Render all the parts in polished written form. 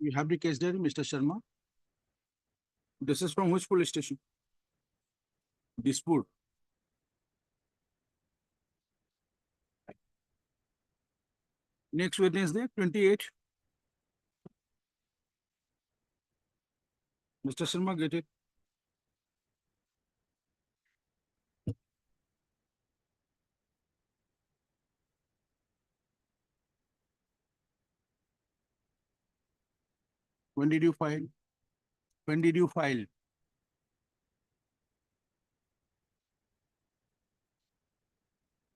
You have the case diary, Mr. Sharma? This is from which police station? Dispur. Next Wednesday, 28. Mr. Sharma, get it? When did you file? When did you file?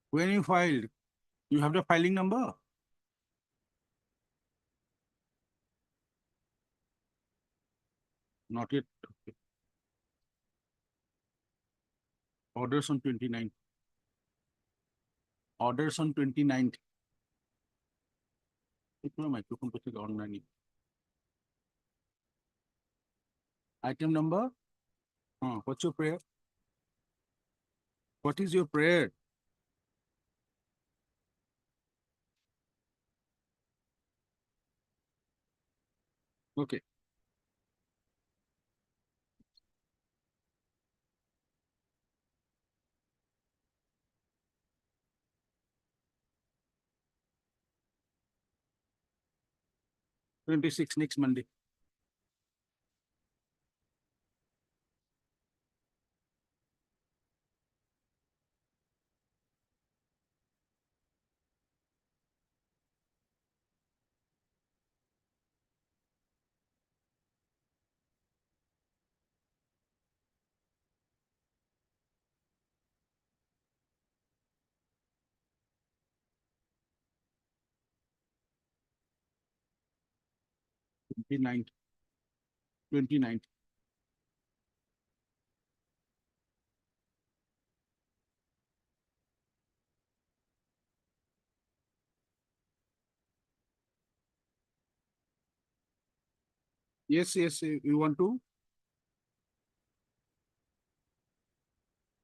When you filed, you have the filing number? Not yet. Okay. Orders on 29th. Orders on 29th. Microphone online. Item number? What's your prayer? What is your prayer? Okay. (26) next Monday. (29th). 29th. Yes, you want to?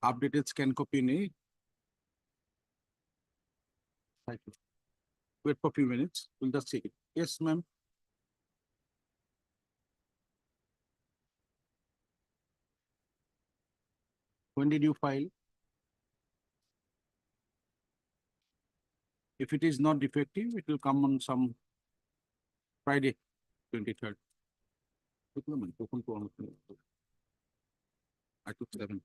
Updated scan copy nahi? Wait for a few minutes. We'll just see it. Yes, ma'am. When did you file? If it is not defective, it will come on some Friday, 23rd. I took 7.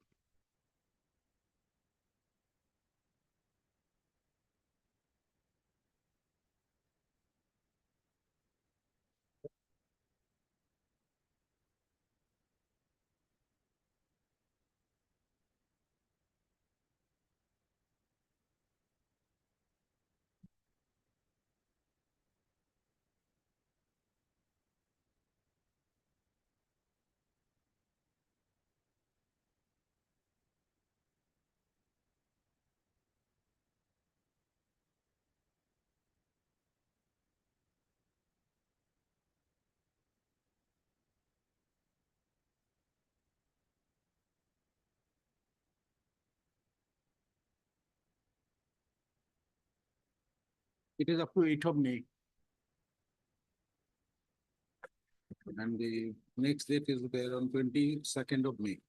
It is up to 8th of May. And the next date is there on 22nd of May.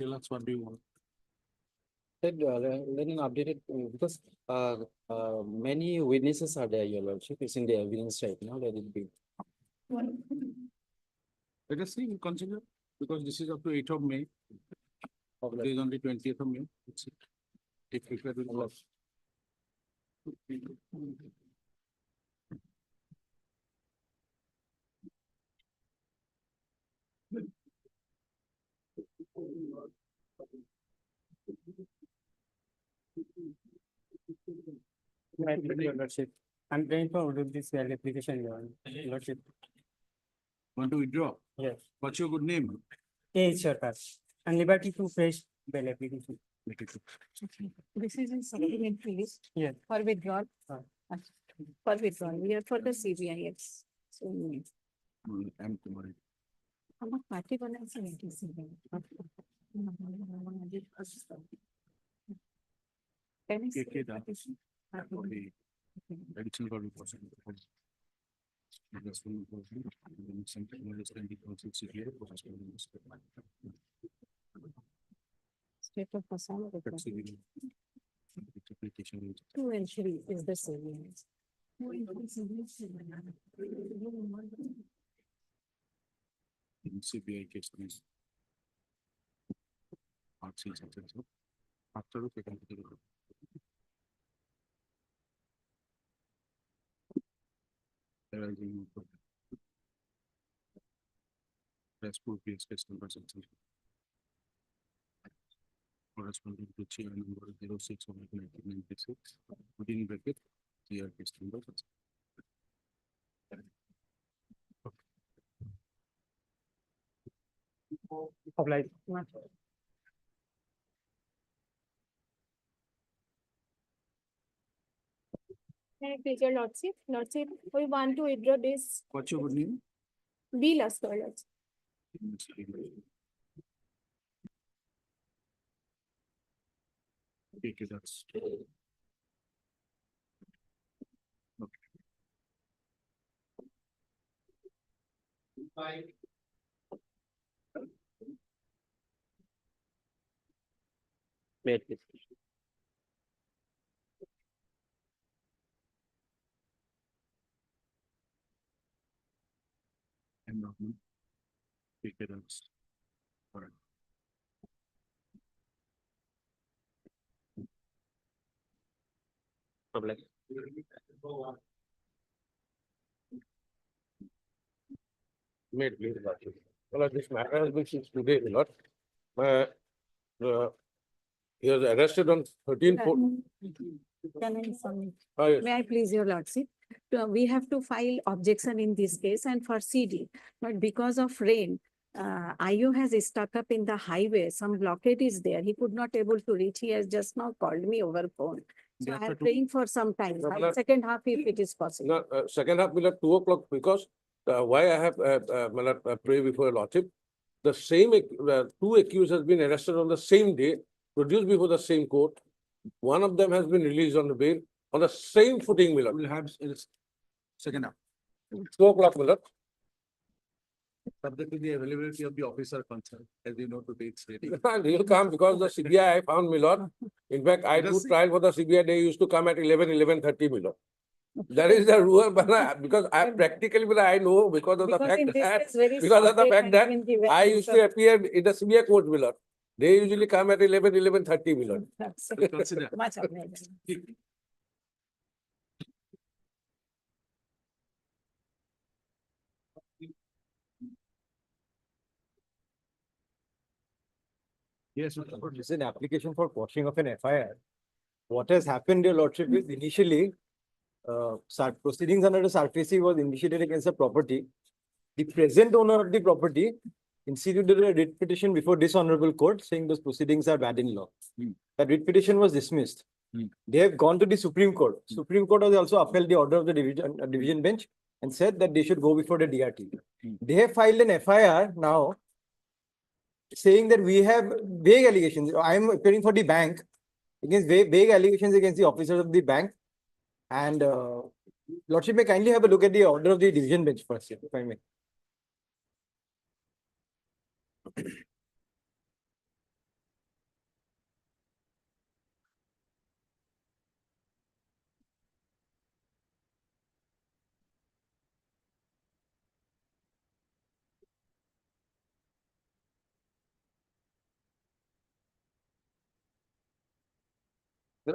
Tell us what do you want? Let an updated because many witnesses are there, Your Lordship. It's in the evidence right now. Let it be. Let us see, we consider, because this is up to 8th of May. It is only 20th of May. That's it. If required, we'll go. Your Lordship, I'm trying to order this bail application, Your Lordship. Want to withdraw? Yes. What's your good name? Yes, sir. And liberty to fresh bail application. This is in supplementary list. Yes. For withdrawal. For withdrawal, we are for the CBIS. So, I'm tomorrow. how much party balance is it? KK da. Additional 40%. successful enforcement, and then some technologies can be considered severe process. State of Assam. That's severe. It's a petition. 2 and 3 is the same. In CBI case is part C something, so after we can take it. There is a RESTful PS case number something. Corresponding to chair number 06 of 1996 within bracket CR case number. Apply. Please, your lordship, we want to withdraw this What's your good name? bill as well. Lordship. Okay, that's. Wait, please. And not me. Okay, that's. All right. Apply. Made please. Well, this matter has been since today, my lord. He was arrested on 13/4. Can I submit? Yes. May I please your lordship? We have to file objection in this case and for CD, but because of rain, IU has stuck up in the highway, some blockade is there. He could not able to reach. He has just now called me over phone. So They I have am to- praying for some time, No, by but- second half if it is possible. No, second half will at 2 o'clock because why I have my lord, pray before your lordship. The same two accused has been arrested on the same day, produced before the same court. One of them has been released on the bail on the same footing, my lord. We'll have it second half, 2 o'clock, my lord. subject to the availability of the officer concerned, as you know, today it's ready. And he'll come because the CBI I found, my lord. In fact, I do Just- trial for the CBI. They used to come at 11:30, my lord. That is the rule, but because I practically, but I know because of the Because fact in this that, case, very because of the short fact date that has been given I in used the- to appear in the CBI court, my lord. They usually come at 11:30, my lord. That's Consider. much obliged. Yes, This is an application for quashing of an FIR. What has happened, your lordship, is initially, proceedings under the SARFACI was initiated against the property. The present owner of the property instituted a writ petition before this honorable court saying those proceedings are bad in law. That writ petition was dismissed. They have gone to the Supreme Court. Supreme Court has also upheld the order of the division bench and said that they should go before the DRT. They have filed an FIR now saying that we have vague allegations. I am appearing for the bank against vague allegations against the officers of the bank. And lordship may kindly have a look at the order of the division bench first, if I may.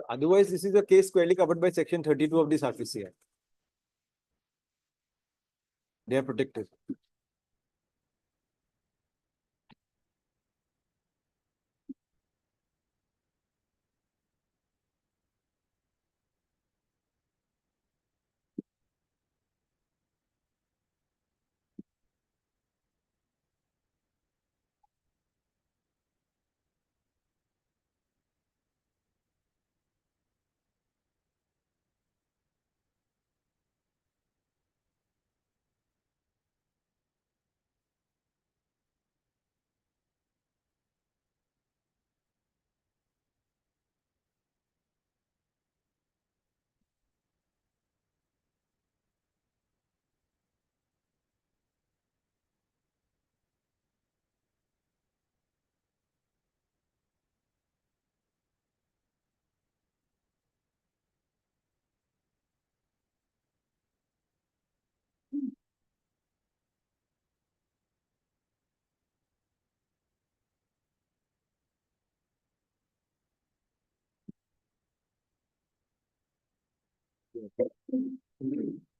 Otherwise, this is a case squarely covered by section 32 of the SARFACI Act. They are protected.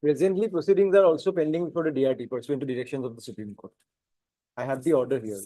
Presently, proceedings are also pending before the DRT pursuant to directions of the Supreme Court. I have the order here.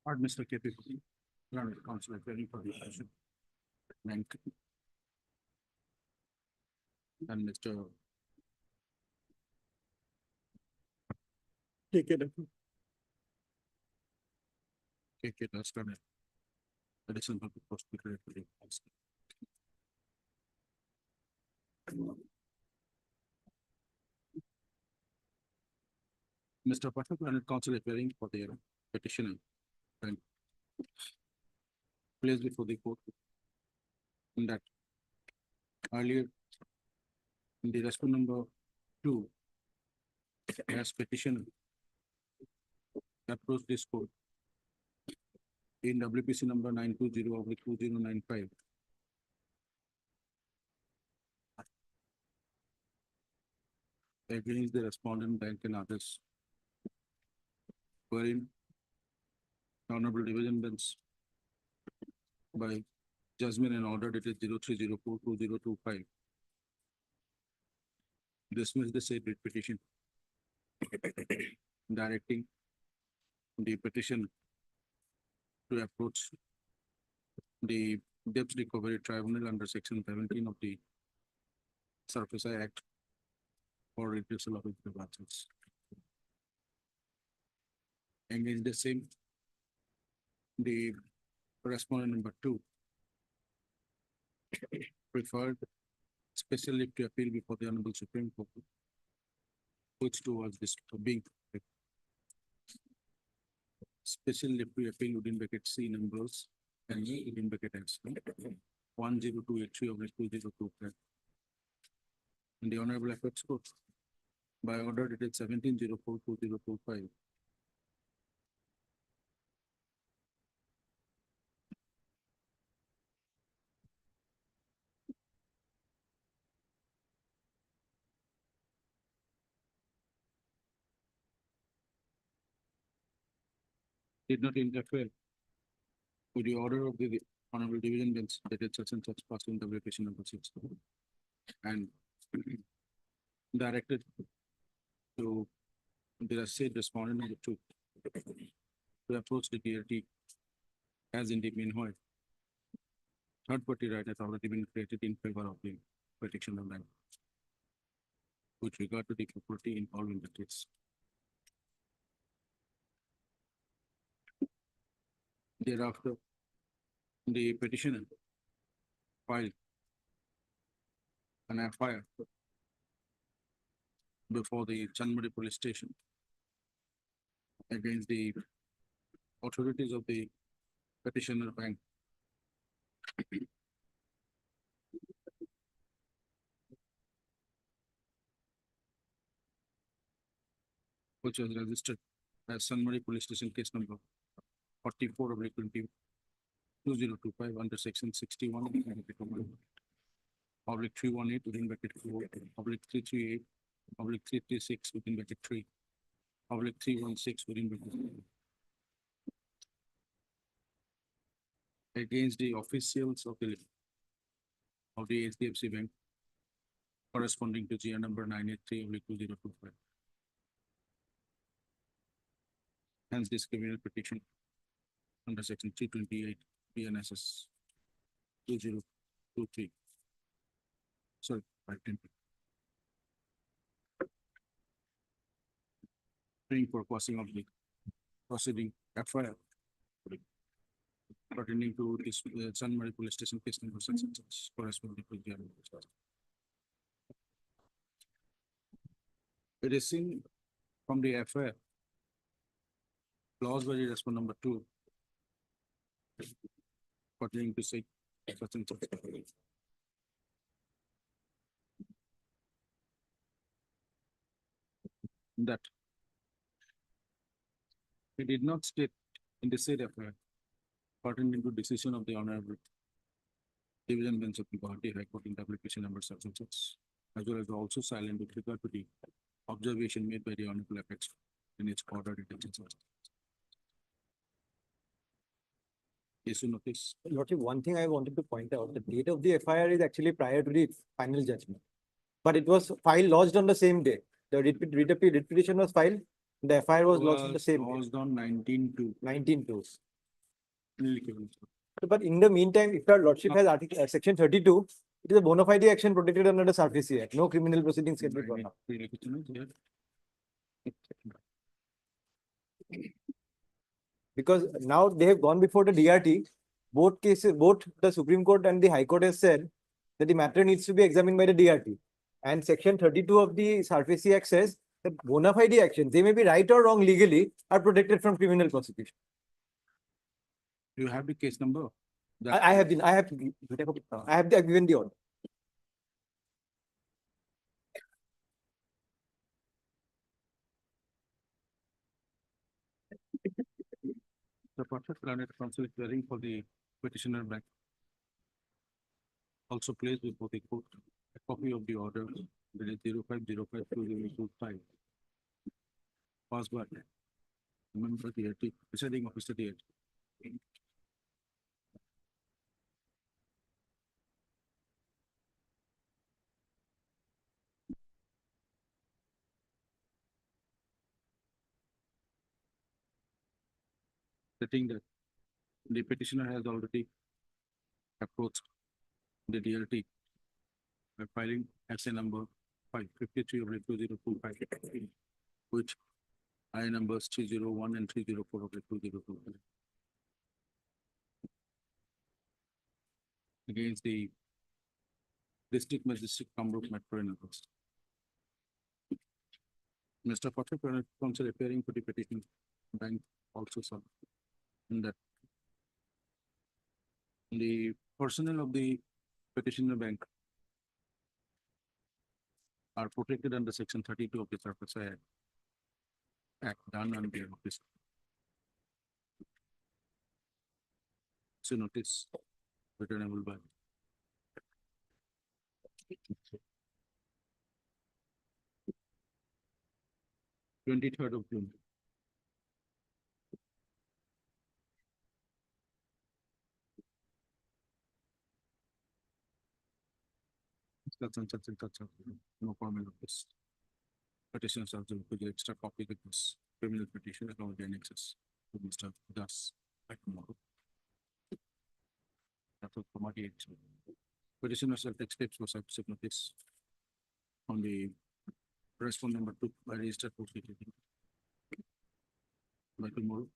Or Mr. KP, learned counsel appearing for the petition. And Mr. KK. KK does done it. Additional public prosecutor. Mr. Pathak and counsel appearing for their petition and placed before the court in that earlier in the response number 2 as petition approached this court in WPC number 920/2095 against the respondent bank and others, wherein Honorable Division Bench by judgment and order dated 03/04/2025 dismiss the said writ petition, directing the petition to approach the Debt Recovery Tribunal under section 17 of the Surface Act for redressal of its grievances. Against the same, the respondent number 2 preferred special leave to appeal before the Honorable Supreme Court, which towards this being special leave to appeal within bracket C numbers and within bracket S 10283 of 2025. And the Honorable Apex Court by order dated 17/04/2025 did not interfere with the order of the Honorable Division Bench dated such and such pursuant to application number 6 and directed to the said respondent number 2 to approach the DRT as in the meanwhile third party right has already been created in favor of the petitioner bank with regard to the property involved in the case. Thereafter, the petitioner filed an FIR before the Chanmari police station against the authorities of the petitioner bank which was registered as Chanmari police station case number 44 of 2025 under section 61 public 318 within bracket 4 public 338 public 336 within bracket 3 public 316 within bracket 4 against the officials of the HDFC Bank corresponding to GR number 983 of 2025. Hence this criminal petition under section 328 BNSS 2023. Sorry, 510. Praying for passing of the proceeding FIR pertaining to this Chanmari police station case number 6 corresponding to GR. It is seen from the FIR clause by the respondent number 2 pertaining to say such and such. That he did not state in the said FIR pertaining to decision of the Honorable Division Bench of the Parity High Court in the application number such and such, as well as also silent with regard to the observation made by the Honorable Apex in its order detention. Yes, you notice. Lordship, one thing I wanted to point out, the date of the FIR is actually prior to the final judgment. But it was filed lodged on the same day. The writ petition was filed, the FIR was lodged on the same day, Was on 19/2. 19/2. Applicable. But in the meantime, if your lordship has article, section 32, it is a bona fide action protected under the Surface Act. No criminal proceedings can be brought up. Because now they have gone before the DRT, both cases, both the Supreme Court and the High Court has said that the matter needs to be examined by the DRT. And section 32 of the Surface Act says that bona fide actions, they may be right or wrong legally, are protected from criminal prosecution. You have the case number? I have given the order. The perfect planet council is hearing for the petitioner bank. Also placed before the court a copy of the order dated 05/05/2025. Passed by member the presiding officer the stating that the petitioner has already approached the DLT by filing essay number 553/2025, which I numbers 301 and 304/2025 against the district magistrate Kamrup Metro in August. Mr. Patrick counsel appearing for the petition bank also saw in that the personnel of the petitioner bank are protected under section 32 of the Surface Act done on behalf of this. So notice returnable by 23rd of June. No comment of this. Petition subject to the extra copy of this criminal petition along the annexes to Mr. Das by tomorrow. After committee action. Petitioner shall take steps for subsequent notice on the respondent number 2 by registered post by tomorrow,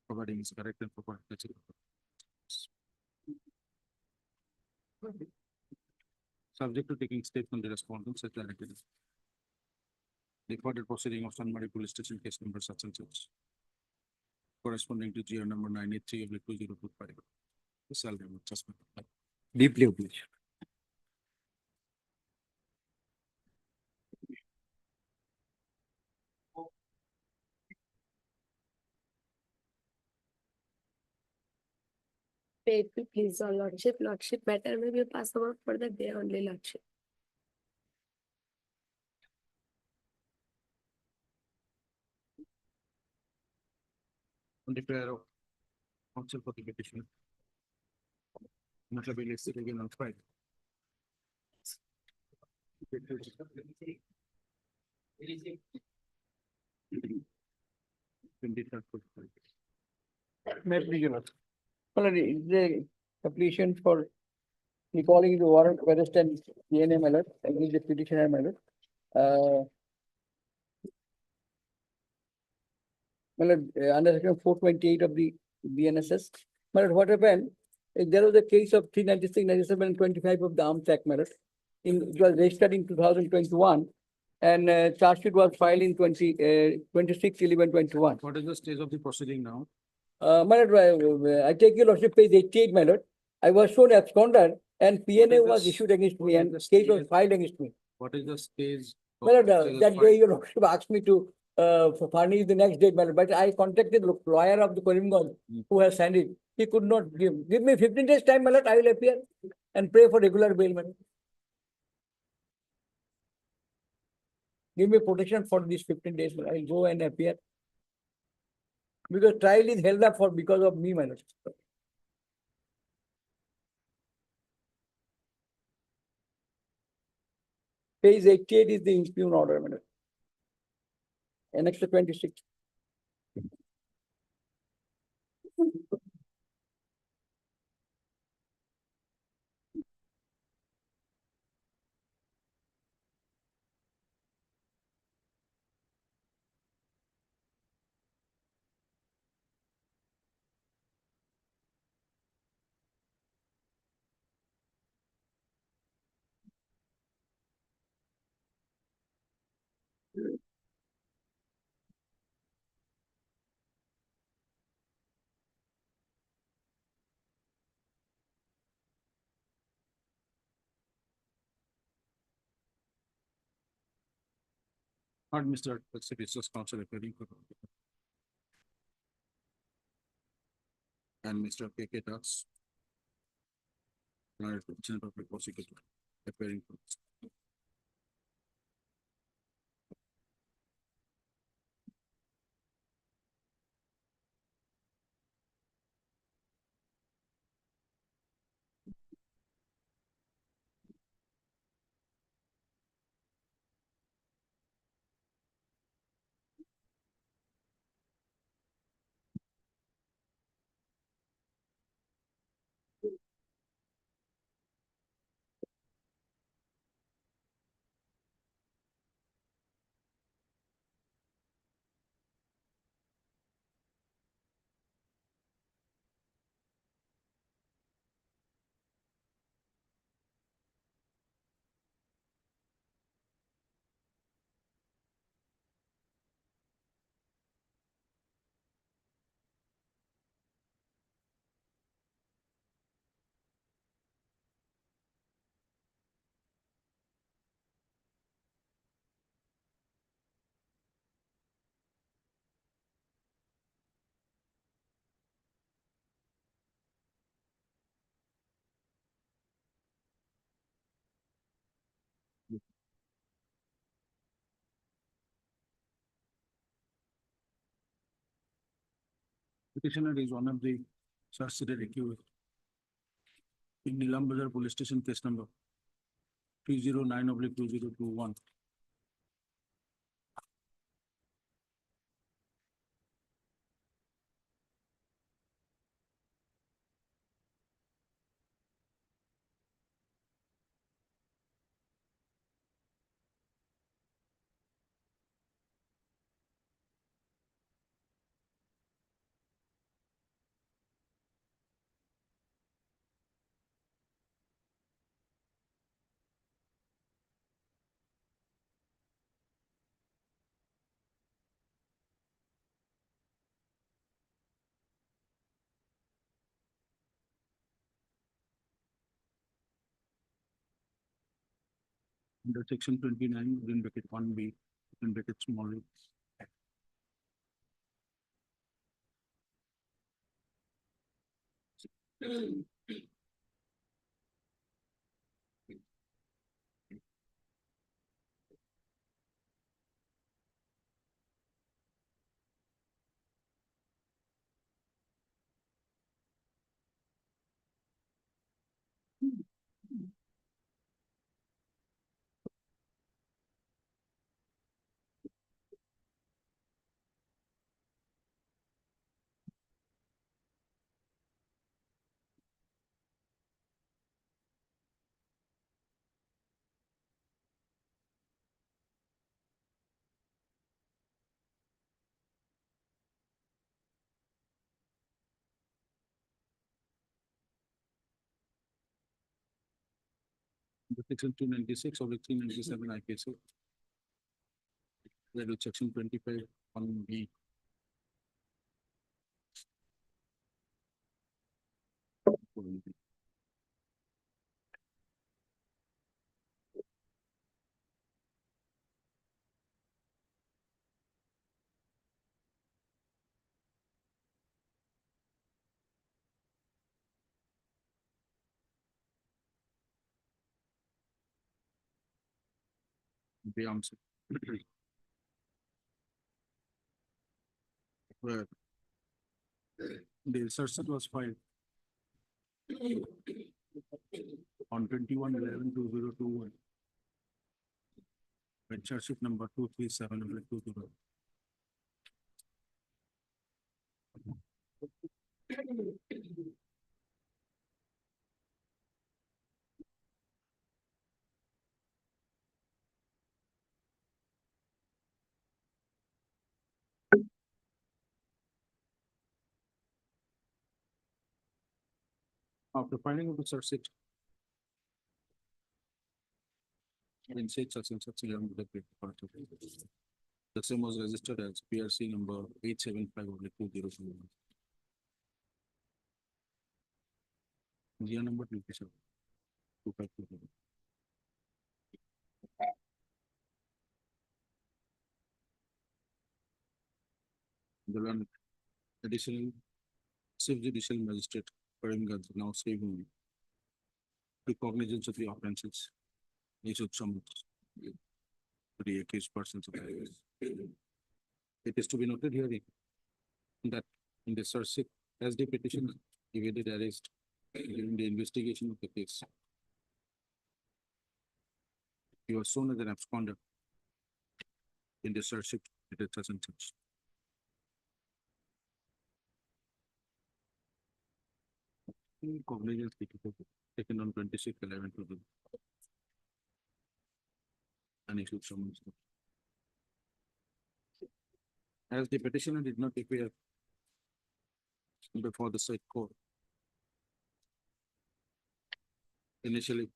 providing is correct and proper. That's it. Subject to taking steps on the respondents as directed. The further proceeding of San Mari Police Station case number such and such. Corresponding to GR number 983 of 2025. The salary adjustment. Deeply obliged. Wait, please, your lordship matter may be passed over for the day only, lordship. On the prayer of counsel for the petitioner. Matter be listed again on Friday. May I please, Your Honor? Well, the application for recalling the warrant of arrest and DNA alert against the petitioner alert. Under section 428 of the BNSS. What happened? There was a case of 396, 97, and 25 of the Arms Act matter. It was registered in 2021 and charge sheet was filed in 26/11/21. What is the stage of the proceeding now? I take your lordship page 88, my lord. I was shown absconder and PNA was issued against me and case was filed against me. What is the stage? My lord, that day your lordship asked me to furnish the next date, my lord, but I contacted the lawyer of the Karimganj who has signed it. He could not give. Give me 15 days time, my lord, I will appear and pray for regular bail, my lord. Give me protection for these 15 days, my lord. I will go and appear. Because trial is held up for because of me, my lord. Page 88 is the impugned order, my lord. Annex to 26. Not Mr. Services Council appearing for. And Mr. KK Das. General Public Prosecutor. appearing for this. Petitioner is one of the search-seated accused in Nilambazar Police Station, case number 209/2021. Under section 29, within bracket 1B, within bracket small a. Under section 296 or 397 IPC. That is section 25 1B. The answer. Where the search was filed on 21/11/2021. With charge sheet number 237/20. After filing of the search sheet, in said such and such along with the paper part of it. The same was registered as PRC number 875/2021. Year number 27. 2527. The one additional Chief Judicial Magistrate Karimganj now saving the cognizance of the offenses issued summons to the accused persons of the case. It is to be noted here that in the search sheet, as the petitioner evaded arrest during the investigation of the case, he was shown as an absconder in the search sheet. It doesn't touch. Cognizance taken on 26/11 to the and issued summons. As the petitioner did not appear before the said court initially,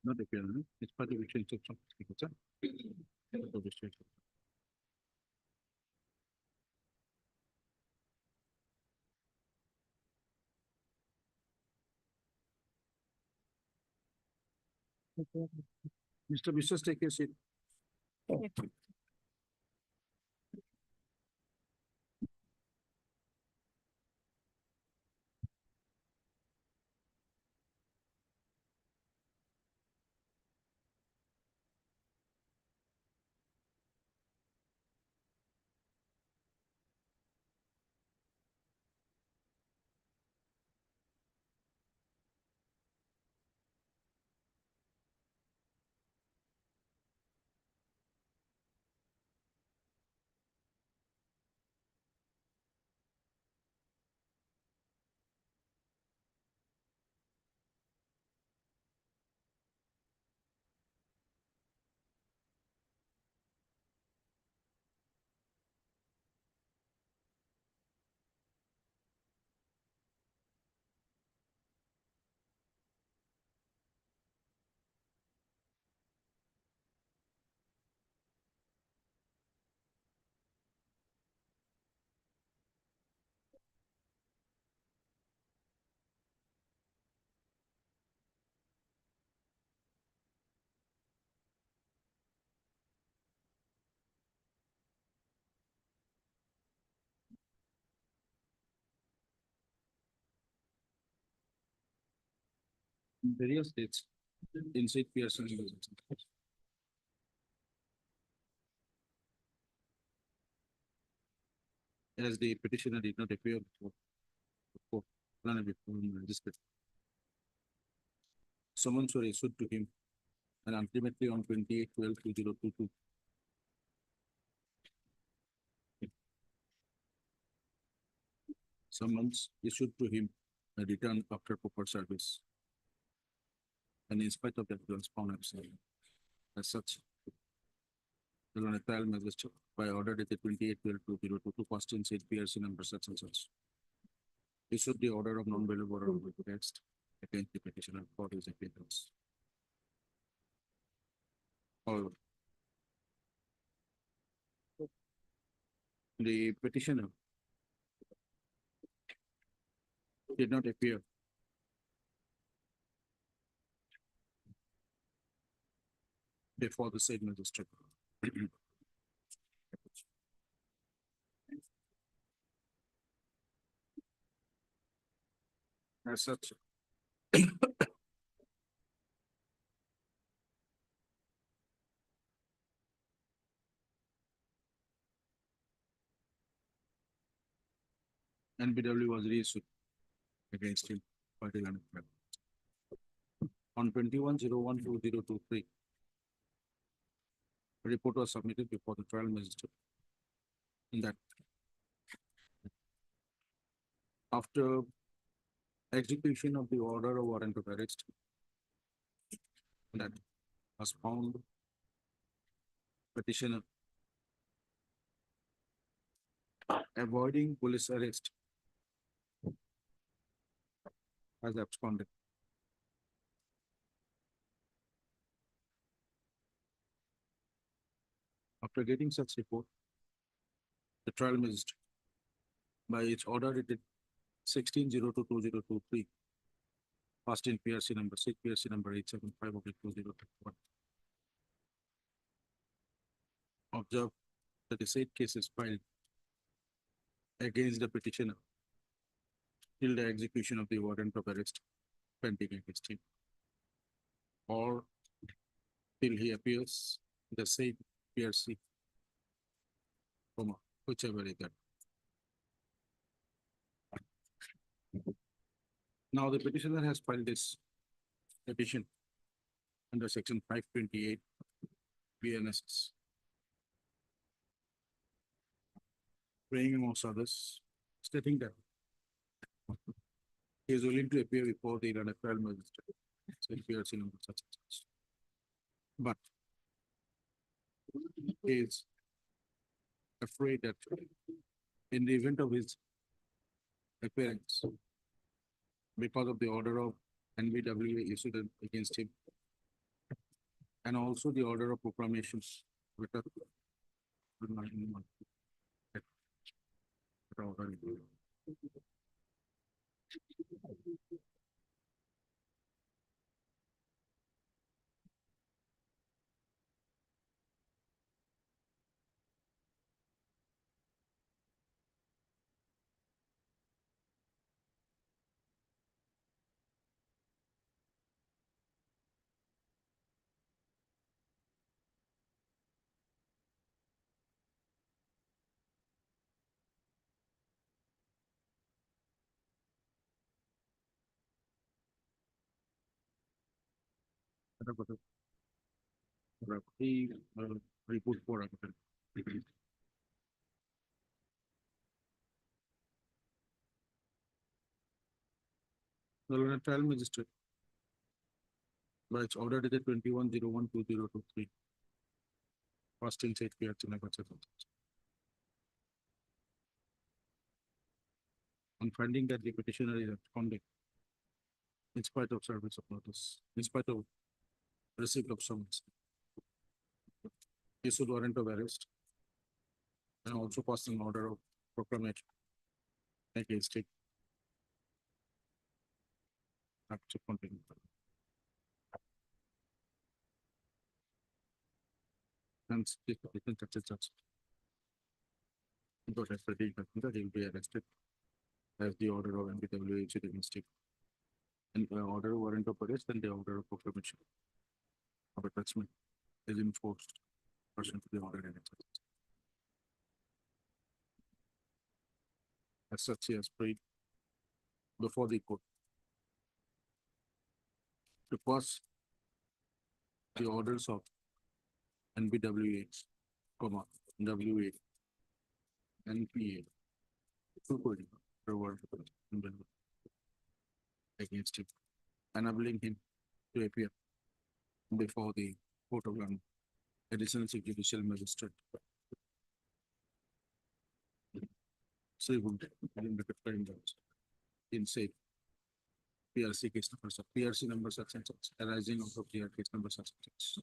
not appear, no? It's part of the change of some. Mr. Biswas, take your seat. In various states, inside Pearson. As the petitioner did not appear before magistrate. Summons were issued to him and ultimately on 28/12/2022. Summons issued to him and returned after proper service. And in spite of that, he was found absent. As such, the Lorna trial magistrate by order dated 28/12/2022 first in said PRC number such and such. Issued the order of non-bailable order of text against the petitioner for his appearance. However, the petitioner did not appear before the said magistrate. As such, NBW was reissued against him by the land. On 21/01/2023, a report was submitted before the trial magistrate. In that, after execution of the order of warrant of arrest, that was found petitioner avoiding police arrest as absconded. After getting such report, the trial magistrate, by its order dated 16/02/2023, passed in PRC number 6, PRC number 875 of 2021. Observe that the said case is filed against the petitioner till the execution of the warrant of arrest pending against him, or till he appears in the said PRC, whichever is that. Now, the petitioner has filed this petition under section 528 BNSS, praying amongst others, stating that he is willing to appear before the trial magistrate, so PRC number such and such. But he is afraid that in the event of his appearance, because of the order of NBWA issued against him, and also the order of proclamations. Report for the trial magistrate, by its order dated 21/01/2023, passed in said PRC number such and such. On finding that the petitioner is absconding in spite of service of notice, in spite of receipt of summons, issued warrant of arrest and also passed an order of proclamation against it. After continuing. Hence, the petition such and such. Because as per the consider, he will be arrested as the order of NBWA issued against him. And order of warrant of arrest and the order of proclamation of attachment is enforced pursuant to the order and exercise. As such, he has prayed before the court to pass the orders of NBWA, WA, NPA, against him, enabling him to appear before the court of London, additional judicial magistrate. In said PRC case number, PRC number such and such, arising out of PR case number such and such.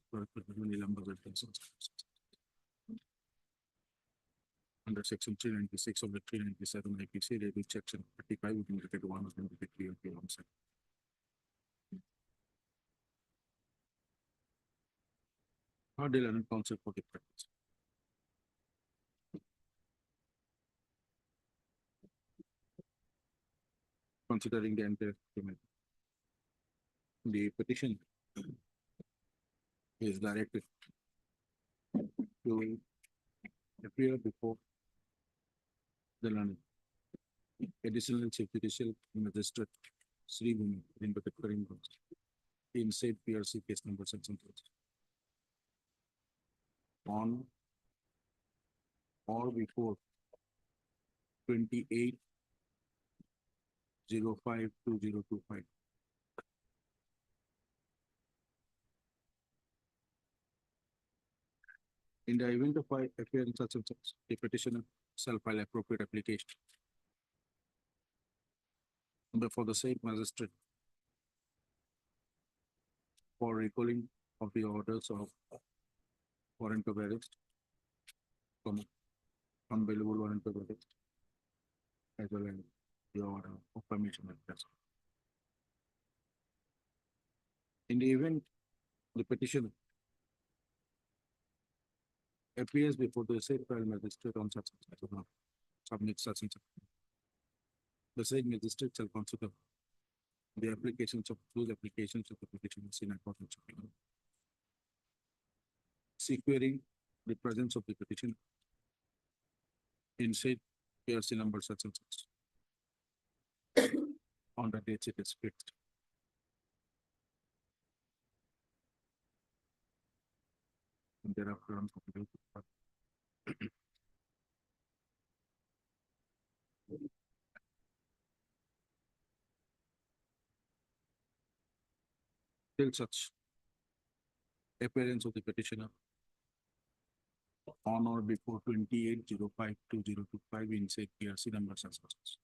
Under section 396 of the 397 IPC, they will section 35 will be related to one of them to be clear on site. How do you learn concept for the practice? Considering the entire document, the petition is directed to appear before the learning additional chief judicial magistrate Sri Bhumi in said PRC case number section on or before 28/05/2025. In the event of appearance such and such, the petitioner shall file appropriate application before the said magistrate for recalling of the orders of warrant of arrest from unavailable warrant paper as well as your order of permission request. In the event the petitioner appears before the said trial magistrate on such submit such and such. The said magistrate shall consider the applications of those applications of the petitioners in accordance with law. Securing the presence of the petition in said PRC number such and such on the dates it is fixed. And thereafter on till such appearance of the petitioner on or before 28/05/2025 in said PRC number such and such.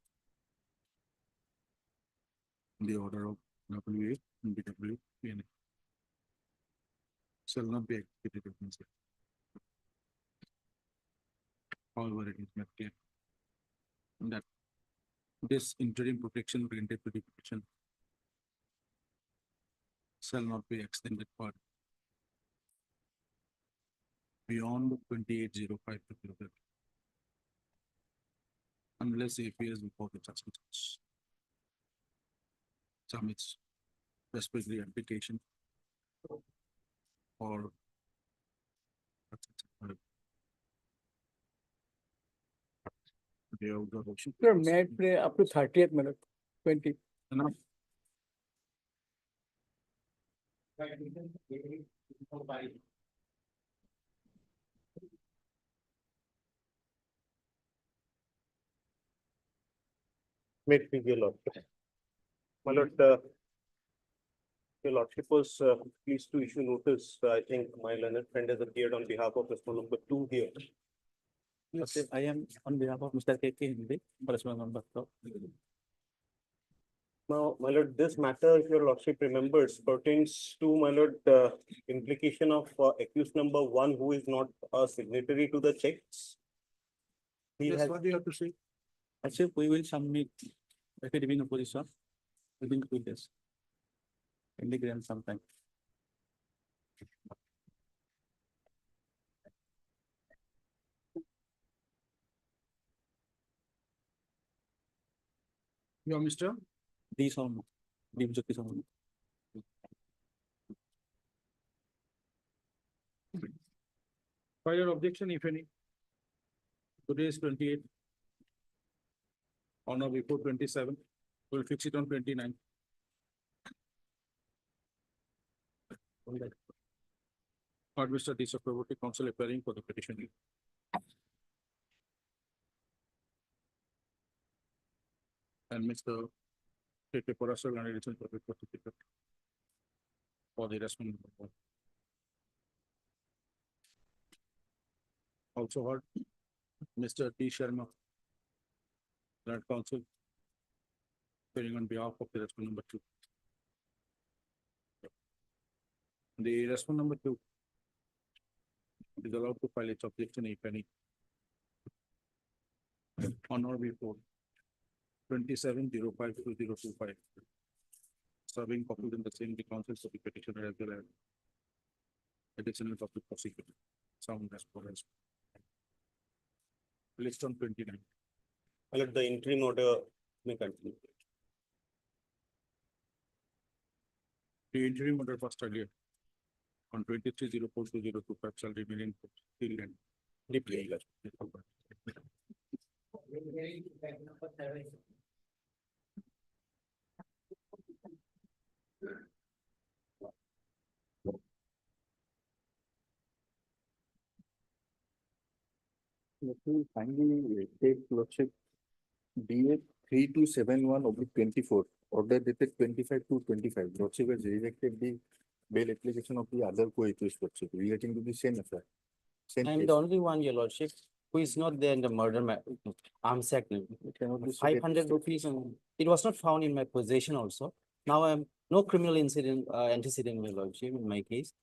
The order of WA and BW PNA shall not be executed against it. However, it is made clear that this interim protection granted to the petition shall not be extended for beyond 28/05/2025 unless he appears before the judge submits respectfully application or Sir, may I play up to 30th minute, 20? Enough. May it please your lordship. My lord, your lordship was pleased to issue notice. I think my learned friend has appeared on behalf of respondent number 2 here. Yes. I am on behalf of Mr. KK Hindi, correspondent number 2. Now, my lord, this matter, if your lordship remembers, pertains to, my lord, implication of accused number 1 who is not a signatory to the checks. He Yes, has, what do you have to say? Actually, we will submit affidavit in opposition within 2 days. In the grant sometime. You are Mr. These on, Deepjyoti on. File objection, if any. Today is 28. On or before 27, we'll fix it on 29. Or Mr. D. Chakraborty, counsel appearing for the petition. And Mr. K.K. Parasar and Edison for the respondent. Also heard Mr. T. Sharma, Learned Counsel, appearing on behalf of the respondent number 2. The respondent number 2 is allowed to file its objection if any on or before 27/05/2025. Serving copies in the same the counsels of the petitioner as well as additional copy prosecutor. Sound as far as list on 29. my lord, the interim order may continue. The interim order first earlier on 23/04/2025 shall remain in force till then. Deeply. Let me finally take lordship DA 3271/24, order dated 25/2/25. Lordship has rejected the bail application of the other co-accused lordship relating to the same affair. Same I am case. the only one, your lordship, who is not there in the murder arms act. It cannot be stated. 500 rupees and it was not found in my possession also. Now I am no criminal incident antecedent, your lordship, in my case.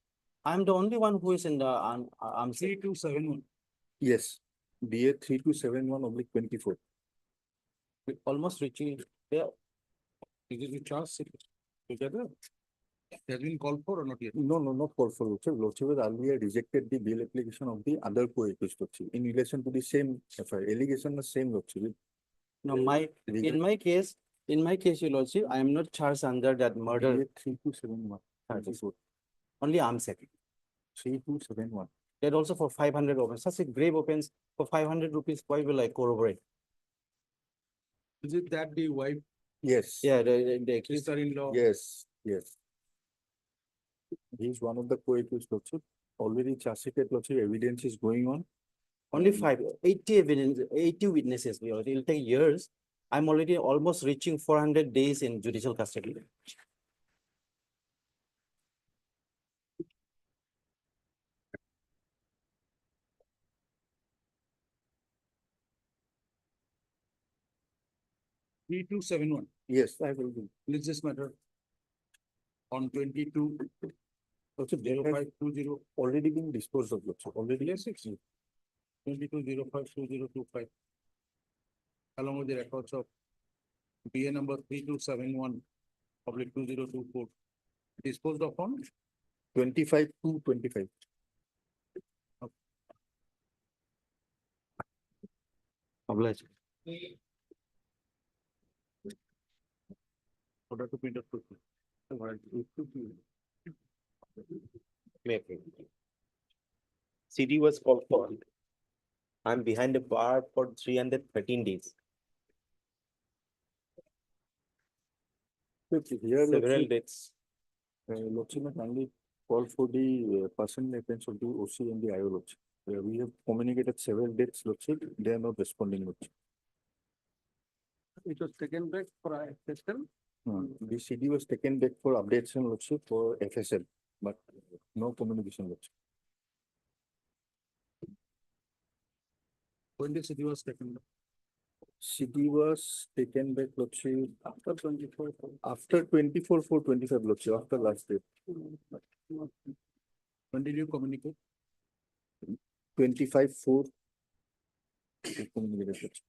I am the only one who is in the arms. 3271. Yes, DA 3271/24. Almost reaching, yeah, Is it with charge together? Has been called for or not yet? No, not call for Lordship. Lordship has earlier rejected the bail application of the other co-accused Lordship in relation to the same FIR. Allegation the same Lordship. no, in my case, your lordship, I am not charged under that murder, DA 3271/24. only arms act. 3271. That also for 500 offense, such a grave offense, for 500 rupees, why will I corroborate? Is it that the wife, Yes. Yeah, the accused, sister-in-law? Yes. He is one of the co-accused Lordship. Already charge sheeted Lordship, evidence is going on. only 80 evidence, 80 witnesses, it will take years. I'm already almost reaching 400 days in judicial custody. Three two seven one. Yes, I will do. Let's just matter. On 22 Lordship, zero there has five two zero. already been disposed of Lordship, already. Yes, 22052025. Along with the records of BA number 3271/2024. Disposed of on 25/2/25. Obliged. order to print up quickly. CD was called for. I'm behind the bar for 313 days. Here, Several dates. Lordship has only called for the personal offense of the OC and the IO Lordship. We have communicated several dates, Lordship. They are not responding, Lordship. It was taken back for FSL. The CD was taken back for updates and Lordship for FSL, but no communication, Lordship. When the city was taken back? CD was taken back, Lordship, After 24. after 24/4/25, Lordship, after last date. When did you communicate? 25/4. we communicated, Lordship.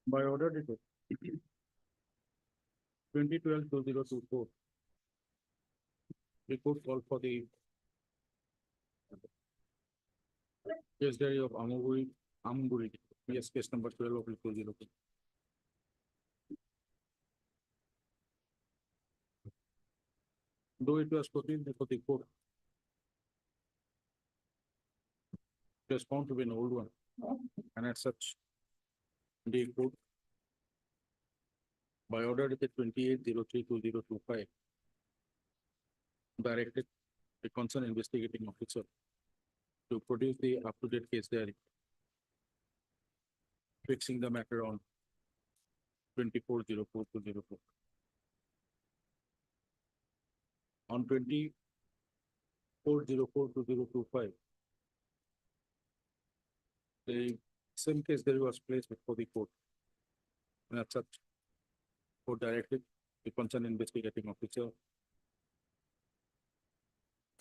By order date. 2012-2024. Report call for the case diary of Amuguri, yes, case number 12/2024. Though it was put before the court, it was found to be an old one, and as such, the court, by order dated 28/03/2025, directed the concerned investigating officer to produce the up-to-date case diary, fixing the matter on 24/04/2024. On 24/04/2025, the same case diary was placed before the court. And as such, court directed the concerned investigating officer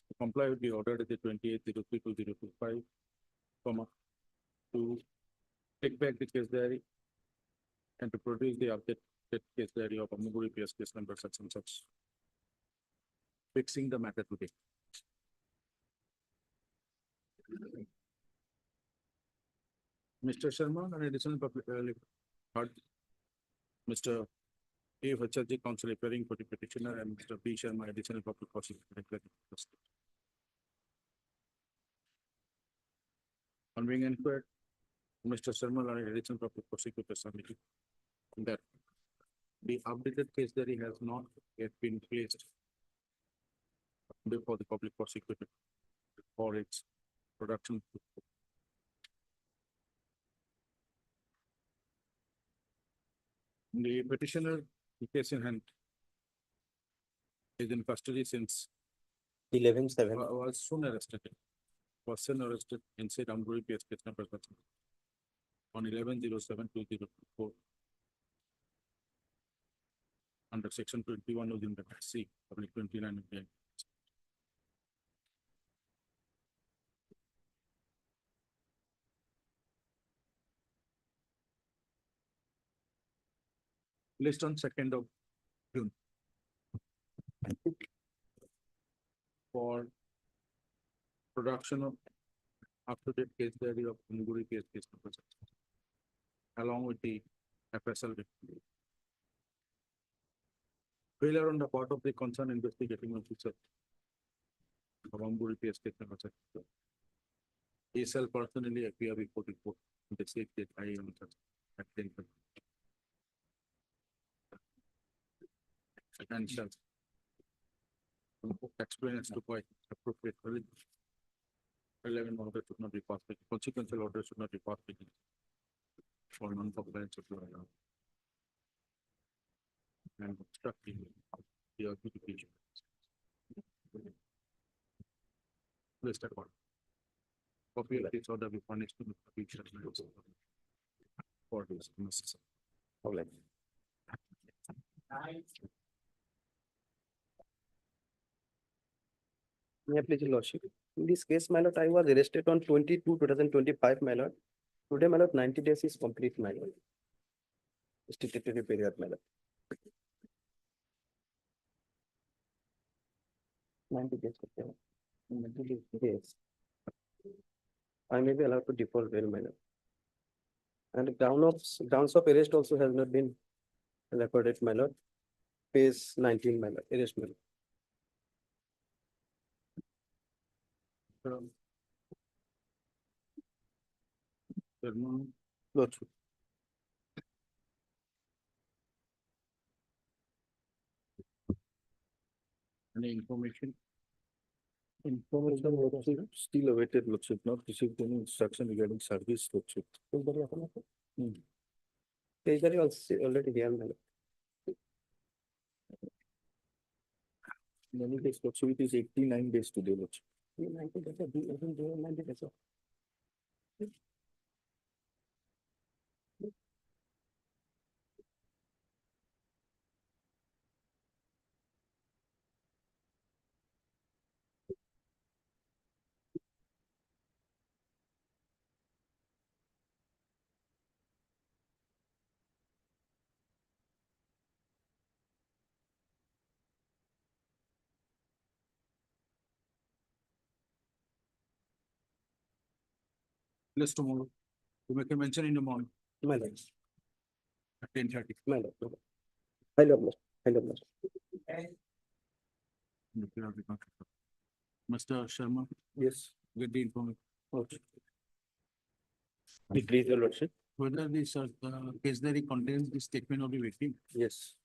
to comply with the order dated 28/03/2025, to take back the case diary and to produce the updated case diary of Amuguri PS case number such and such, fixing the matter today. Mr. Sharma, an additional public, heard Mr. A. Vacharji, counsel appearing for the petitioner, and Mr. B. Sharma, additional public prosecutor. declaring trustee. On being inquired, Mr. Sharma, additional public prosecutor submitted that the updated case diary has not yet been placed before the public prosecutor for its production. The petitioner, the case in hand, is in custody since 11/7. was soon arrested. Was soon arrested in said Amburi PS case number 13 on 11/07/2024 under section 21 of the Independent C, public 29 of the list on 2nd of June. For production of up-to-date case diary of Amburi PS case number 13, along with the FSL report. Failure on the part of the concerned investigating officer of Amburi PS case number 13. He shall personally appear before the court on the said date I am at 10. And shall explain as to why appropriate 11 order should not be passed, consequential order should not be passed for non-compliance of law. And obstructing the adjudication. List accord. Copy of this order be furnished to the petitioner for this necessary. Okay. Yeah, please, your lordship. In this case, my lord, I was arrested on 22/2025, my lord. Today, my lord, 90 days is complete, my lord. Statutory period, my lord. 90 days. Okay. 90 days. Yes. I may be allowed to default bail, my lord. And grounds of arrest also has not been recorded, my lord. Page 19, my lord, arrest, my lord. Lordship. Any information? Information lordship, still awaited lordship, not received any instruction regarding service lordship. Page are also already here, my lord. In any case, lordship, it is 89 days today, lordship. 90 days, 90 days. List tomorrow. To make a mention in the morning My lord, at 10:30. my lord, my lord. I love lord, I love lord. Mr. Sharma, Yes. get the information. Please, your lordship. Whether this case diary contains the statement of the victim. Yes.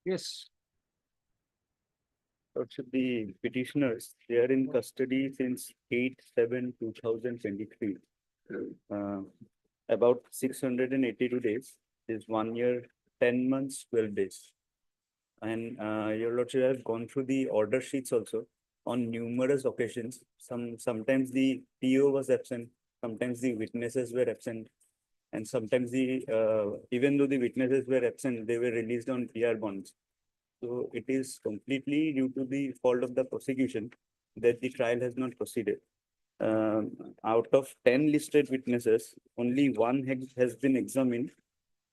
Yes. Lordship, the petitioners, they are in custody since 8/7/2023. Uh, about 682 days is 1 year, 10 months, 12 days. And your lordship, I have gone through the order sheets also on numerous occasions. Sometimes the PO was absent, sometimes the witnesses were absent. And sometimes even though the witnesses were absent, they were released on PR bonds. So it is completely due to the fault of the prosecution that the trial has not proceeded. Out of 10 listed witnesses, only one has been examined,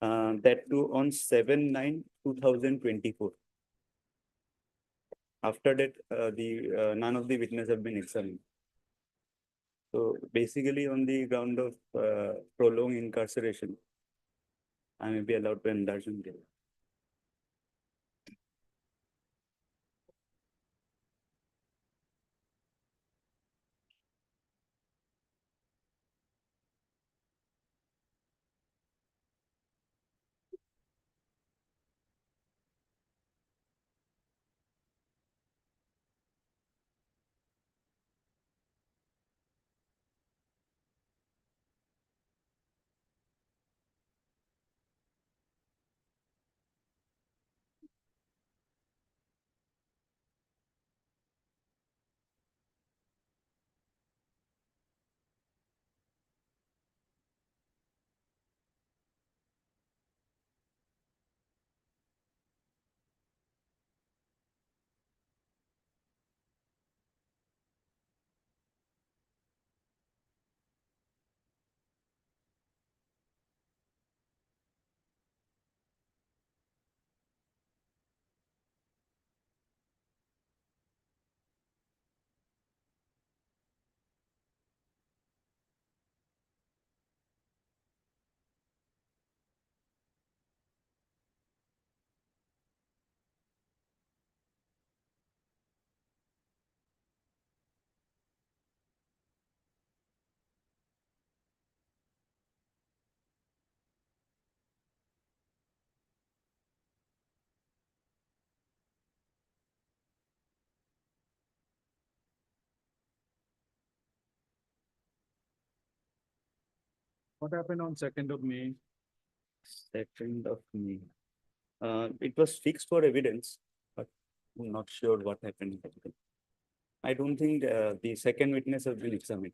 that too on 7/9/2024. After that, none of the witnesses have been examined. So basically on the ground of prolonged incarceration, I may be allowed to enlarge on bail. What happened on 2nd of May? 2nd of May. It was fixed for evidence, but I'm not sure what happened. I don't think the second witness has been examined.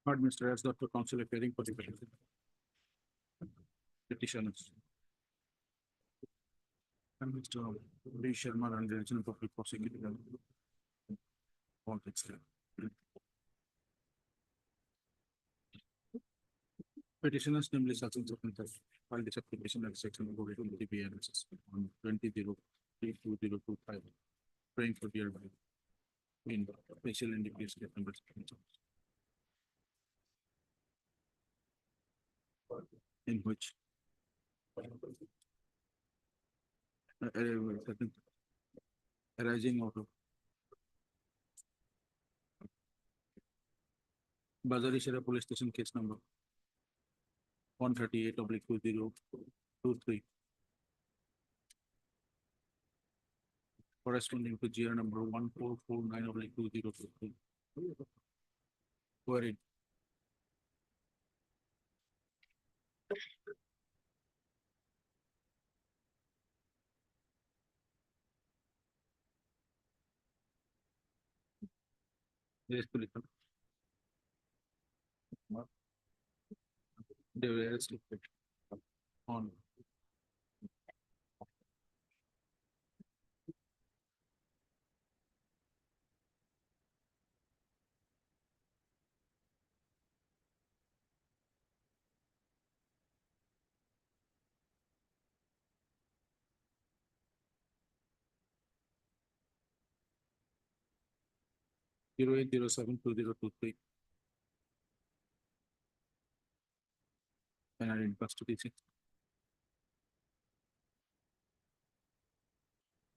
Administered as Dr. Counsel appearing for the petitioners. And Mr. B. Sharma and the Regional Public Prosecutor. Context. Petitioners namely Sachin Sapanta filed this application at section of NDPS on 20/3/2025, praying for dear life. In special NDPS case number 7, in which arising out of Bazari Shara Police Station case number 138/2023, corresponding to GR number 1449/2023, wherein there is police. They were arrested on zero 0807/2023. And are in custody.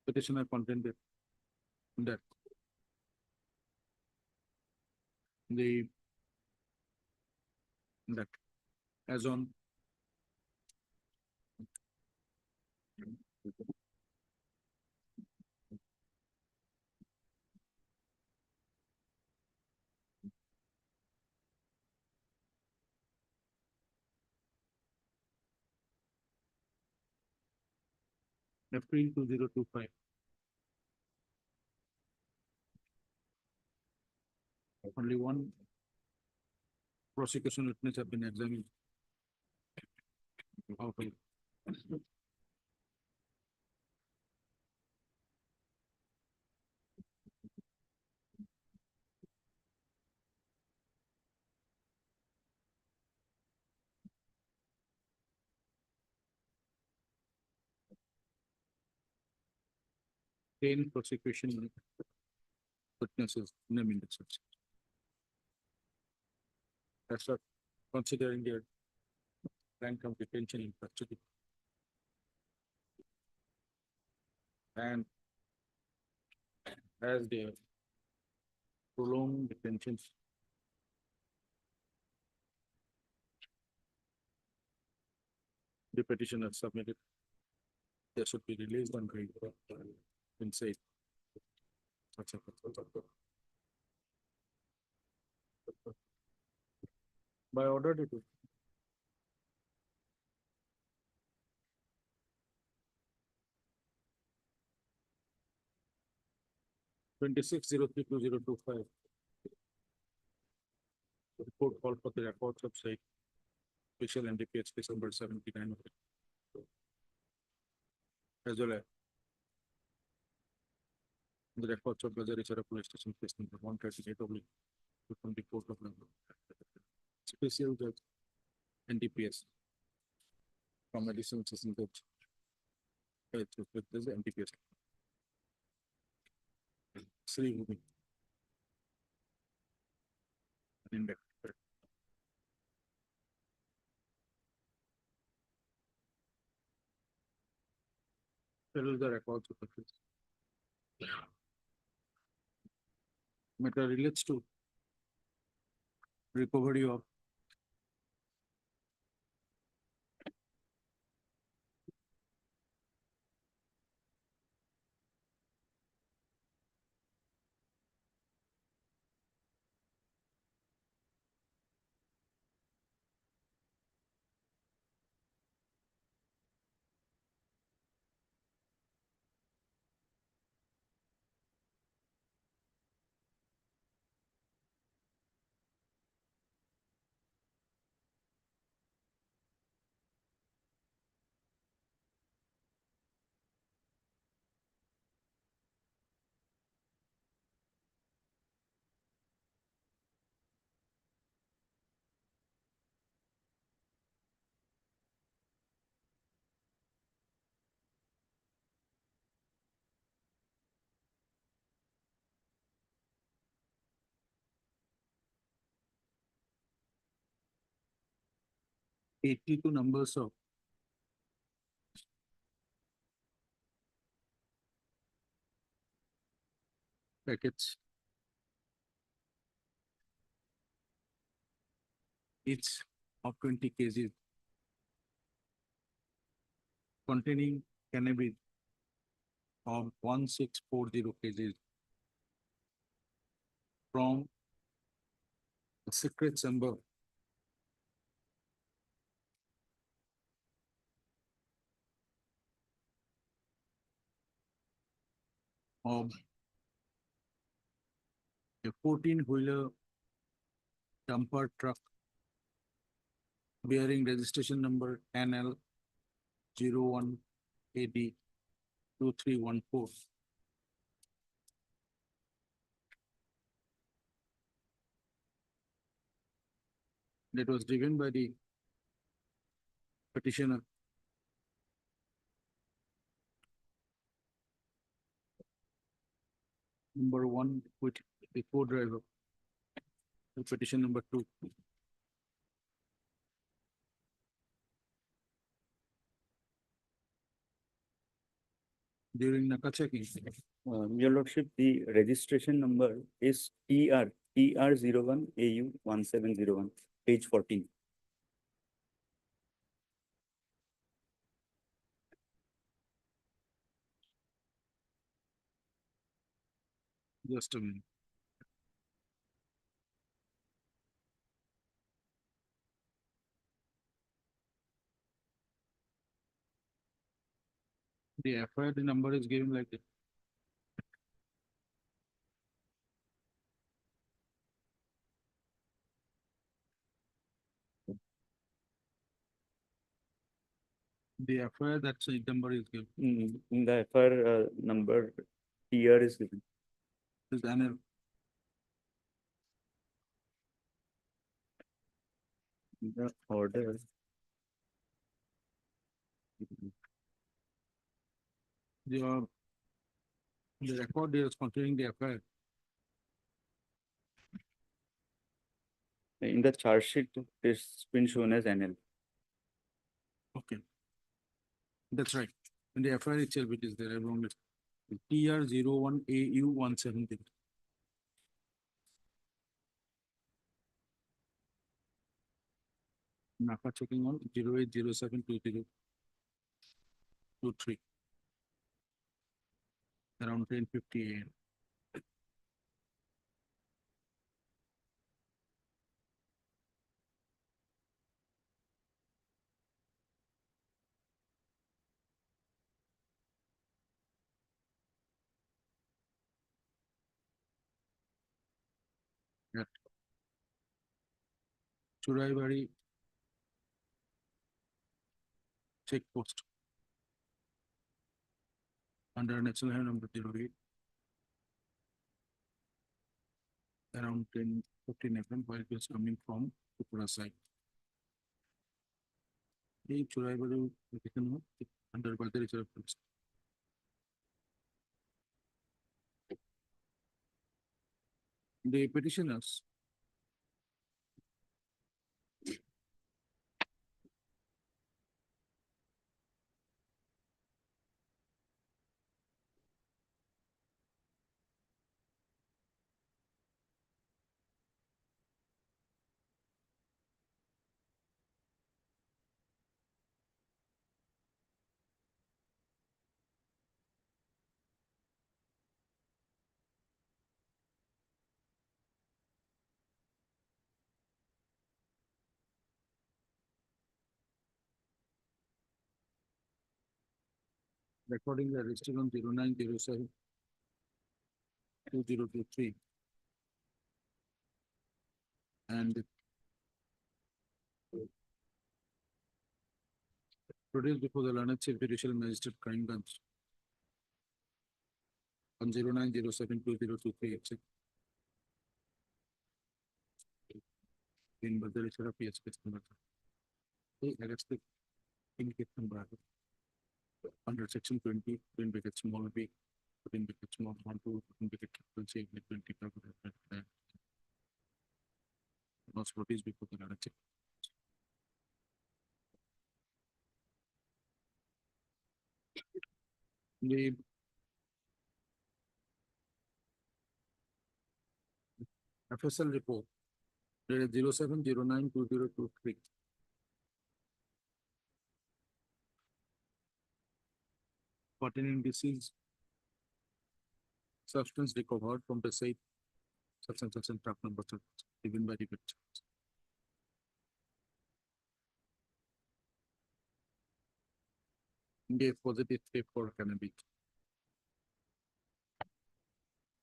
Petitioner contended that that as on April 2025, only one prosecution witness have been examined out of 10 prosecution witnesses named as such. That's not considering their rank of detention in custody. And as their prolonged detentions, the petitioner submitted, they should be released on bail in safe. By order to 26/03/2025. The report called for the records of say official NDPS case number 79. As well as the records of Bazari Chara Police Station case number 138 from the court of London. Special Judge NDPS from additional session court. With this NDPS. Sri Bhumi. Index. Fill the records of the case. Matter relates to recovery of '82 numbers of packets. Each of 20 kg containing cannabis of 1640 kg from a secret chamber of a 14-wheeler dumper truck bearing registration number NL 01 AD 2314. That was driven by the petitioner. Number 1 with the co-driver. Petition number 2. During NACA checking, Your Lordship, the registration number is TR01 AU 1701, page 14. just a minute. The FIR, the number is given like that. The FIR, that's the number is given. In the FR number, TR is given. Is NL. The order. The record is containing the FIR. In the charge sheet, it's been shown as NL. Okay. That's right. In the FIR itself, it is there. I wrong it. TR01 AU 170. NACA checking on 08072023. Around 10:50 AM. At Churaibari check post under national highway number 08 around 10:15 AM while it was coming from Tripura side. এই চোরাই Bahru petition under by the reserve police. The petitioners recording the registered on 0907-2023 and produced before the learned chief judicial magistrate crime bench on 0907-2023 in Badari therapy case number. Hey, I guess the in case number under section 20, then bracket small b, then bracket small 1, 2, then bracket capital C, then 25. Was produced before the learned chief. The FSL report dated 0709-2023 pertaining disease substance recovered from the site such and truck number given by the victim. Gave positive test for cannabis.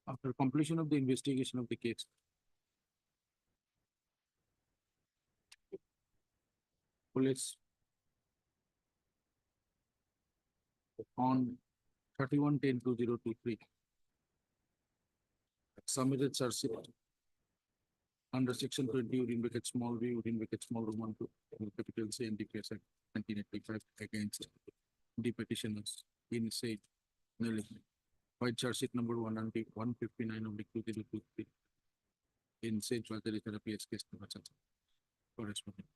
After completion of the investigation of the case, police on 31-10-2023 submitted charge sheet under section 20 within bracket small b within bracket small roman 2 capital C NDPS Act 1985 against the petitioners in said by charge sheet number 159 of the 2023 in said Badari therapy case number corresponding.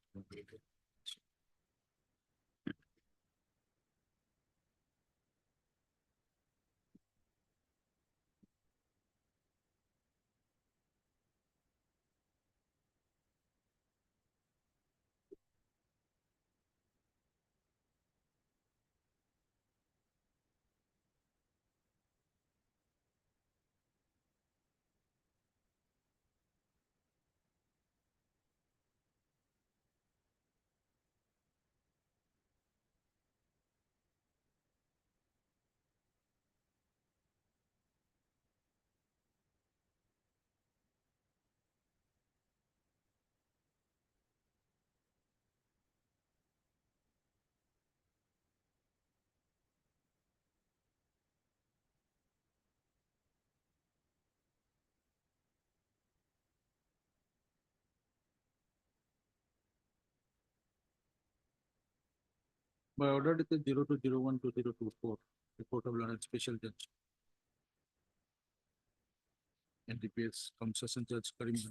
By order dated 02/01/2024, the Court of Learned Special Judge NDPS Concession Judge Karim.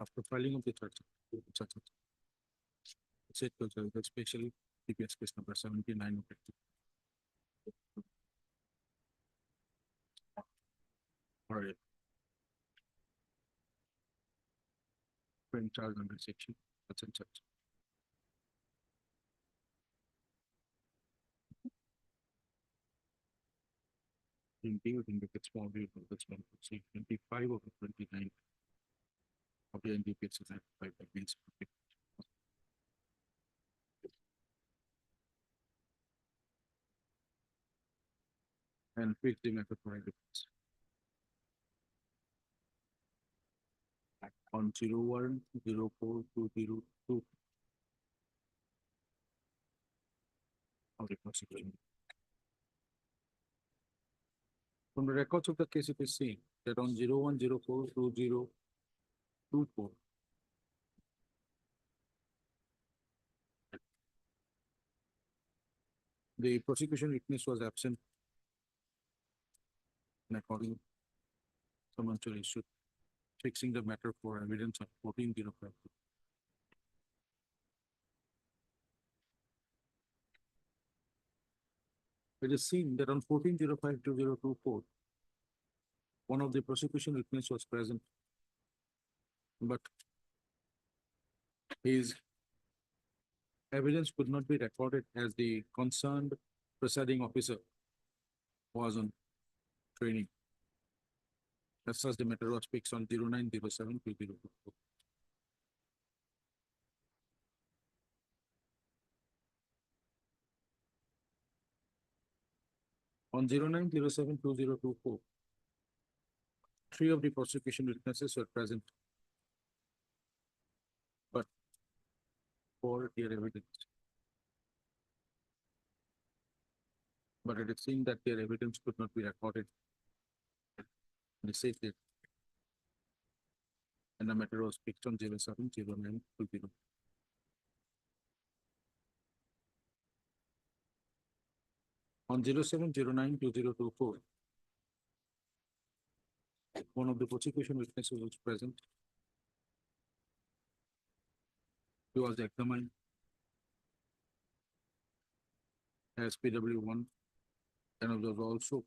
After filing of the charge, said judge, especially DPS case number 79 of it. All right. In charge under section, such and such. In the small view of the small, see 25 of the 29 of the NDPS is identified against. And fix the method for evidence. On 01/04/2002 of the prosecution. From the records of the case, it is seen that on 01/04/2024, The prosecution witness was absent. And according someone to issue fixing the matter for evidence on 14/05. It is seen that on 14/05/2024, one of the prosecution witness was present, but his evidence could not be recorded as the concerned presiding officer was on training. As such, the matter was fixed on 09/07/2024. On 09/07/2024, three of the prosecution witnesses were present, but for their evidence. But it is seen that their evidence could not be recorded. They said that. And the matter was fixed on 07/09/20. On 07/09/2024, one of the prosecution witnesses was present. He was examined as PW1 and was also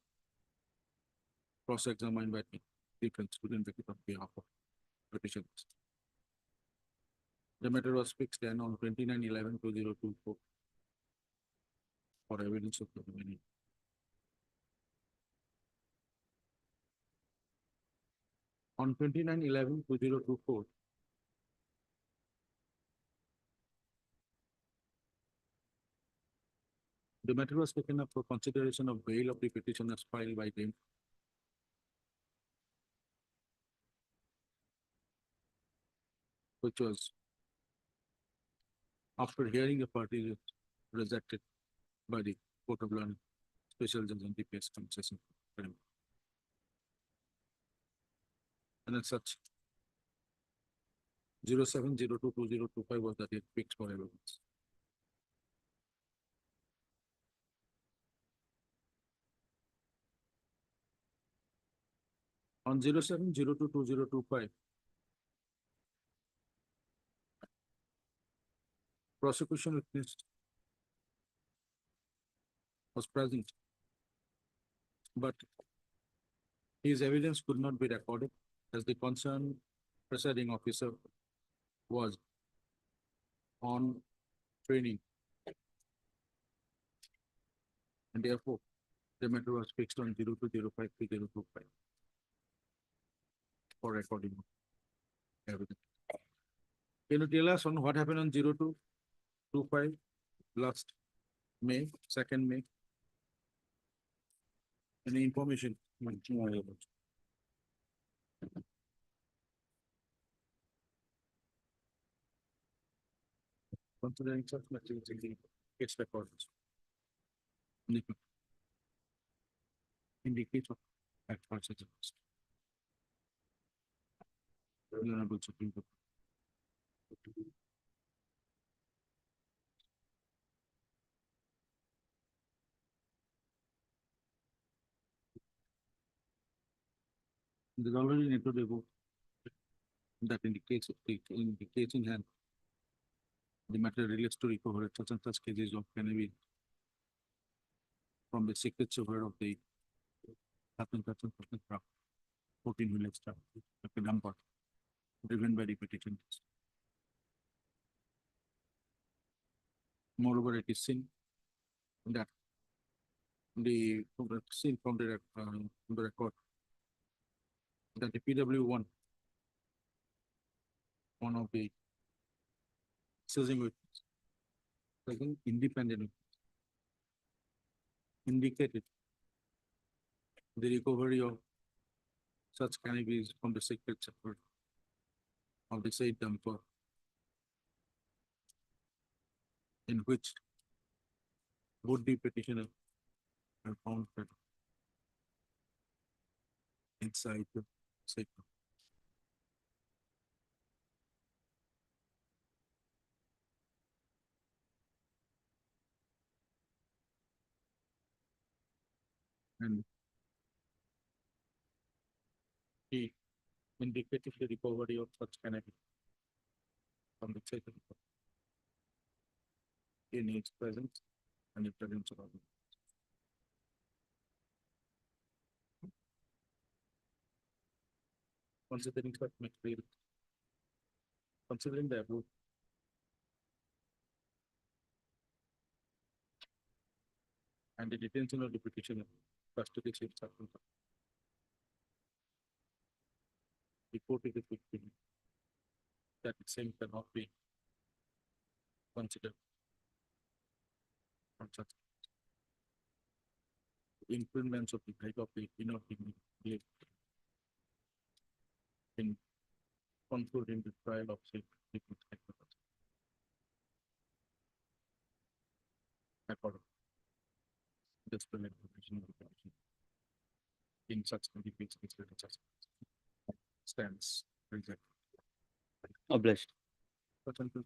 cross-examined by the defense student on behalf of petitioners. The matter was fixed then on 29/11/2024 for evidence of the remaining. On 29/11/2024, the matter was taken up for consideration of bail of the petitioners filed by them. Which was after hearing the party rejected by the Court of Learning, Special Judge NDPS concession. And as such, 07/02/2025 was the date fixed for evidence. On 07/02/2025, prosecution witness was present, but his evidence could not be recorded as the concerned presiding officer was on training. And therefore, the matter was fixed on 02/05/2025 for recording of evidence. Can you tell us on what happened on 02/25 last May, 2nd May? Any information? Considering such materials in the case records. In the case of act for such a post. Honorable Supreme Court. There's already netted about that in the case of in the case in hand, the matter relates to recover such and such cases of cannabis from the secret server of the person 14 village staff, the number driven by the petition. Moreover, it is seen that the seen from the record that the PW1, one of the seizing witness, independent, indicated the recovery of such cannabis from the secret server of the said dumper, in which would-be petitioner are found inside the sector. And he indicated the recovery of such cannabis from the site of the in its presence and the presence of others. Considering such material, considering the above, and the detention of the petitioner, custody safe circumstance. The court is equipped that the same cannot be considered on such improvements of the right of the inner dignity in concluding the trial of safe people. According to this information of the commission in such NDPS stands rejected. Obliged. But until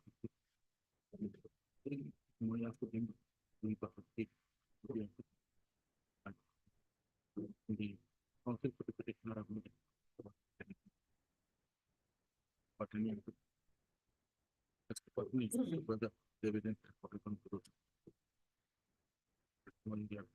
we have to bring the conflict for the particular argument. But that's the question, whether the evidence for the control. One year.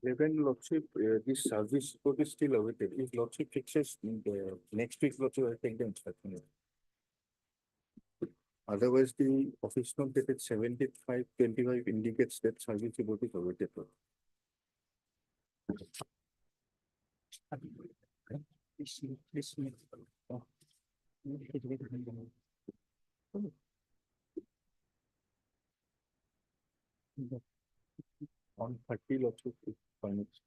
Even Lordship, this service report is still awaited. If Lordship fixes in the next week, Lordship will take the instruction. Otherwise, the office note dated 75/25 indicates that service report is awaited. On 30 lots of permits.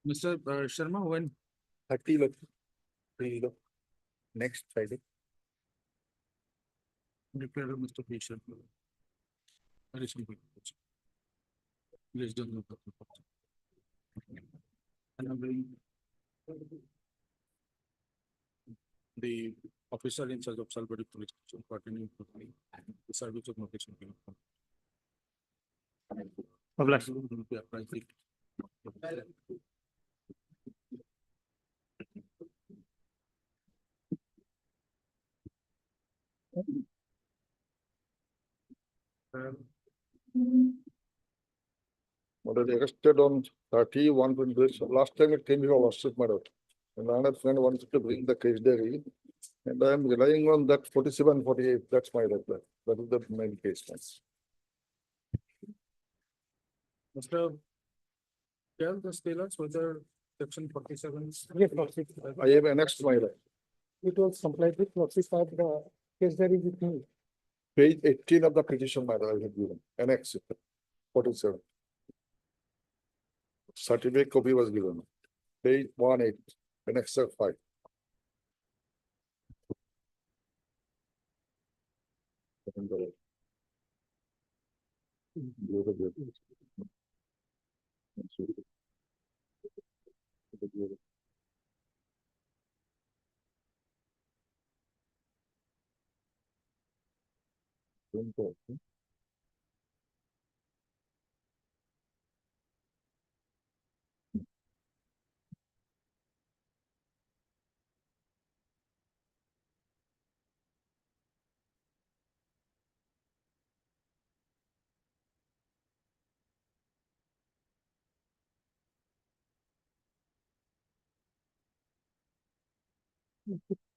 Mr. Sharma, when 30 lots. Next Friday. declare Mr. Fisher. Very simple. Please don't look at the photo. And I'm bringing the officer in charge of Salvador Police Station pertaining to the service of notice. But was arrested on 31 days. Last time it came here lordship, madam. And another friend wanted to bring the case diary. And I am relying on that 47, 48. That's my reply. That is the main case. Mr. Tell the stailers whether section 47. Yes, Lordship. I have annexed my reply. It was complied with Lordship, the case there is with me. Page 18 of the petition, madam, I have given. Annex 47. Certificate copy was given. Page 18, annex 5.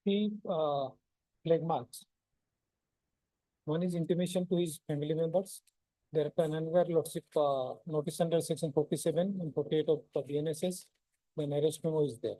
Three flag marks. One is intimation to his family members. There are another Lordship notice under section 47 and 48 of the BNSS. Then arrest memo is there.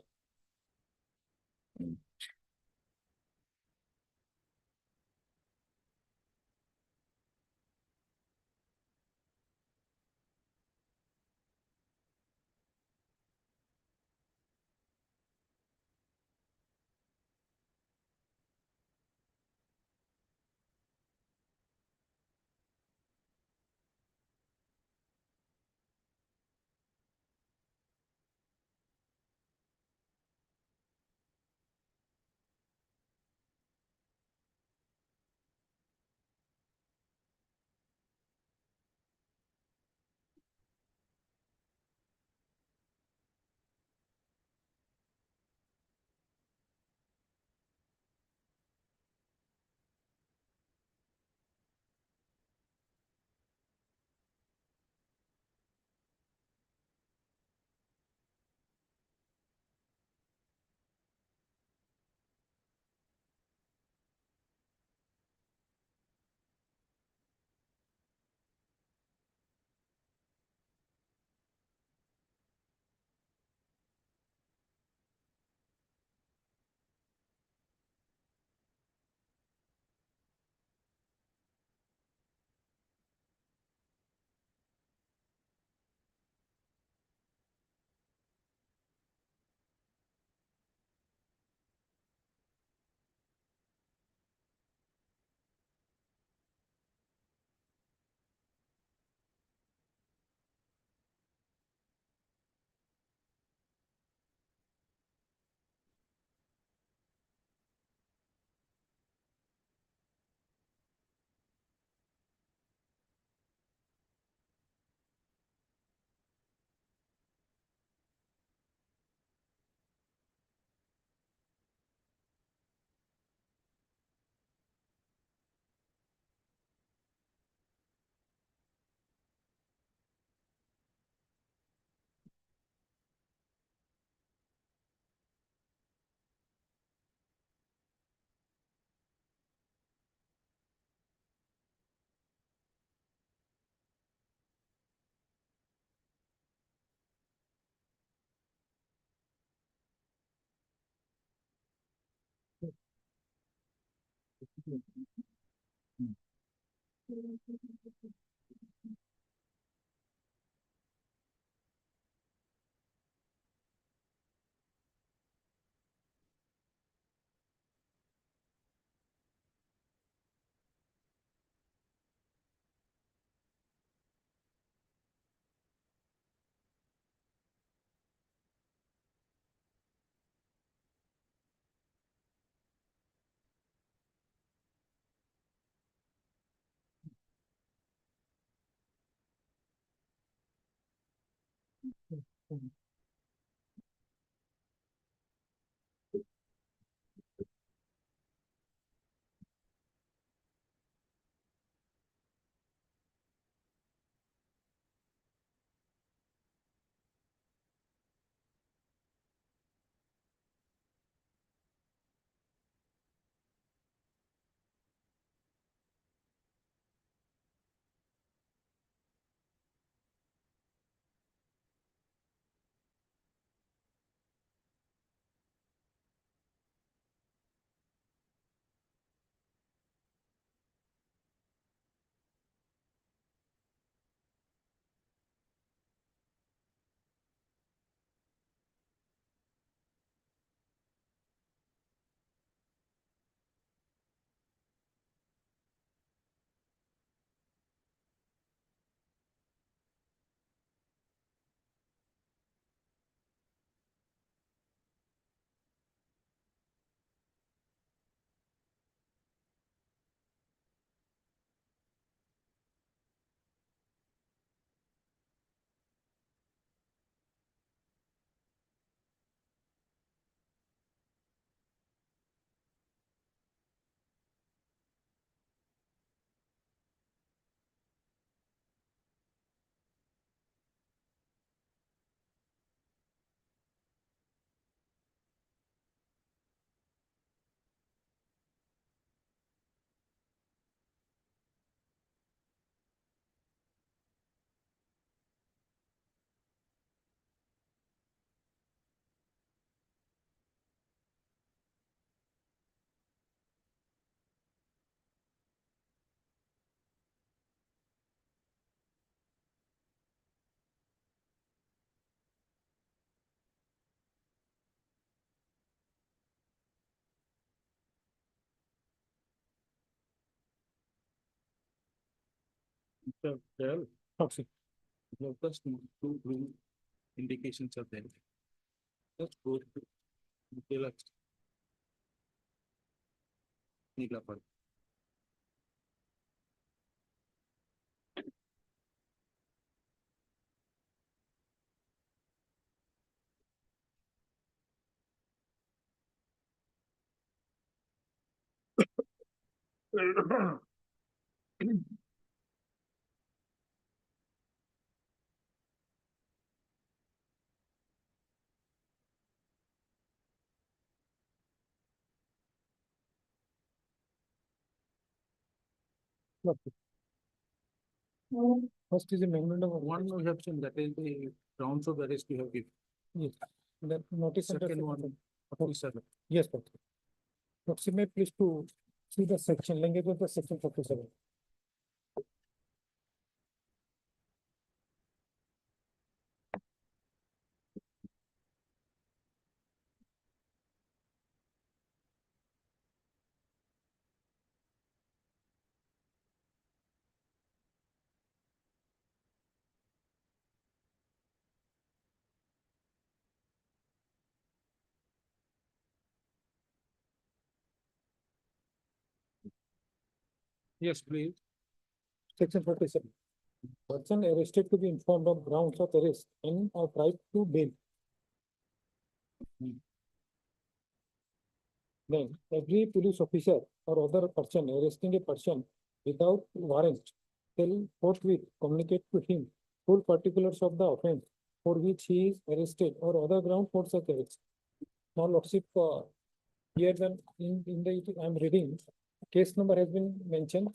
So, well, okay. The first two indications are there. Let's go to detail of Nigla part. First is amendment of One we have seen that is the grounds of arrest we have given. yes. The notice under Second one, section- 47. yes, but. Approximate please to see the section, language of the section 47. Yes, please. Section 47. Person arrested to be informed of grounds of arrest and of right to bail. Then every police officer or other person arresting a person without warrant shall forthwith communicate to him full particulars of the offence for which he is arrested or other ground for such arrest. Now, Lordship, here then in the, I'm reading, case number has been mentioned.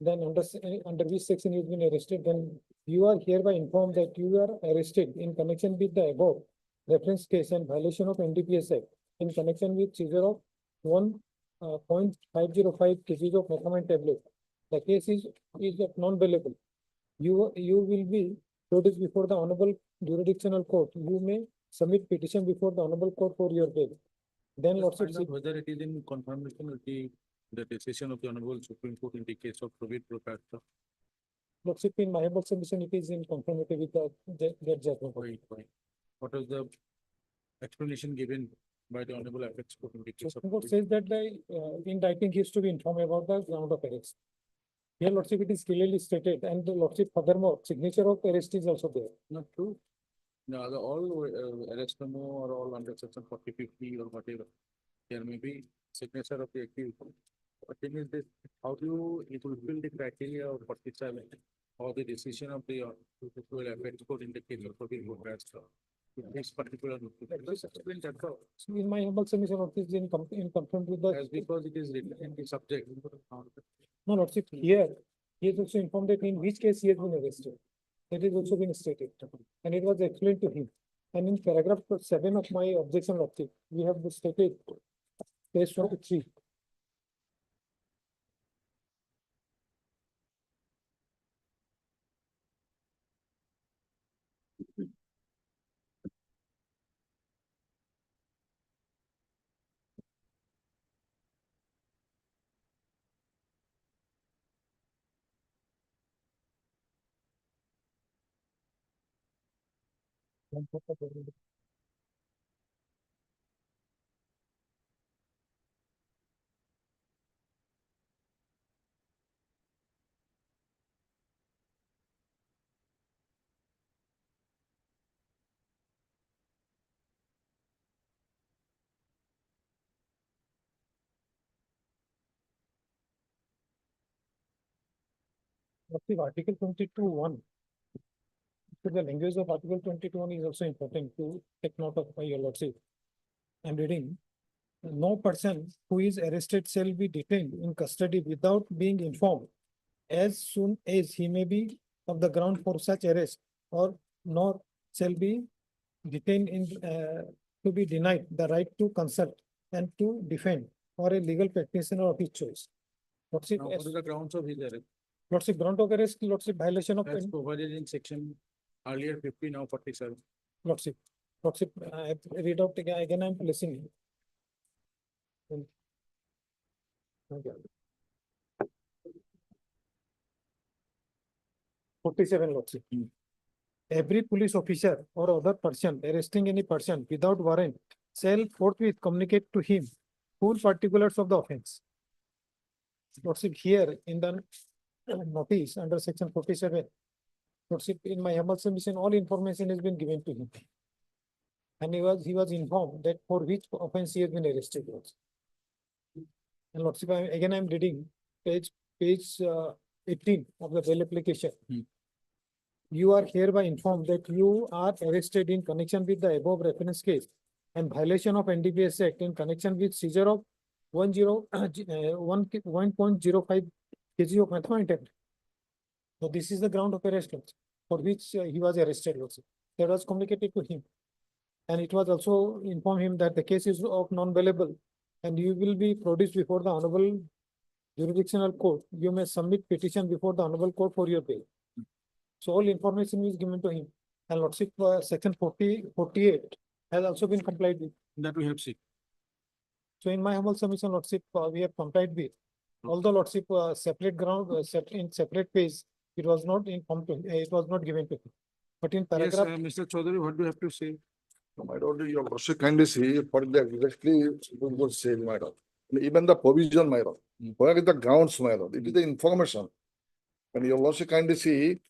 Then under which section he has been arrested, then you are hereby informed that you are arrested in connection with the above reference case and violation of NDPS Act in connection with seizure of one 0.505 kgs of methamphetamine tablet. The case is of non-bailable. You will be produced before the honorable jurisdictional court. You may submit petition before the honorable court for your bail. Then Let's lordship find out whether it is in confirmation with the decision of the Honorable Supreme Court in the case of Praveen Prokashta. lordship in my humble submission, it is in conformity with the judgment. Why? What was the explanation given by the Honorable Apex Court in the case of? Supreme Court Praveen? says that in writing he is to be informed about the ground of arrest. Here lordship it is clearly stated, and the lordship furthermore signature of arrest is also there. Not true. No, the all arrest memo or all under section 4050 or whatever. There may be signature of the accused. But thing is this, how do you fulfill the criteria of 47 or the decision of the Apex Court in the case of Praveen Prokashta? This particular. Just explain that all. So in my humble submission, it is in conformity with the. As because it is written in the subject. No, lordship, here, he is also informed that in which case he has been arrested. That is also been stated, and it was explained to him. And in paragraph 7 of my objection, lordship, we have stated, page 23. Article 22(1). So the language of Article 22(1) is also important to take note of by your lordship. I'm reading. No person who is arrested shall be detained in custody without being informed as soon as he may be of the ground for such arrest, or nor shall be detained in to be denied the right to consult and to defend or a legal practitioner of his choice. Lordship, Now, what is the grounds of his arrest? lordship, ground of arrest, lordship, violation of. As provided in section earlier 50, now 47. Lordship, I read out again, I'm listening. Okay. 47, lordship. Every police officer or other person arresting any person without warrant shall forthwith communicate to him full particulars of the offence. Lordship, here in the notice under section 47, lordship, in my humble submission, all information has been given to him. And he was informed that for which offense he has been arrested. And lordship, again, I'm reading page 18 of the bail application. You are hereby informed that you are arrested in connection with the above reference case and violation of NDPS Act in connection with seizure of 1.05 kg of methamphetamine. So this is the ground of arrest for which he was arrested also. That was communicated to him. And it was also informed him that the case is of non-bailable and you will be produced before the honorable jurisdictional court. You may submit petition before the honorable court for your bail. So all information is given to him. And lordship, section 48 has also been complied with. That we have seen. So in my humble submission, lordship, we have complied with. Although lordship, separate ground, in separate page, it was not informed to, it was not given to him. But in Yes, paragraph. Mr. Chaudhary, what do you have to say? My lord, your lordship kindly see what the exactly Supreme Court said, my lord. Even the provision, my lord. Where is the grounds, my lord? It is the information. And your lordship kindly see,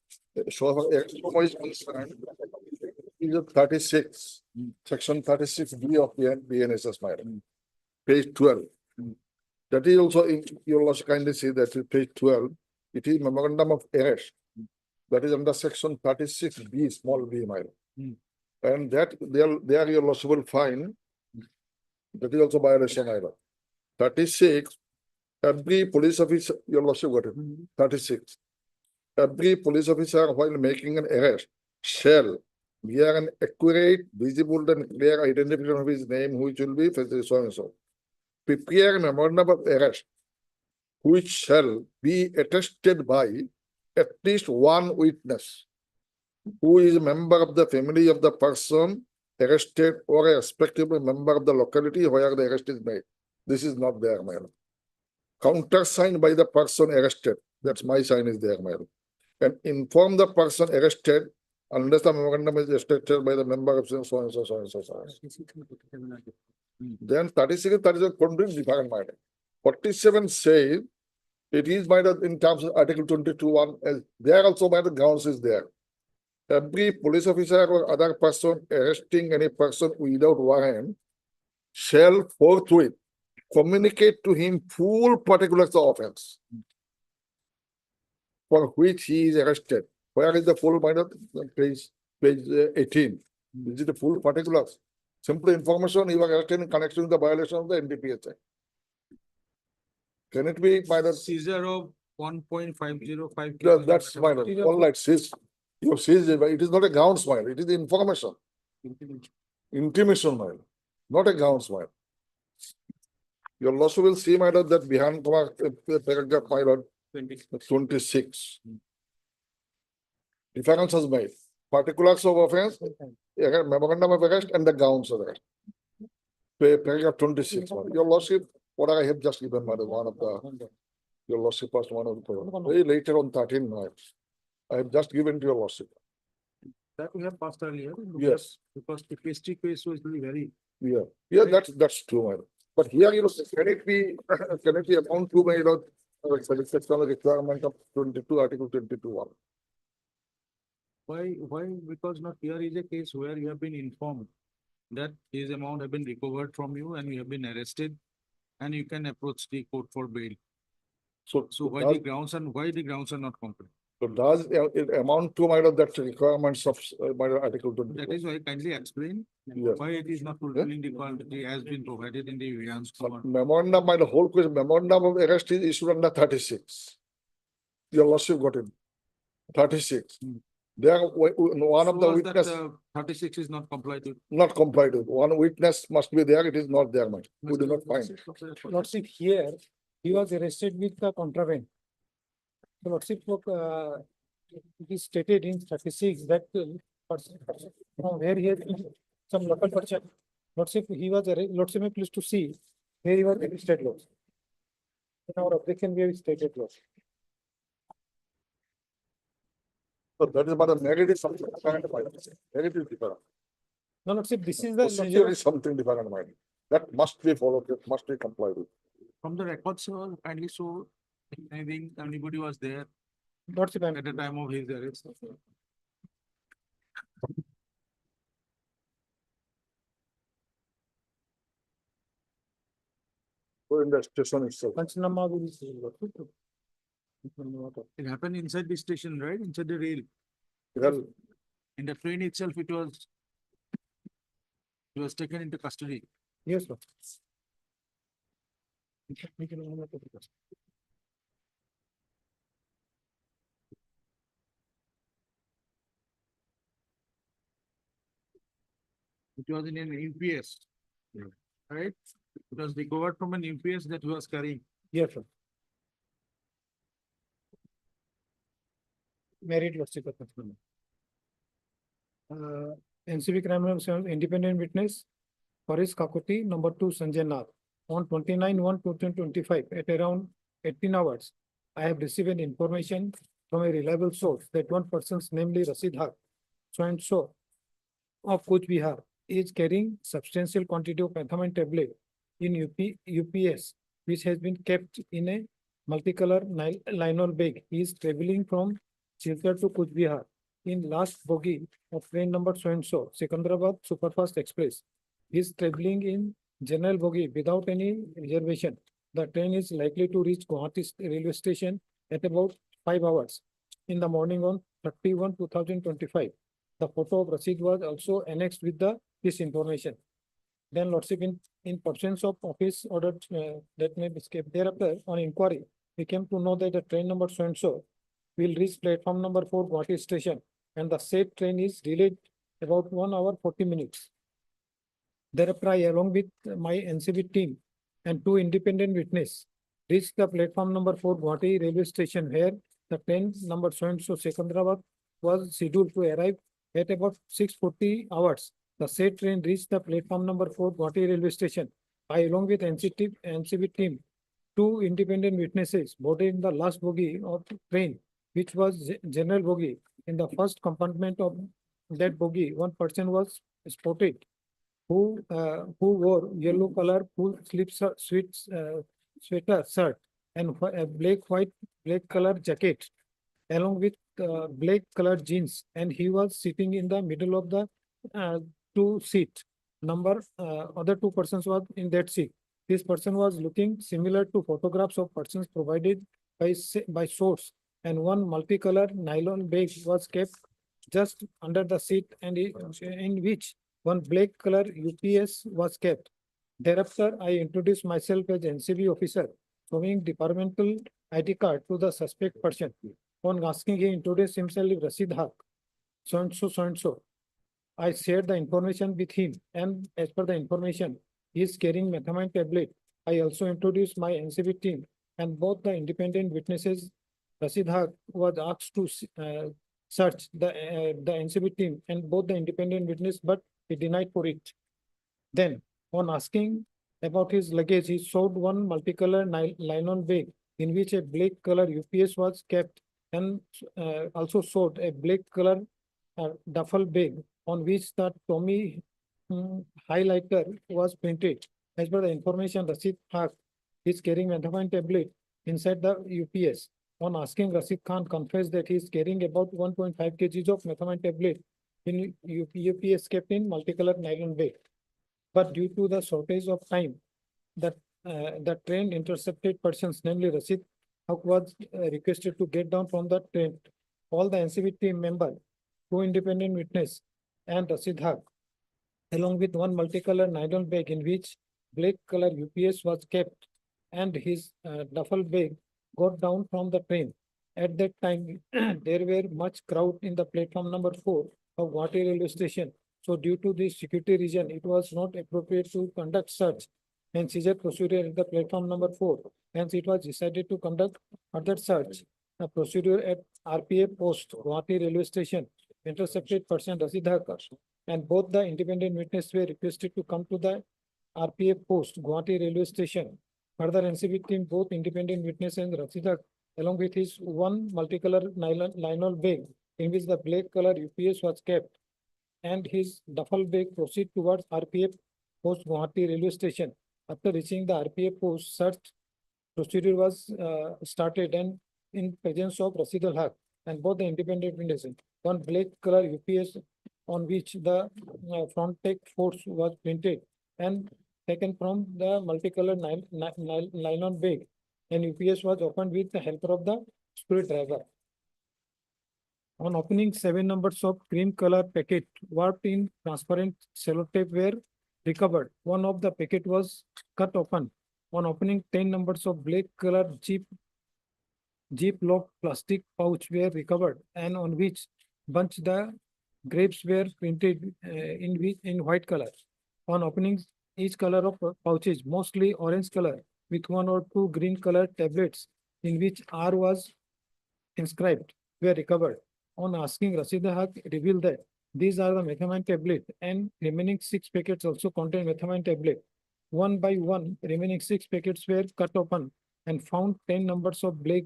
so far is concerned, is 36, section 36B of the BNSS, my lord. Page 12. That is also in your lordship kindly see that is page 12. It is memorandum of arrest. That is under section 36B, small b, my lord. And that there your lordship will find that is also violation, my lord. 36, every police officer, your lordship got it. 36. Every police officer while making an arrest shall bear an accurate, visible and clear identification of his name, which will be so and so. prepare a memorandum of arrest, which shall be attested by at least one witness who is a member of the family of the person arrested or a respectable member of the locality where the arrest is made. This is not there, madam. Countersigned by the person arrested. That's my sign is there, madam. And inform the person arrested unless the memorandum is attested by the member of so and so, so and so, so and so. Then 36 and 37 couldn't be different, madam. 47 says it is by the in terms of Article 22(1), as there also by the grounds is there. Every police officer or other person arresting any person without warrant shall forthwith communicate to him full particulars of offense for which he is arrested. Where is the full page 18? Is it the full particulars? Simple information he was arrested in connection with the violation of the NDPS Act. Can it be by the Seizure of 1.505. yeah, that's minor. All right, seize. You have seized it, but it is not a grounds minor. It is information. Intimation minor, not a grounds minor. Your lordship will see, my lord, that behind paragraph, my lord, 26. Difference was made. Particulars of offense, memorandum of arrest, and the grounds of arrest. Paragraph 26. Your lordship, what I have just given, my lord, one of the, your lordship was one of the, very later on 13 nights. I have just given to your lordship. That we have passed earlier. Yes. Because the pastry case was very. Yeah, yeah, that's true, my lord. But here, you know, can it be amount to, my lord, requirement of 22, Article 22(1). Why? Because not here is a case where you have been informed that his amount have been recovered from you and you have been arrested and you can approach the court for bail. So Why does, the grounds are not complete? so does it amount to, my lord, that requirements of my lord, Article 22? That is why kindly explain Yes. why it is not fulfilling the quality has been provided in the evidence. But memorandum, my whole question, memorandum of arrest is issued under 36. Your lordship got it. 36. There, one of the Shows that, witness 36 is not complied with. not complied with. One witness must be there. It is not there, my. We do not find. Lordship, here, he was arrested with the contraband. So Lordship, it is stated in 36 that person from where he has some local person. Lordship, he was Lordship, may please to see where he was arrested. Lordship. In our objection, we have stated. Lordship. So that is about the merit is something different. Merit is different. No, Lordship, this is the. Procedure is something different, my. That must be followed. That must be complied with. From the records, sir, kindly show anything, anybody was there Lordship, at the time of his arrest. So in the station itself. Panchanama will see. Lordship. It happened inside the station, right? Inside the rail. Well, In the train itself, it was taken into custody. Yes, sir. It was in an NPS. Right? It was recovered from an NPS that he was carrying. Yes, sir. Married Lordship. NCB criminal independent witness, Paris Kakoti, number 2, Sanjay Nath. On 29/1/2025 at around 18 hours, I have received an information from a reliable source that one person's, namely Rashid Haq, so and so of Kuch Bihar, is carrying substantial quantity of methamphetamine tablet in UPS, which has been kept in a multicolor nylon bag. He is traveling from Silchar to Kuch Bihar in last bogie of train number so and so, Secunderabad Superfast Express. He is traveling in general bogie without any reservation. The train is likely to reach Guwahati railway station at about 5 hours in the morning on 31/2025. The photo of Rashid was also annexed with this information. Then Lordship, in pursuance of office order that may be escaped. Thereafter, on inquiry, we came to know that the train number so and so will reach platform number 4 Guwahati station, and the said train is delayed about 1 hour 40 minutes. Thereafter, I, along with my NCB team, and two independent witness reached the platform number 4 Guwahati railway station where the train number so and so Secunderabad was scheduled to arrive at about 6:40 hours. The said train reached the platform number 4 Guwahati railway station. I, along with NCB team, two independent witnesses boarded in the last bogie of the train, which was general bogie. In the first compartment of that bogie, one person was spotted who wore yellow color full sleeve sweater shirt and a black color jacket along with black color jeans, and he was sitting in the middle of the two seat. Other two persons was in that seat. This person was looking similar to photographs of persons provided by source, and one multicolor nylon bag was kept just under the seat and in which one black color UPS was kept. Thereafter, I introduced myself as NCB officer, showing departmental ID card to the suspect person. On asking, he introduced himself as Rashid Haq, so and so, so and so. I shared the information with him, and as per the information, he is carrying methamphetamine tablet. I also introduced my NCB team, and both the independent witnesses, Rashid Haq was asked to search the NCB team and both the independent witness, but he denied for it. Then, on asking about his luggage, he showed one multicolor nylon bag in which a black color UPS was kept, and also showed a black color duffel bag on which the Tommy highlighter was printed. As per the information, Rashid Haq is carrying methamphetamine tablet inside the UPS. On asking, Rashid Khan confessed that he is carrying about 1.5 kgs of methamphetamine tablet in UPS kept in multicolor nylon bag. But due to the shortage of time, the train intercepted persons, namely Rashid Haq, was requested to get down from the train. All the NCB team member, two independent witness, and Rashid Haq, along with one multicolor nylon bag in which black color UPS was kept, and his duffel bag, got down from the train. At that time, there were much crowd in the platform number 4 of Guwahati railway station. So due to this security reason, it was not appropriate to conduct search and seizure procedure at the platform number 4. Hence, it was decided to conduct further search. The procedure at RPA post Guwahati railway station intercepted person Rashid Haq, and both the independent witnesses were requested to come to the RPA post Guwahati railway station. Further, NCB team, both independent witness and Rashid Haq, along with his one multicolor nylon bag in which the black color UPS was kept, and his duffel bag, proceed towards RPA post Guwahati railway station. After reaching the RPA post, search procedure was started, and in presence of Rashid Haq and both the independent witnesses, one black color UPS on which the front tech force was printed and taken from the multicolor nylon bag, and UPS was opened with the help of the screwdriver. On opening, 7 numbers of cream color packet wrapped in transparent sellotape were recovered. One of the packet was cut open. On opening, 10 numbers of black color Jeep lock plastic pouch were recovered, and on which bunch the grapes were printed in white color. On opening, each color of pouches, mostly orange color, with 1 or 2 green color tablets in which R was inscribed, were recovered. On asking, Rashid Haq revealed that these are the methamphetamine tablet, and remaining 6 packets also contain methamphetamine tablet. One by one, remaining 6 packets were cut open and found 10 numbers of black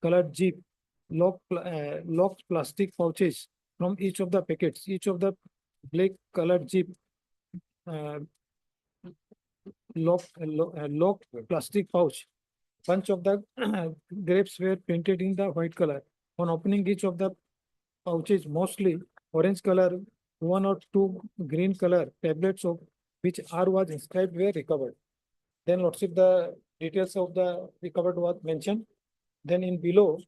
colored Jeep locked plastic pouches from each of the packets. Each of the black colored Jeep locked plastic pouch. Bunch of the grapes were printed in the white color. On opening each of the pouches, mostly orange color, 1 or 2 green color tablets of which R was inscribed were recovered. Then Lordship, the details of the recovered was mentioned. Then in below,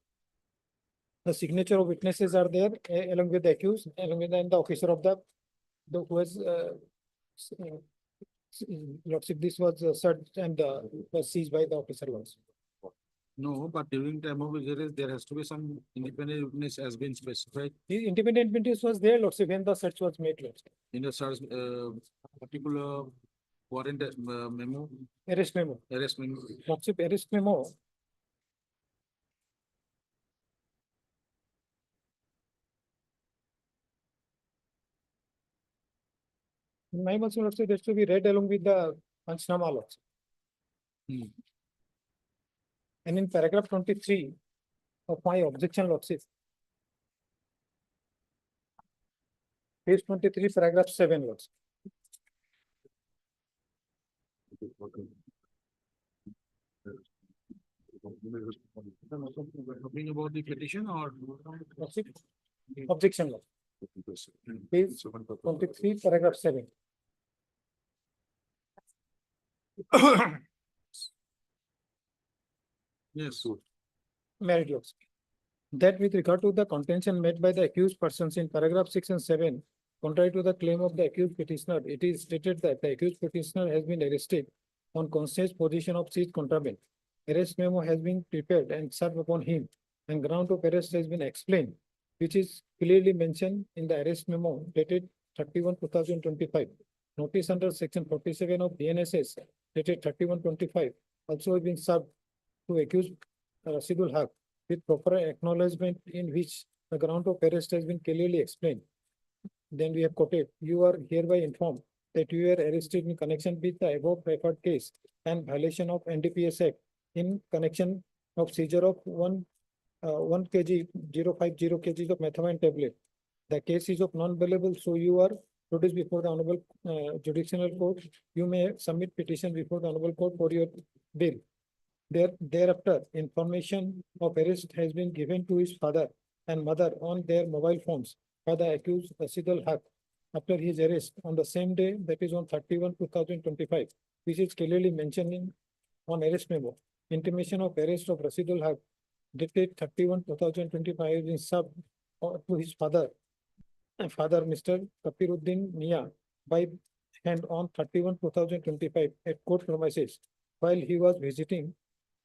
the signature of witnesses are there along with the accused, along with the officer of the who was Lordship, this was searched and was seized by the officer also. No, but during time of vigilance, there has to be some independent witness has been specified The independent witness was there, Lordship, when the search was made, Lordship. in the search, particular warrant memo, Arrest memo. arrest memo. Lordship, arrest memo. In my motion, Lordship, that's to be read along with the Panchnama, Lordship. Hmm. And in paragraph 23 of my objection, Lordship. Page 23, paragraph 7, Lordship. Talking about the petition or? Lordship, objection, Lordship. Page 23, paragraph 7. Yes. Married Lordship. That with regard to the contention made by the accused persons in paragraph 6 and 7, contrary to the claim of the accused petitioner, it is stated that the accused petitioner has been arrested on conscious position of seized contraband. Arrest memo has been prepared and served upon him, and ground of arrest has been explained, which is clearly mentioned in the arrest memo dated 31/2025. Notice under section 47 of BNSS dated 31/25 also has been served to accused Rasidul Haq with proper acknowledgement in which the ground of arrest has been clearly explained. Then we have quoted, you are hereby informed that you are arrested in connection with the above referred case and violation of NDPS Act in connection of seizure of 1 kg 050 kgs of methamphetamine tablet. The case is of non-bailable, so you are produced before the honorable judicial court. You may submit petition before the honorable court for your bail. Thereafter, information of arrest has been given to his father and mother on their mobile phones by the accused Rasidul Haq after his arrest on the same day, that is on 31/2025, which is clearly mentioned in on arrest memo. Intimation of arrest of Rasidul Haq dated 31/2025 is in sub to his father Mr. Kapiruddin Mia by hand on 31/2025 at court premises while he was visiting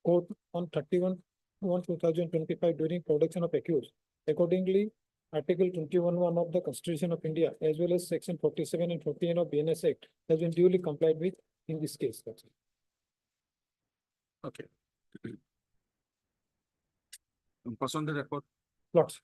court on 31/1/2025 during production of accused. Accordingly, Article 21(1) of the Constitution of India, as well as Section 47 and 48 of BNS Act, has been duly complied with in this case. Okay. Pass on the record. Lots.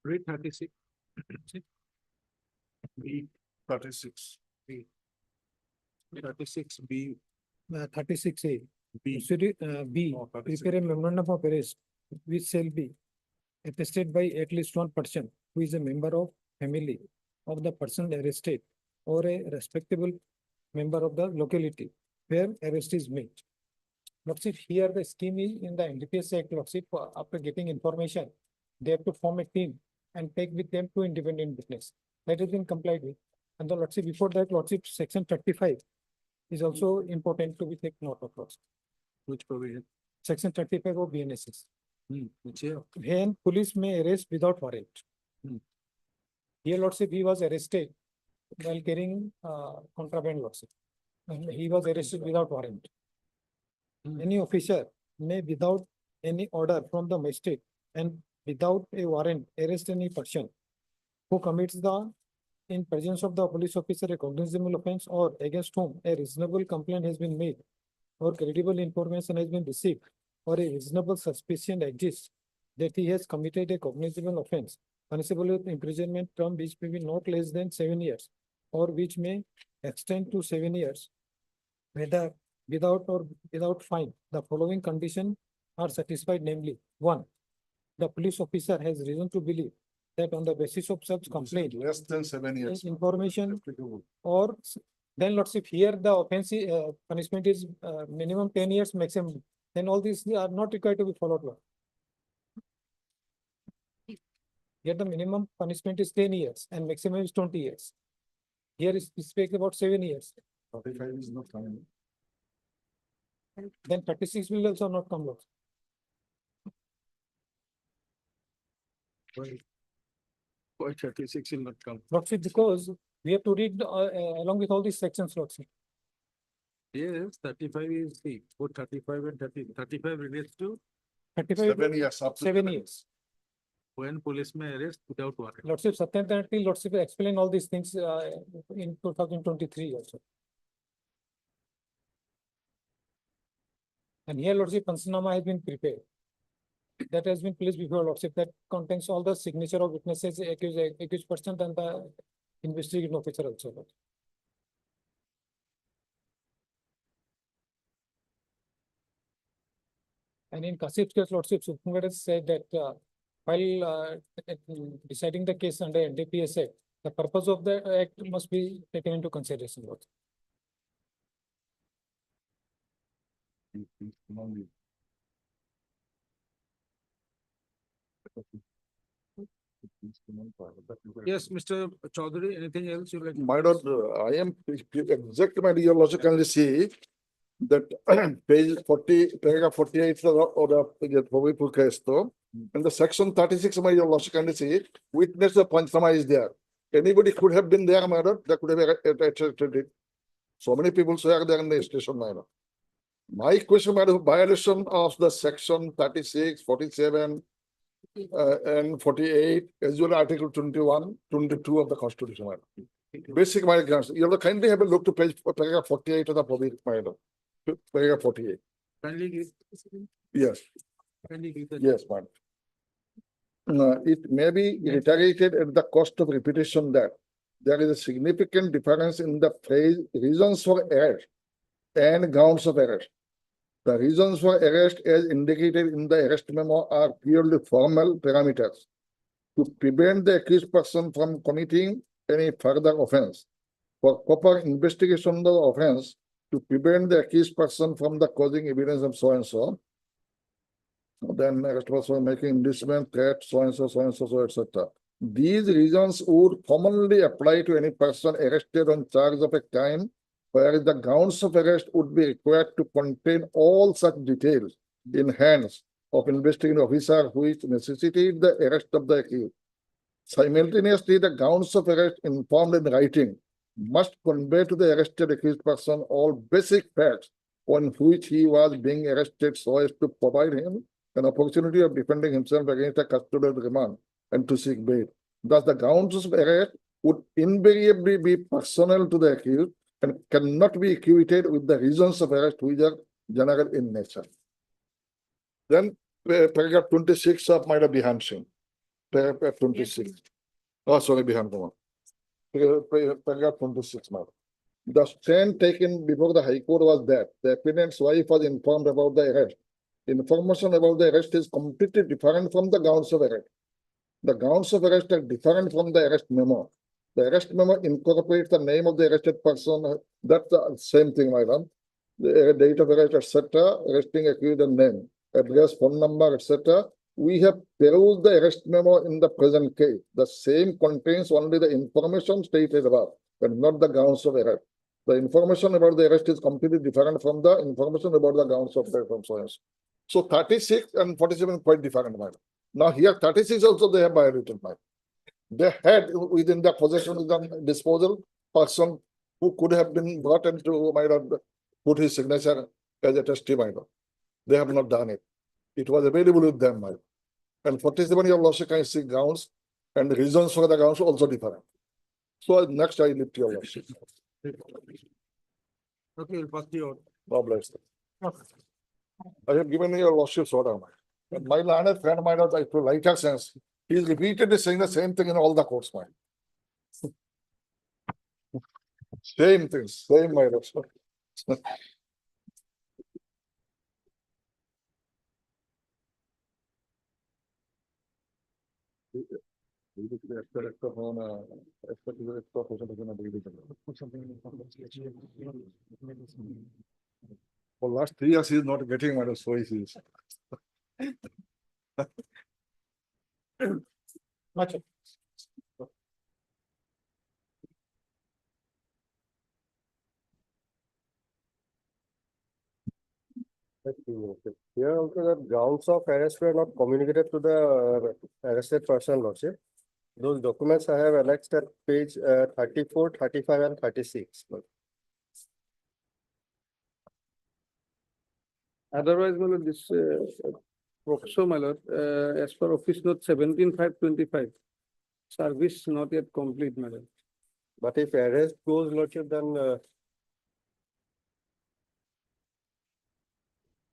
Read 36. B 36. B. 36B. 36A. B. B, Oh, 36. prepare a memorandum of arrest which shall be attested by at least one person who is a member of family of the person arrested or a respectable member of the locality where arrest is made. Lordship, here the scheme is in the NDPS Act, Lordship, after getting information, they have to form a team and take with them two independent witness. That has been complied with. And the Lordship, before that, Lordship, section 35 is also important to be taken note of, Lordship. Which provision? Section 35 of BNSS. Which year? When police may arrest without warrant. Hmm. Here, Lordship, he was arrested while carrying contraband, Lordship. And he was arrested without warrant. Any officer may, without any order from the magistrate and without a warrant, arrest any person who commits the, in presence of the police officer, a cognizable offense or against whom a reasonable complaint has been made or credible information has been received or a reasonable suspicion exists that he has committed a cognizable offense punishable with imprisonment term which may be not less than 7 years or which may extend to 7 years, whether without or without fine. The following conditions are satisfied, namely, 1, the police officer has reason to believe that on the basis of such complaint, Less than 7 years. information Applicable. or then Lordship, here the offense punishment is minimum 10 years, maximum. Then all these are not required to be followed. Lord. Here the minimum punishment is 10 years and maximum is 20 years. Here is speak about 7 years. 45 is not coming. Then 36 will also not come. Lord. Why 36 will not come? Lordship, because we have to read along with all these sections, Lordship. Yes, 35 is the, both 35 and 35 relates to 35, 7 years. Up to 7 years. when police may arrest without warrant. Lordship, Satyanarati, Lordship explain all these things in 2023 also. And here Lordship, Pansanama has been prepared. That has been placed before Lordship, that contains all the signature of witnesses, accused person and the investigating officer also. Lord. And in Kasif's case, Lordship, Supreme Court has said that while deciding the case under NDPS Act, the purpose of the act must be taken into consideration. Lord. Yes, Mr. Chaudhary, anything else you like? My lord, I am exact, my dear lordship, can see that page 40, paragraph 48 of the probable case, though, and the section 36, my dear lordship, can see witness the Panchama is there. Anybody could have been there, my lord, that could have attested it. So many people say there in the station, my lord. My question, my lord, violation of the section 36, 47, and 48, as well as Article 21, 22 of the Constitution, my lord. Basic, my grounds. You have to kindly have a look to page paragraph 48 of the public, my lord. Paragraph 48. Kindly give, Yes, kindly give the. yes, madam. It may be reiterated at the cost of repetition that there is a significant difference in the phrase reasons for arrest and grounds of arrest. The reasons for arrest as indicated in the arrest memo are purely formal parameters to prevent the accused person from committing any further offense. For proper investigation of the offense, to prevent the accused person from the causing evidence of so and so, then arrest person making inducement, threat, so and so, etc. These reasons would commonly apply to any person arrested on charge of a crime, whereas the grounds of arrest would be required to contain all such details in hands of investigating officer which necessitate the arrest of the accused. Simultaneously, the grounds of arrest informed in writing must convey to the arrested accused person all basic facts on which he was being arrested so as to provide him an opportunity of defending himself against a custodial remand and to seek bail. Thus, the grounds of arrest would invariably be personal to the accused and cannot be equated with the reasons of arrest which are general in nature. Then, paragraph 26 of my behind scene. Paragraph 26. Oh, sorry, behind the one. Paragraph 26, madam. The stand taken before the High Court was that the appellant's wife was informed about the arrest. Information about the arrest is completely different from the grounds of arrest. The grounds of arrest are different from the arrest memo. The arrest memo incorporates the name of the arrested person. That's the same thing, madam. The date of arrest, etc., arresting accused and name, address, phone number, etc. We have perused the arrest memo in the present case. The same contains only the information stated above, but not the grounds of arrest. The information about the arrest is completely different from the information about the grounds of arrest from science. So 36 and 47 quite different, madam. Now here 36 also they have violated, madam. They had within the possession of the disposal person who could have been brought into, madam, put his signature as a trustee, madam. They have not done it. It was available with them, madam. And 47 your lordship can see grounds and reasons for the grounds also different. So next I lift your lordship. Okay, we'll pass the order. God bless you. I have given you your lordship's order, my. My learned friend might have to lighter sense. He is repeatedly saying the same thing in all the courts, my. Same thing, same, my lord. For last 3 years, he is not getting my so he is. Much. Here also the grounds of arrest were not communicated to the arrested person, lordship. Those documents I have annexed at page 34, 35 and 36. Otherwise, my lord, this, Professor, my lord, as per office note 17/5/25, service not yet complete, my lord. But if arrest goes, lordship, then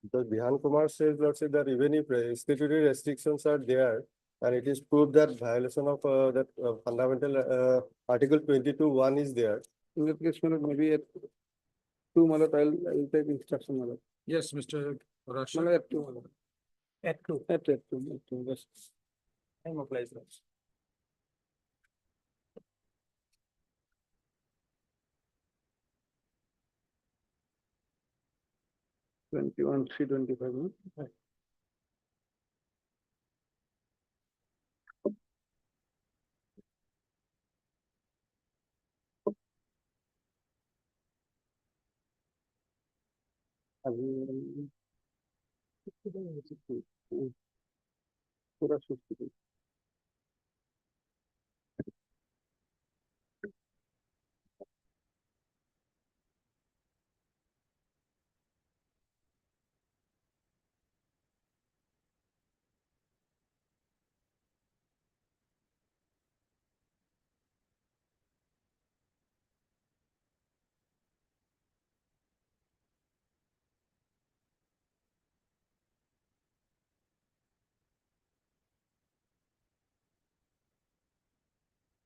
because Bihan Kumar says, lordship, that even if statutory restrictions are there and it is proved that violation of that fundamental Article 22(1) is there. In that case, my lord, maybe at two, my lord, I'll take instruction, my lord. Yes, Mr. My Rashid. lord, at two, my lord. At two. At two, yes. Time applies. Now. Twenty-one, 325, no? अभी पूरा 50.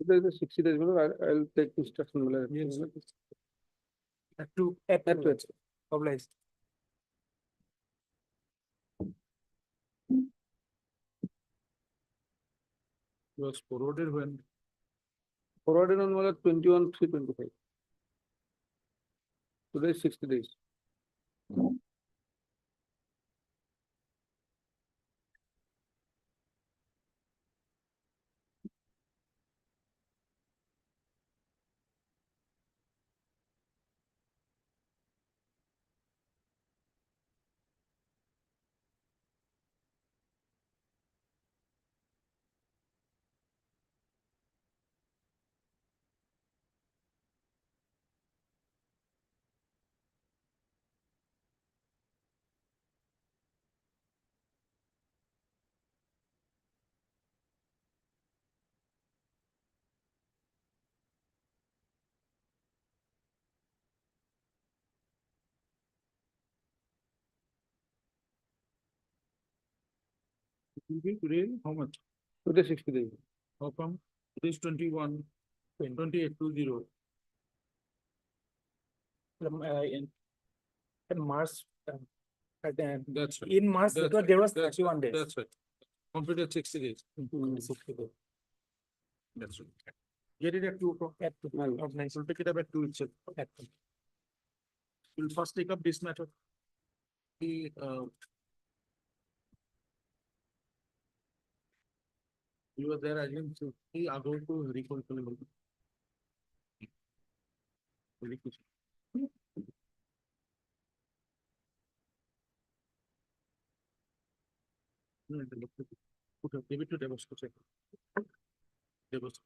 There is 60 days, my lord. I'll take instruction, my lord. Yes. At two. At two. Obliged. Was forwarded when Forwarded on, my lord, 21, 325. Today is 60 days. it will be today, how much? Today 60 days. How come? It is 21, 2820. In March, That's right. in March, That's because right. there was That's 31 right. days. That's right. Completed 60 days. 60 days. That's right. Get it at 2 o'clock. At two. Of nice. We'll pick it up at 2 itself. At two. We'll first take up this matter. The, you were there, I didn't see. He are going to recall. Very quick. No, give it to Devos to check. Devos.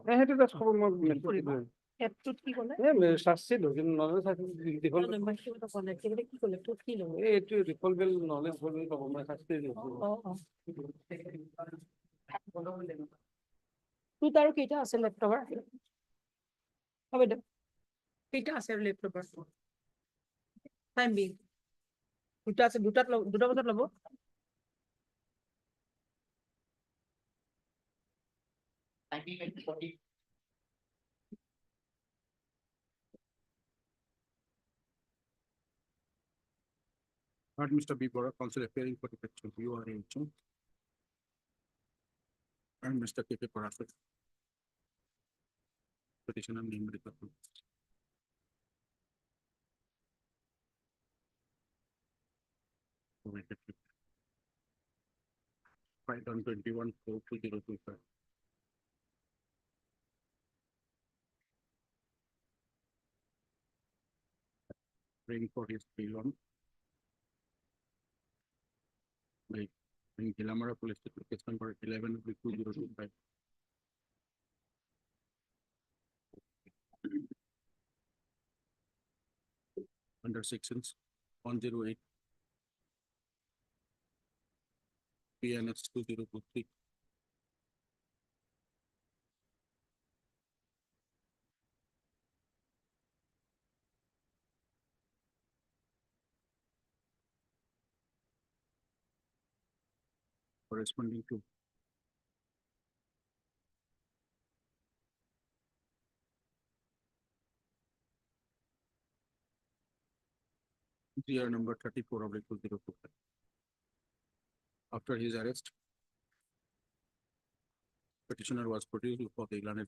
সেইটো just খবৰ মই message দিলো। এপটোত কি ক'লে? চাইছিলো কিন্তু knowledge দীঘল কি ক'লে? তোত কি ল'ব? এইটো ৰিফলবেল নলেজ বুলি ক'ব মই চাইছিলো। তোত আৰু কেইটা আছে লেপটপৰ? হ'ব দে। কেইটা আছে লেপটপৰ? টাইম বি। দুটা আছে, দুটা বজাত ল'ব। Not Mr. B. Bora, counsel appearing for the petition. You are in. And Mr. K. P. Parasat. Petitioner named Rikatu. Right on 21/4/2025. Praying for his bail on. Like in Gilamara Police Station, case number 11/2025. Under sections 108. PNS 2023. corresponding to GR number 34/2025. After his arrest, petitioner was produced before the Islamic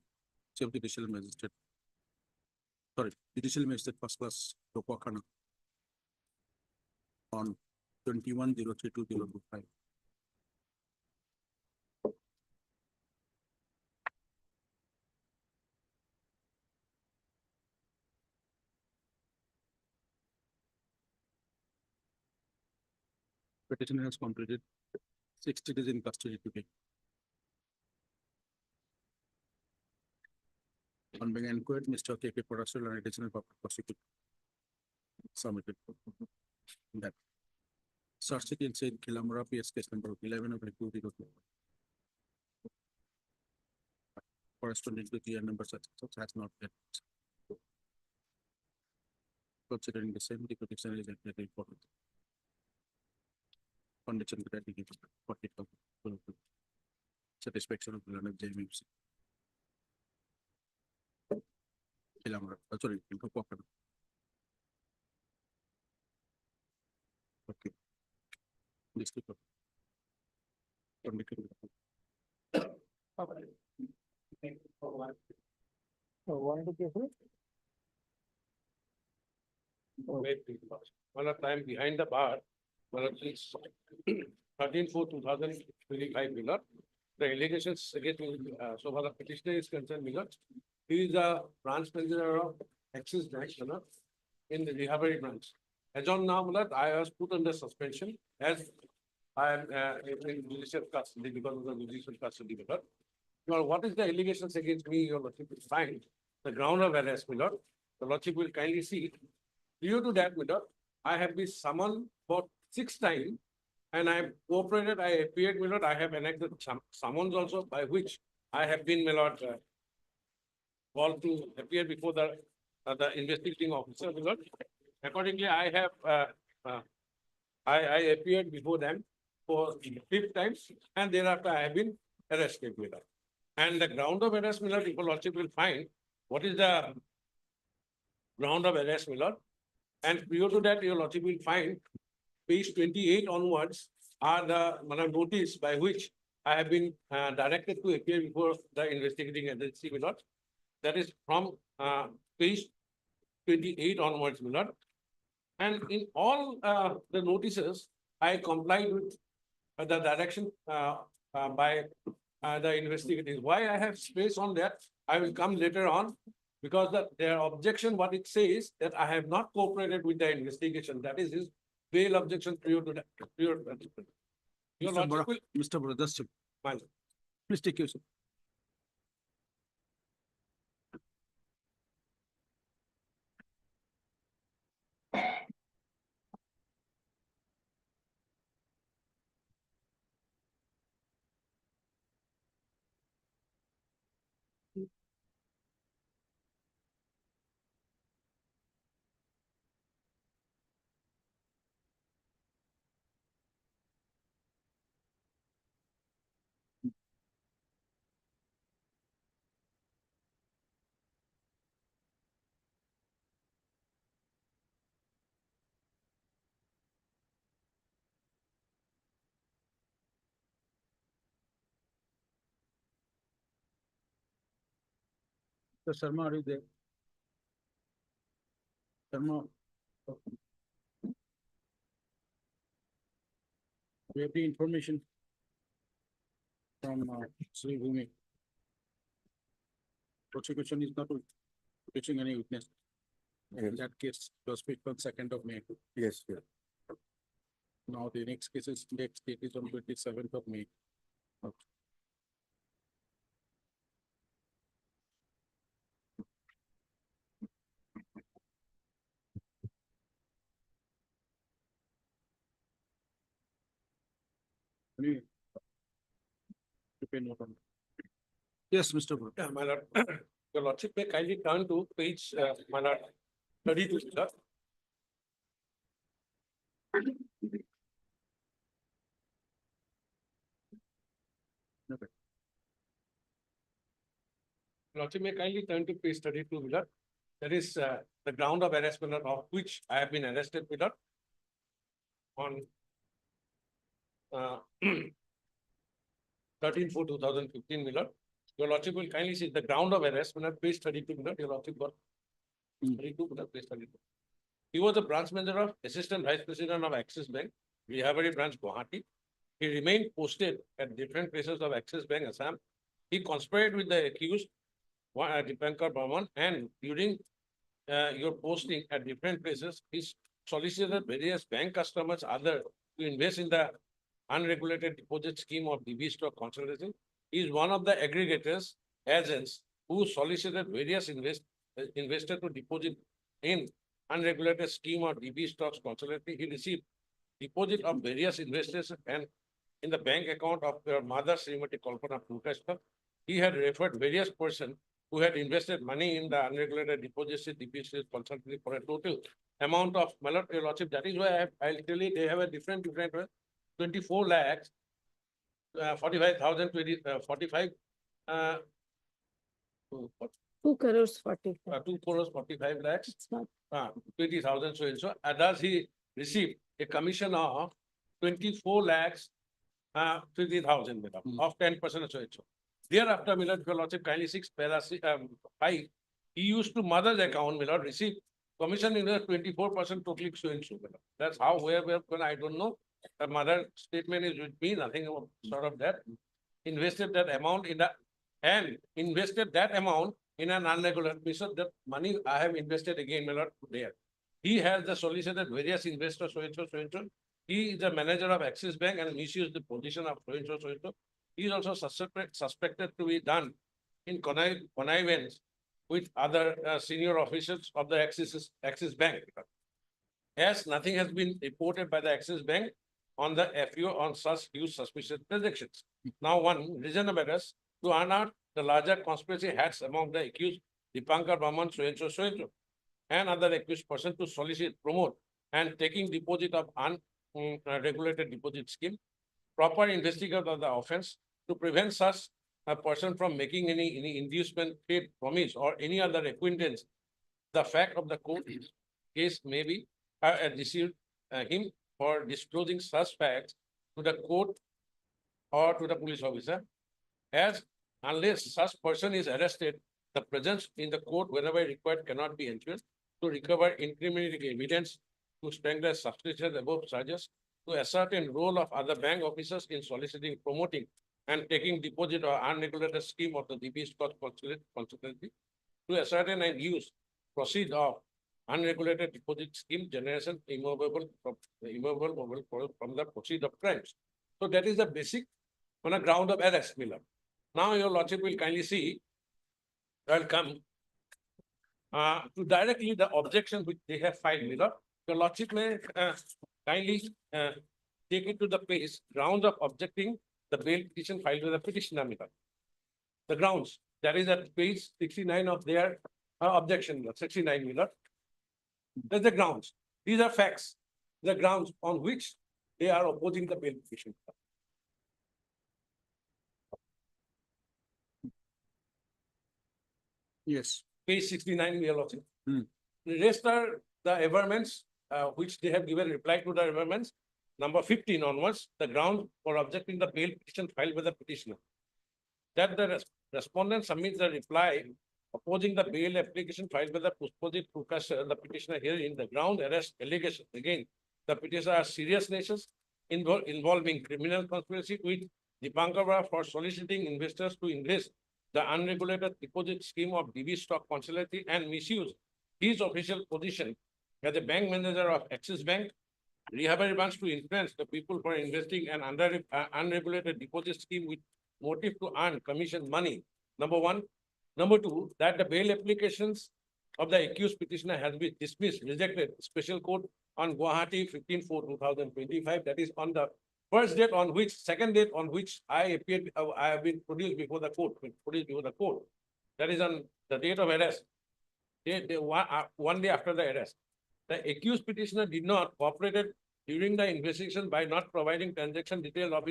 Chief Judicial Magistrate. Sorry, Judicial Magistrate First Class Rokwakana on 21/03/2025. Petitioner has completed 60 days in custody today. On being inquired, Mr. K.K. Parasol and additional public prosecutor submitted that. Search it inside Kilamura PS case number 11/2025. Corresponding to GR number such has not yet. Considering the same, the petition is very important. Condition that he gives 40,000 satisfaction of the learner JMC. Kilamura, sorry, Rokwakana. Okay. District of. Condition. Wait, please. One of time behind the bar, well, since 13/4/2025, Miller. The allegations against, so far the petitioner is concerned, Miller. He is a branch manager of Axis branch, Miller, in the recovery branch. As on now, Miller, I was put under suspension as I am in judicial custody because of the judicial custody, Miller. Now, what is the allegations against me? Your lordship will find the ground of arrest, Miller. The lordship will kindly see. Due to that, Miller, I have been summoned for 6 times and I have cooperated. I appeared, Miller. I have enacted summons also by which I have been, Miller, called to appear before the investigating officer, Miller. Accordingly, I have I appeared before them for 5th times and thereafter I have been arrested, Miller. And the ground of arrest, Miller, your lordship will find what is the ground of arrest, Miller. And prior to that, your lordship will find page 28 onwards are the notice by which I have been directed to appear before the investigating agency, Miller. That is from page 28 onwards, Miller. And in all the notices, I complied with the direction by the investigators. Why I have space on that, I will come later on. Because their objection, what it says, that I have not cooperated with the investigation. That is his bail objection prior to that. Your lordship will. Mr. Bora, just Fine. please take your seat. So Sharma, are you there? Sharma. We have the information from Sri Bhumi. Prosecution is not reaching any witness. In that case, it was picked on 2nd of May. Yes, yes. Now the next date is on 27th of May. Anyway. Depend on. Yes, Mr. Bora. Yeah, my lord. Your lordship may kindly turn to page, my lord, 32, sir. Lordship may kindly turn to page 32, my lord. That is the ground of arrest, my lord, of which I have been arrested, my lord, on 13/4/2015, my lord. Your Lordship will kindly see the ground of arrest, my lord, page 32, my lord. Your Lordship got 32, my lord, page 32. He was the branch manager of Assistant Vice President of Axis Bank, Rehabari branch, Guwahati. He remained posted at different places of Axis Bank, Assam. He conspired with the accused, Dipankar Burman, and during your posting at different places, he solicited various bank customers other to invest in the unregulated deposit scheme of DB stock consolidation. He is one of the aggregators, agents who solicited various investors to deposit in unregulated scheme of DB stocks consolidation. He received deposit of various investors and in the bank account of your mother, Srimati Kalpana Purkashkar. He had referred various persons who had invested money in the unregulated deposits in DB stocks consolidation for a total amount of, my lord, your lordship, that is why I'll tell you, they have a different 24 lakhs, 45,000, 45, 2 crores 40. 2 crores 45 lakhs, It's not 20,000 so and so. Thus he received a commission of 24 lakhs, 50,000 of 10% so and so. Thereafter, my lord, your lordship, kindly 6 para 5, he used to mother's account, my lord, receive commission in a 24% totally so and so. That's how, where, I don't know. The mother statement is with me, nothing of sort of that. Invested that amount in the, and invested that amount in an unregulated basis. That money I have invested again, my lord, there. He has the solicited various investors, so and so, so and so. He is the manager of Axis Bank and misused the position of so and so, so and so. He is also suspected to be done in connivance with other senior officials of the Axis Bank. As nothing has been reported by the Axis Bank on the FU on such huge suspicious transactions. Now, one reason of arrest to unearth the larger conspiracy hats among the accused Dipankar Burman, so and so, and other accused person to solicit, promote, and taking deposit of unregulated deposit scheme. Proper investigation of the offense to prevent such a person from making any inducement, trade, promise, or any other acquaintance. The fact of the court case may be received him for disclosing such facts to the court or to the police officer, as unless such person is arrested, the presence in the court whenever required cannot be ensured to recover incriminating evidence, to strengthen substantial above charges, to ascertain role of other bank officers in soliciting, promoting, and taking deposit or unregulated scheme of the DB stock consultancy, to ascertain and use proceed of unregulated deposit scheme generation immovable from the proceed of crimes. So that is the basic on a ground of arrest, Miller. Now your lordship will kindly see, I'll come to directly the objection which they have filed, Miller. Your lordship may kindly take it to the page, grounds of objecting the bail petition filed with the petitioner, Miller. The grounds, that is at page 69 of their objection, 69, Miller. That's the grounds. These are facts, the grounds on which they are opposing the bail petition. Yes. Page 69, we are also. Hmm. The rest are the averments, which they have given reply to the averments. Number 15 onwards, the ground for objecting the bail petition filed with the petitioner. That the respondent submits the reply opposing the bail application filed by the Pushpajit Purkashkar, the petitioner here in the ground arrest allegation. Again, the petitioner are serious natures involving criminal conspiracy with Dipankar for soliciting investors to invest the unregulated deposit scheme of DB stock consultancy and misuse his official position as a bank manager of Axis Bank. Rehabari wants to influence the people for investing an unregulated deposit scheme with motive to earn commission money. Number one. Number two, that the bail applications of the accused petitioner has been dismissed, rejected. Special court on Guwahati 15/4/2025. That is on the first date on which, second date on which I appeared, I have been produced before the court, That is on the date of arrest. One day after the arrest. The accused petitioner did not cooperate during the investigation by not providing transaction details of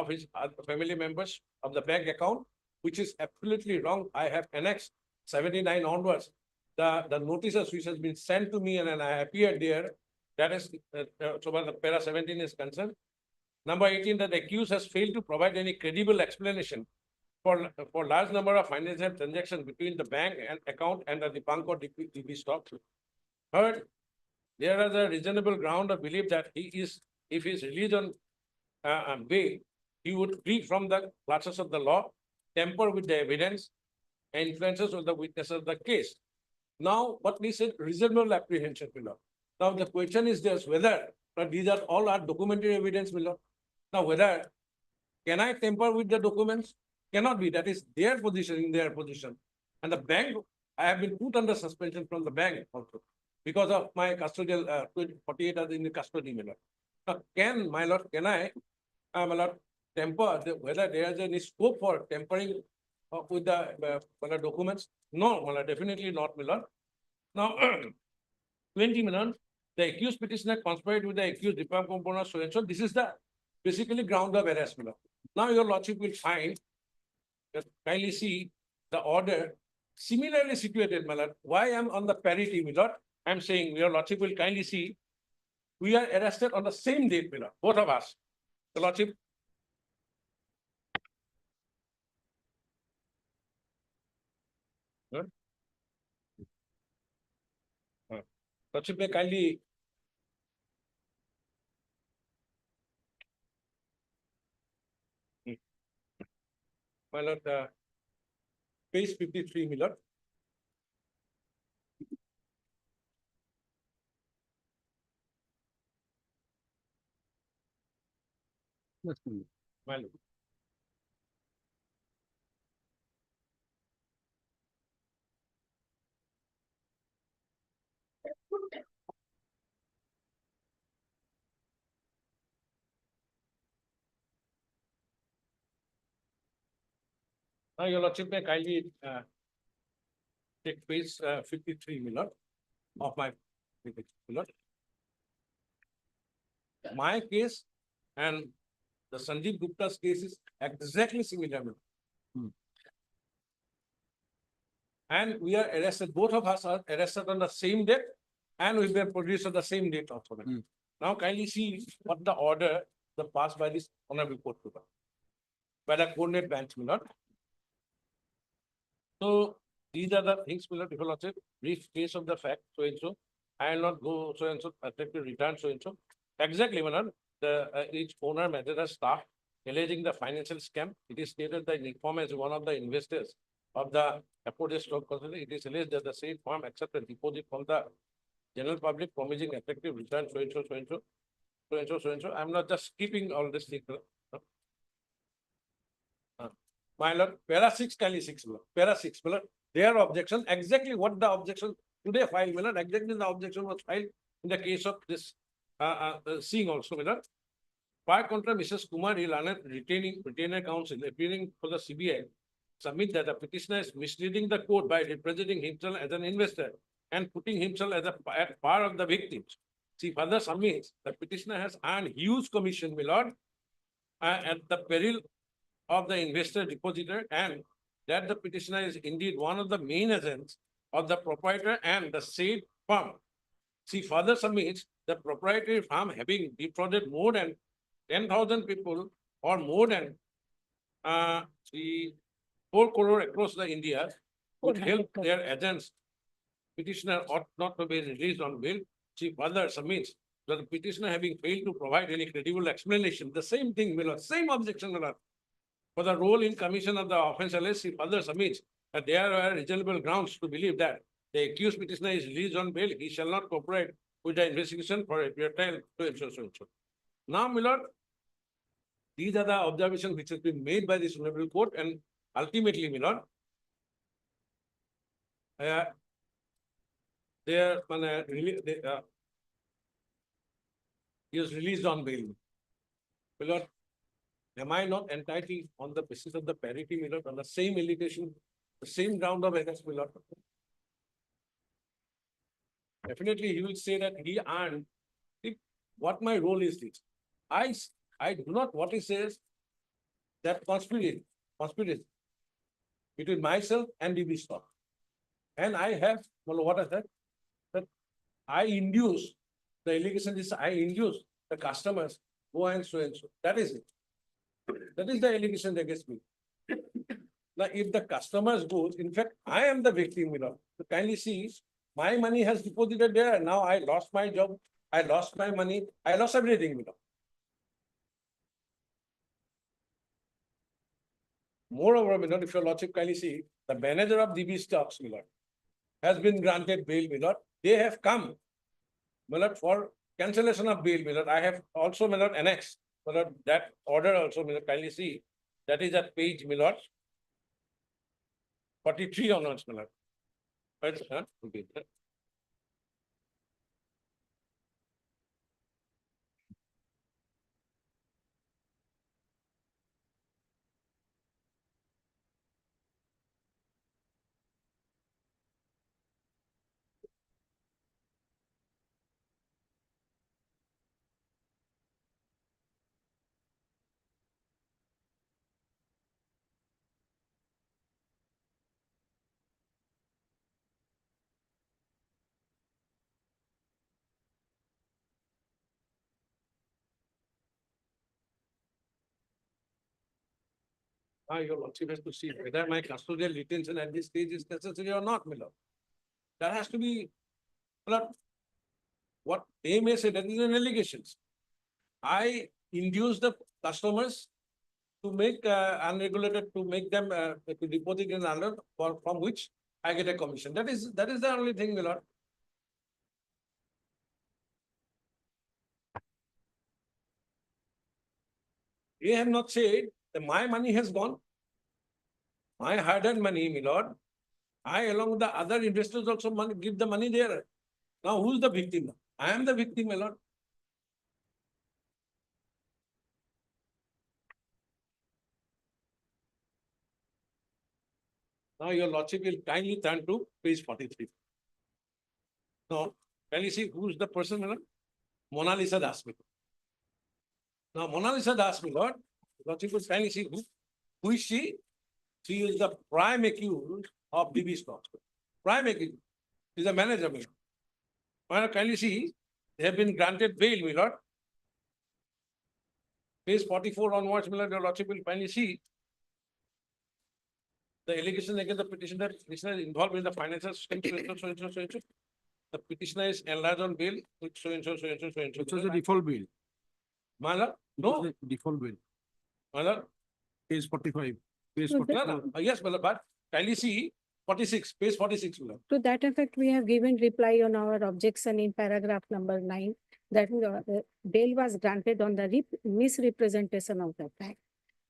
his family members of the bank account which is absolutely wrong. I have annexed 79 onwards. The notices which has been sent to me and then I appeared there, that is, so far the para 17 is concerned. Number 18, that the accused has failed to provide any credible explanation for large number of financial transactions between the bank and account and the Dipankar DB stock. Third, there is a reasonable ground of belief that he is, if he is released on bail, he would flee from the clutches of the law, tamper with the evidence, and influences of the witnesses of the case. Now, what we said, reasonable apprehension, Milord. Now, the question is just whether these are all are documentary evidence, Milord. Now, whether can I tamper with the documents? Cannot be. That is their position, in their position. And the bank, I have been put under suspension from the bank also because of my custodial 48 are in the custody, Milord. Now, my lord, can I, my lord, temper whether there is any scope for tampering with the documents? No, my lord, definitely not, my lord. Now, 20 million, the accused petitioner conspired with the accused Dipankar component, so and so. This is the basically ground of arrest, my lord. Now, your lordship will find, kindly see the order similarly situated, my lord. Why I'm on the parity, my lord? I'm saying your lordship will kindly see we are arrested on the same date, my lord, both of us. The lordship. Lordship may kindly my lord, page 53, my lord. My lord. Now, your lordship may kindly take page 53, my lord, of my lord. My case and the Sanjeev Gupta's case is exactly similar. My lord. And we are arrested, both of us are arrested on the same date and we were produced on the same date also. Now, kindly see what the order the passed by this honorable court by the coordinate bench, my lord. So these are the things, my lord, if you lordship, brief case of the fact, so and so. I will not go so and so, effective return, so and so. Exactly, my lord, the each owner manager staff alleging the financial scam. It is stated that inform as one of the investors of the appropriate stock company. It is alleged that the same firm accepted deposit from the general public promising effective return, so and so, so and so, so and so, so and so. I'm not just keeping all this thing. My lord, para 6, kindly 6, para 6, my lord. Their objection, exactly what the objection today filed, my lord, exactly the objection was filed in the case of this seeing also, my lord. Par contra, Mrs. Kumar retainer counsel appearing for the CBI submit that the petitioner is misleading the court by representing himself as an investor and putting himself as at par of the victims. She further submits the petitioner has earned huge commission, my lord, at the peril of the investor depositor, and that the petitioner is indeed one of the main agents of the proprietor and the said firm. She further submits the proprietary firm having defrauded more than 10,000 people or more than 4 crore across the India would help their agents. Petitioner ought not to be released on bail. She further submits that the petitioner having failed to provide any credible explanation, the same thing, Miller, same objection, Miller, for the role in commission of the offence alleged, she further submits that there are reasonable grounds to believe that the accused petitioner is released on bail. He shall not cooperate with the investigation for a period of time to ensure so and so. Now, Miller, these are the observations which has been made by this honorable court, and ultimately, Miller, he is released on bail. Miller, am I not entitled on the basis of the parity, Miller, on the same allegation, the same ground of arrest, Miller? Definitely, he will say that he earned. What my role is this? I do not what he says that conspiracy. between myself and DB stock. And I have, well, what I said, that I induce, the allegation is I induce the customers, go and so and so. That is it. That is the allegation against me. Now, if the customers goes, in fact, I am the victim, So kindly see, my money has deposited there. Now I lost my job. I lost my money. I lost everything, Moreover, if your lordship kindly see, the manager of DB stocks, has been granted bail, They have come, for cancellation of bail, I have also, annexed, that order also, kindly see, that is at page, 43 onwards, Right, huh? Okay. Your lordship has to see whether my custodial detention at this stage is necessary or not, That has to be, what they may say, that is an allegations. I induce the customers to make unregulated, to make them to deposit in under from which I get a commission. That is the only thing, They have not said that my money has gone. My hard-earned money, I along with the other investors also give the money there. Now who's the victim? I am the victim, Now your lordship will kindly turn to page 43. Now, can you see who's the person, Mona Lisa Das. Now, Mona Lisa Das, lordship will kindly see who is she? She is the prime accused of DB stocks. Prime accused. She is a manager, Kindly see, they have been granted bail, Page 44 onwards, your lordship will kindly see the allegation against the petitioner is involved in the financial scheme, The petitioner is enlarged on bail, which so and so. Which was a default bill. No, Default bill. Mother, Page 45. Page No, 44. yes, but kindly see 46, page 46. To that effect, we have given reply on our objection in paragraph number 9 that bail was granted on the misrepresentation of the fact.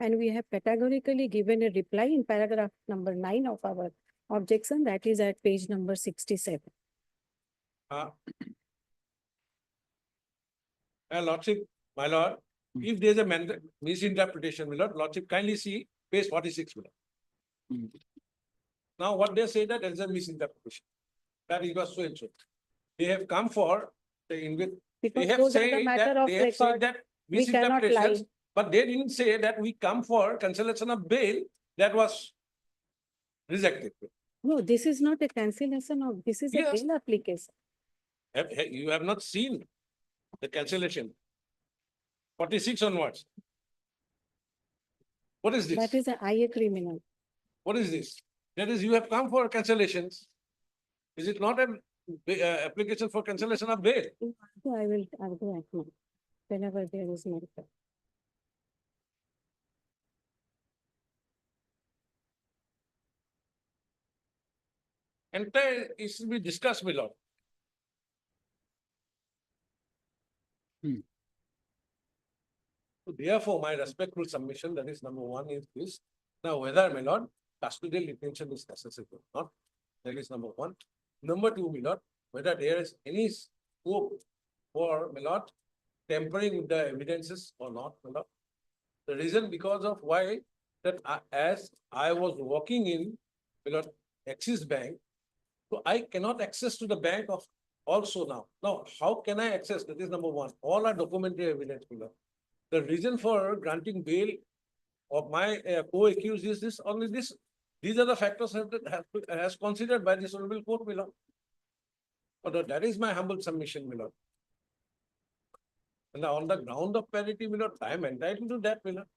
And we have categorically given a reply in paragraph number 9 of our objection, that is at page number 67. Lordship, my lord, if there is a misinterpretation, lordship, kindly see page 46. Now, what they say that there is a misinterpretation. That it was so and so. They have come for the Because they have those are the said matter that of they have said record. that We cannot lie. misinterpretations, but they didn't say that we come for cancellation of bail that was rejected. No, this is not a cancellation of, this is a Yes. bail application. You have not seen the cancellation. 46 onwards. What is this? That is a IA criminal. What is this? That is, you have come for cancellations. Is it not an application for cancellation of bail? So I will argue at night, whenever there is no. Entire it should be discussed below. So therefore, my respectful submission, that is number one, is this. Now, whether, my lord, custodial detention is necessary or not, that is number one. Number two, my lord, whether there is any scope for, my lord, tampering with the evidences or not, my lord. The reason because of why that as I was walking in, my lord, Axis Bank, so I cannot access to the bank of also now. Now, how can I access? That is number one. All are documentary evidence, my lord. The reason for granting bail of my co-accused is this, only this These are the factors has considered by this honorable court, my lord. But that is my humble submission, my lord. And on the ground of parity, my lord, I am entitled to that, my lord.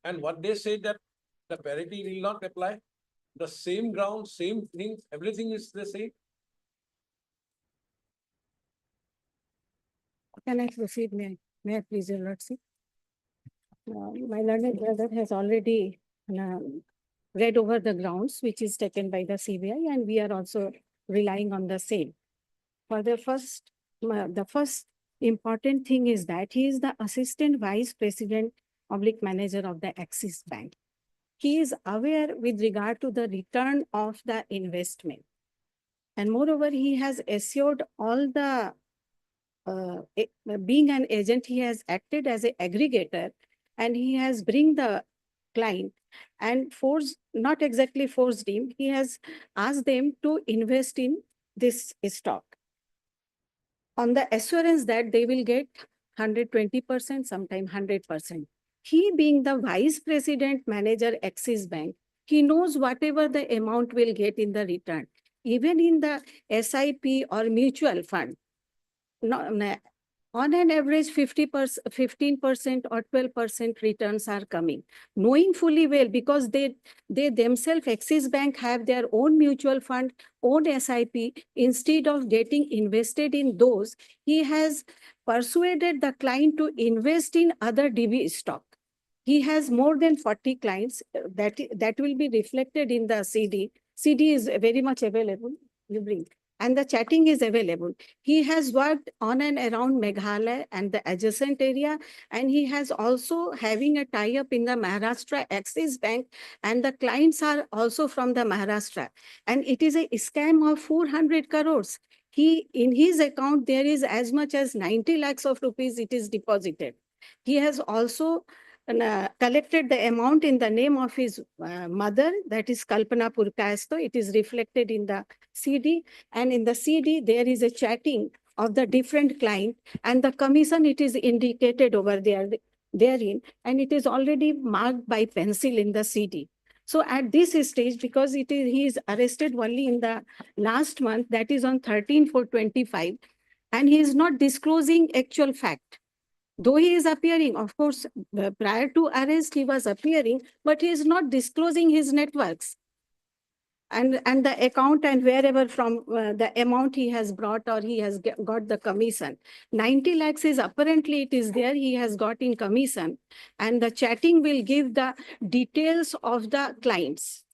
And what they say that the parity will not apply, the same ground, same thing, everything is the same. Can I proceed? May I please, your lordship? My learned brother has already read over the grounds which is taken by the CBI, and we are also relying on the same. For the first important thing is that he is the assistant vice president oblique manager of the Axis Bank. He is aware with regard to the return of the investment. And moreover, he has assured all the, being an agent, he has acted as an aggregator, and he has bring the client and not exactly forced him, he has asked them to invest in this stock on the assurance that they will get 120%, sometime 100%. He being the vice president manager Axis Bank, he knows whatever the amount will get in the return. Even in the SIP or mutual fund, on an average 15% or 12% returns are coming. Knowing fully well, because they themselves, Axis Bank, have their own mutual fund, own SIP, instead of getting invested in those, he has persuaded the client to invest in other DB stock. He has more than 40 clients that will be reflected in the CD. CD is very much available. You bring. And the chatting is available. He has worked on and around Meghalaya and the adjacent area, and he has also having a tie-up in the Maharashtra Axis Bank, and the clients are also from the Maharashtra. And it is a scam of 400 crores. In his account, there is as much as 90 lakhs of rupees it is deposited. He has also collected the amount in the name of his mother, that is Kalpana Purkasto. It is reflected in the CD, and in the CD there is a chatting of the different client, and the commission it is indicated over therein, and it is already marked by pencil in the CD. So at this stage, because he is arrested only in the last month, that is on 13/4/25, and he is not disclosing actual fact. Though he is appearing, of course, prior to arrest, he was appearing, but he is not disclosing his networks and the account and wherever from the amount he has brought or he has got the commission. 90 lakhs is apparently it is there, he has got in commission, and the chatting will give the details of the clients.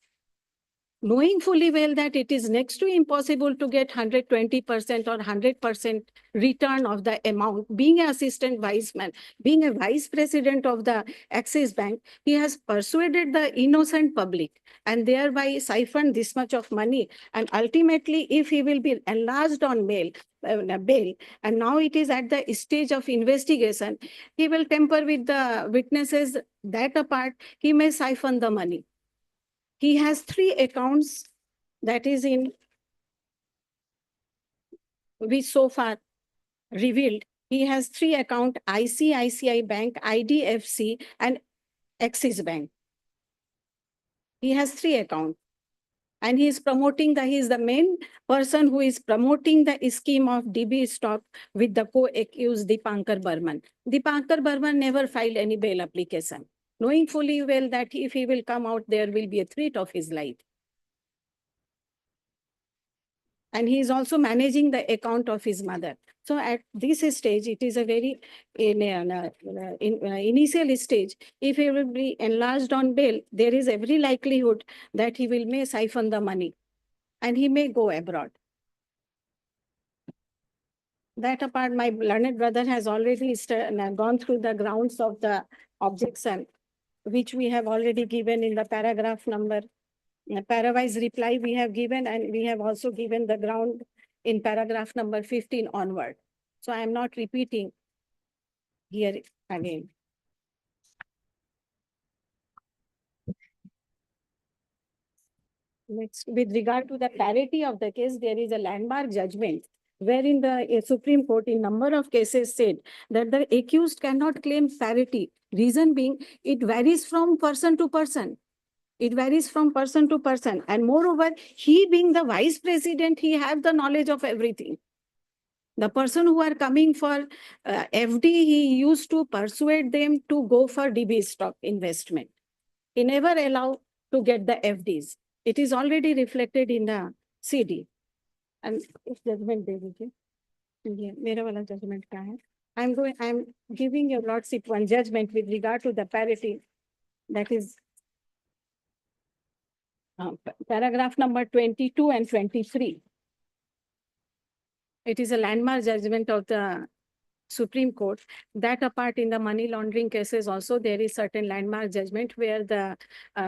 Knowing fully well that it is next to impossible to get 120% or 100% return of the amount, being an assistant viceman, being a vice president of the Axis Bank, he has persuaded the innocent public and thereby siphoned this much of money. And ultimately, if he will be enlarged on bail, and now it is at the stage of investigation, he will tamper with the witnesses. That apart, he may siphon the money. He has 3 accounts that is in which so far revealed. He has 3 accounts: ICICI Bank, IDFC, and Axis Bank. He has 3 accounts. And he is promoting he is the main person who is promoting the scheme of DB stock with the co-accused Dipankar Burman. Dipankar Burman never filed any bail application, knowing fully well that if he will come out, there will be a threat of his life. And he is also managing the account of his mother. So at this stage, it is a very initial stage. If he will be enlarged on bail, there is every likelihood that he may siphon the money and he may go abroad. That apart, my learned brother has already gone through the grounds of the objection, which we have already given in the paragraph number. Parawise reply we have given, and we have also given the ground in paragraph number 15 onward. So I am not repeating here again. Next, with regard to the parity of the case, there is a landmark judgment wherein the Supreme Court in number of cases said that the accused cannot claim parity. Reason being, it varies from person to person. It varies from person to person. And moreover, he being the vice president, he have the knowledge of everything. The person who are coming for FD, he used to persuade them to go for DB stock investment. He never allowed to get the FDs. It is already reflected in the CD. And if judgment दे दीजिए, ये मेरा वाला judgment क्या है? I'm giving your lordship one judgment with regard to the parity. That is paragraph number 22 and 23. It is a landmark judgment of the Supreme Court. That apart, in the money laundering cases also, there is certain landmark judgment where the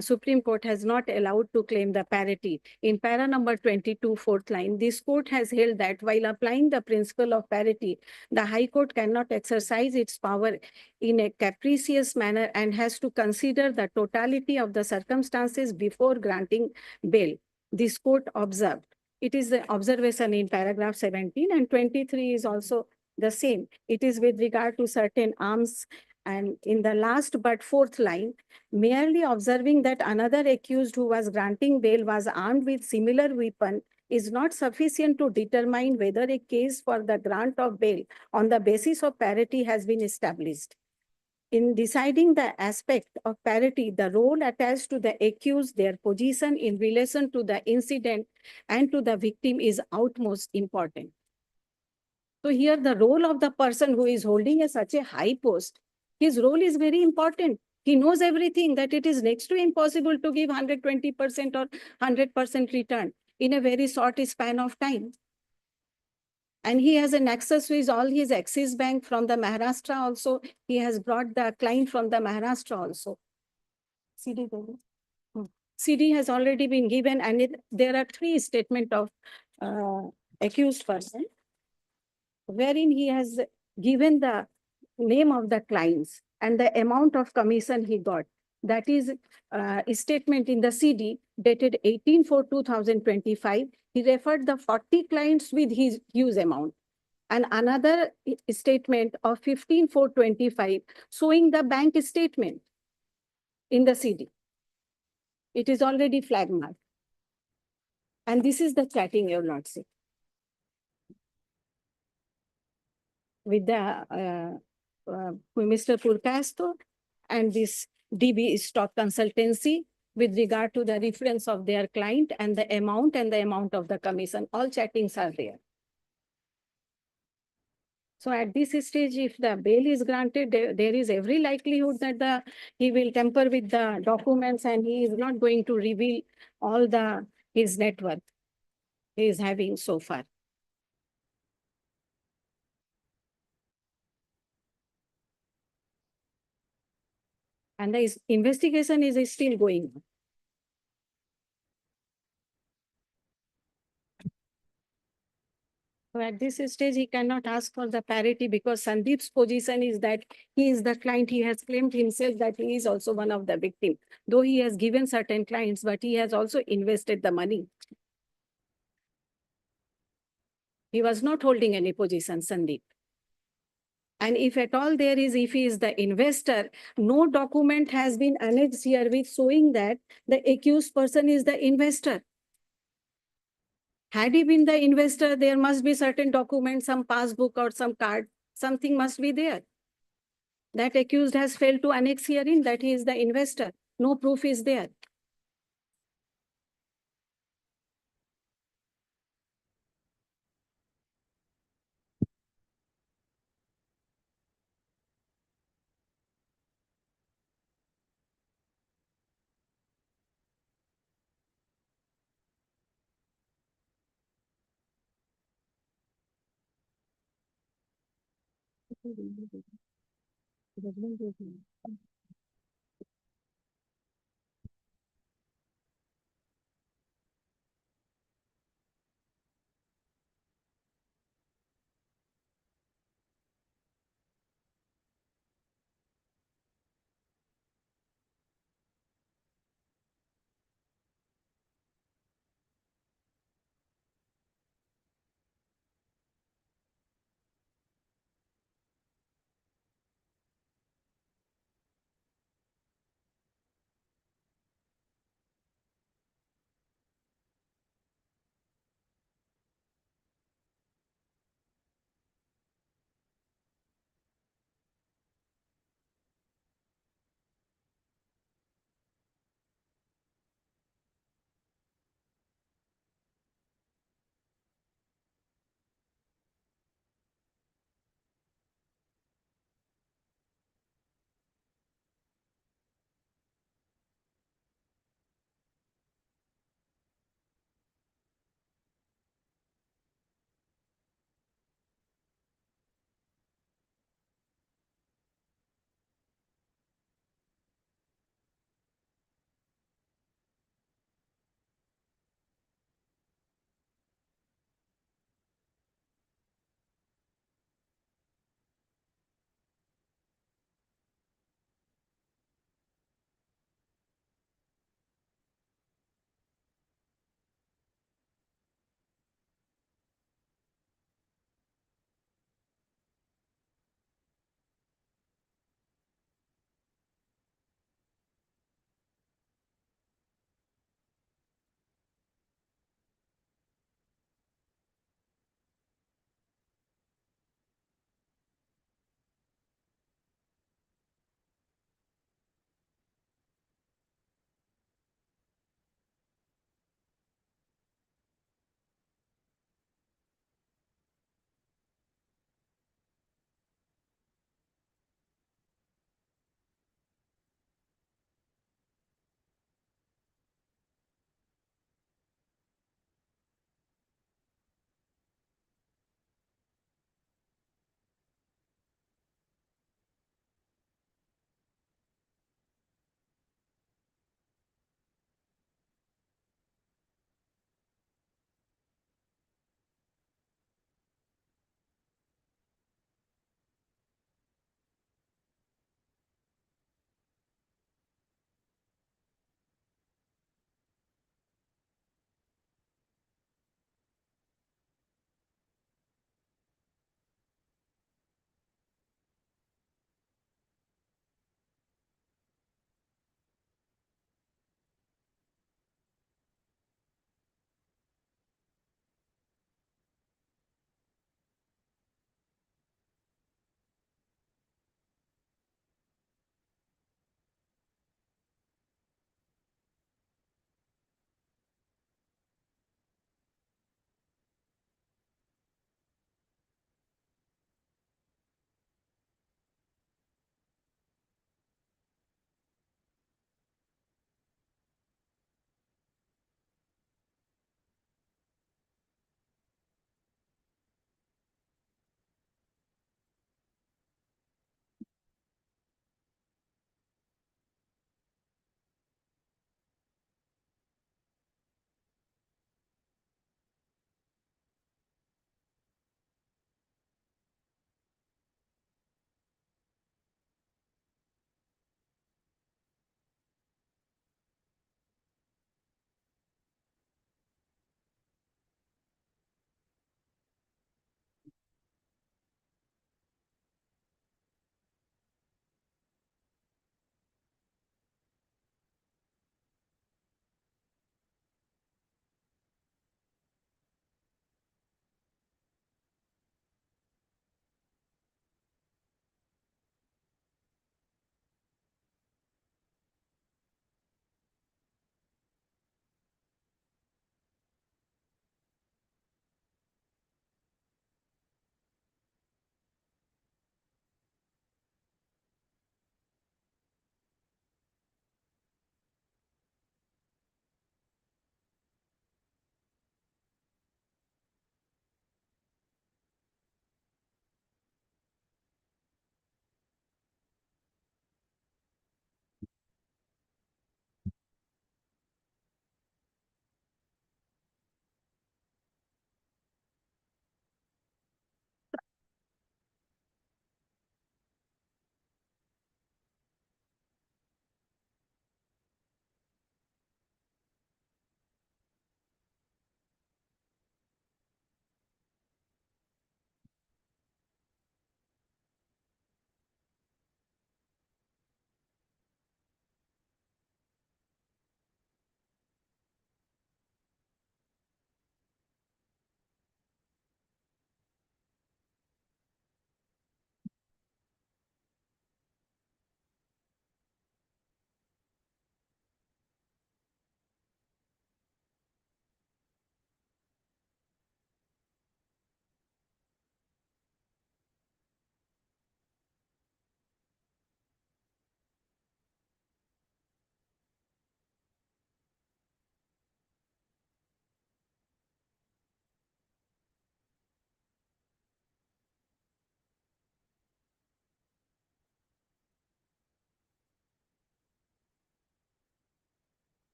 Supreme Court has not allowed to claim the parity. In para number 22, fourth line, this court has held that while applying the principle of parity, the High Court cannot exercise its power in a capricious manner and has to consider the totality of the circumstances before granting bail. This court observed. It is the observation in paragraph 17, and 23 is also the same. It is with regard to certain arms, and in the last but fourth line, merely observing that another accused who was granting bail was armed with similar weapon is not sufficient to determine whether a case for the grant of bail on the basis of parity has been established. In deciding the aspect of parity, the role attached to the accused, their position in relation to the incident and to the victim is utmost important. So here the role of the person who is holding such a high post, his role is very important. He knows everything, that it is next to impossible to give 120% or 100% return in a very short span of time. And he has an access with all his Axis Bank from the Maharashtra also. He has brought the client from the Maharashtra also. CD, CD has already been given, and there are 3 statements of accused person, wherein he has given the name of the clients and the amount of commission he got. That is a statement in the CD dated 18/4/2025. He referred the 40 clients with his huge amount. And another statement of 15/4/25 showing the bank statement in the CD. It is already flag marked. And this is the chatting, your lordship. With the Mr. Purcasto and this DB stock consultancy with regard to the reference of their client and the amount of the commission. All chattings are there. So at this stage, if the bail is granted, there is every likelihood that he will tamper with the documents and he is not going to reveal all his net worth he is having so far. And the investigation is still going on. So at this stage, he cannot ask for the parity because Sandeep's position is that he is the client. He has claimed himself that he is also one of the victims. Though he has given certain clients, but he has also invested the money. He was not holding any position, Sandeep. And if at all there is, if he is the investor, no document has been annexed here with showing that the accused person is the investor. Had he been the investor, there must be certain documents, some passbook or some card, something must be there. That accused has failed to annex herein that he is the investor. No proof is there.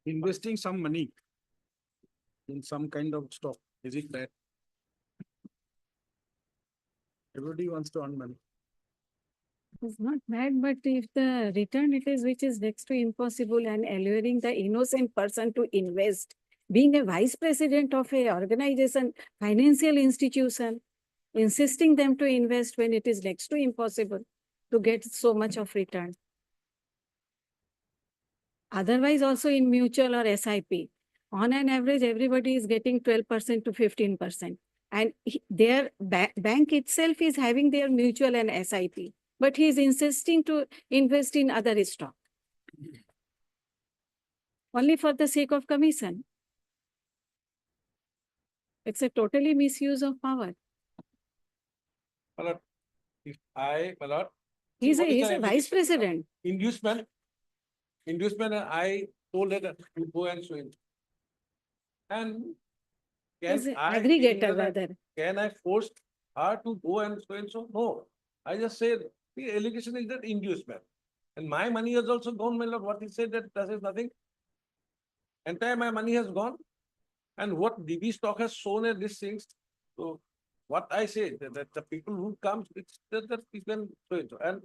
Investing some money in some kind of stock, is it bad? Everybody wants to earn money. It's not bad, but if the return it is which is next to impossible and alluring the innocent person to invest, being a vice president of a organization, financial institution, insisting them to invest when it is next to impossible to get so much of return. Otherwise, also in mutual or SIP, on an average, everybody is getting 12% to 15%. And their bank itself is having their mutual and SIP, but he is insisting to invest in other stock. Only for the sake of commission. It's a totally misuse of power. My lord, if I, my lord, He's what is a the vice president. inducement, and I told her that you go and so in. And He's can an I? aggregator rather. Can I force her to go and so and so? No, I just said the allegation is that inducement. And my money has also gone, my lord. What he said that is nothing. Entire my money has gone. And what DB stock has shown at these things. So what I say that the people who come, it's that you can so it. And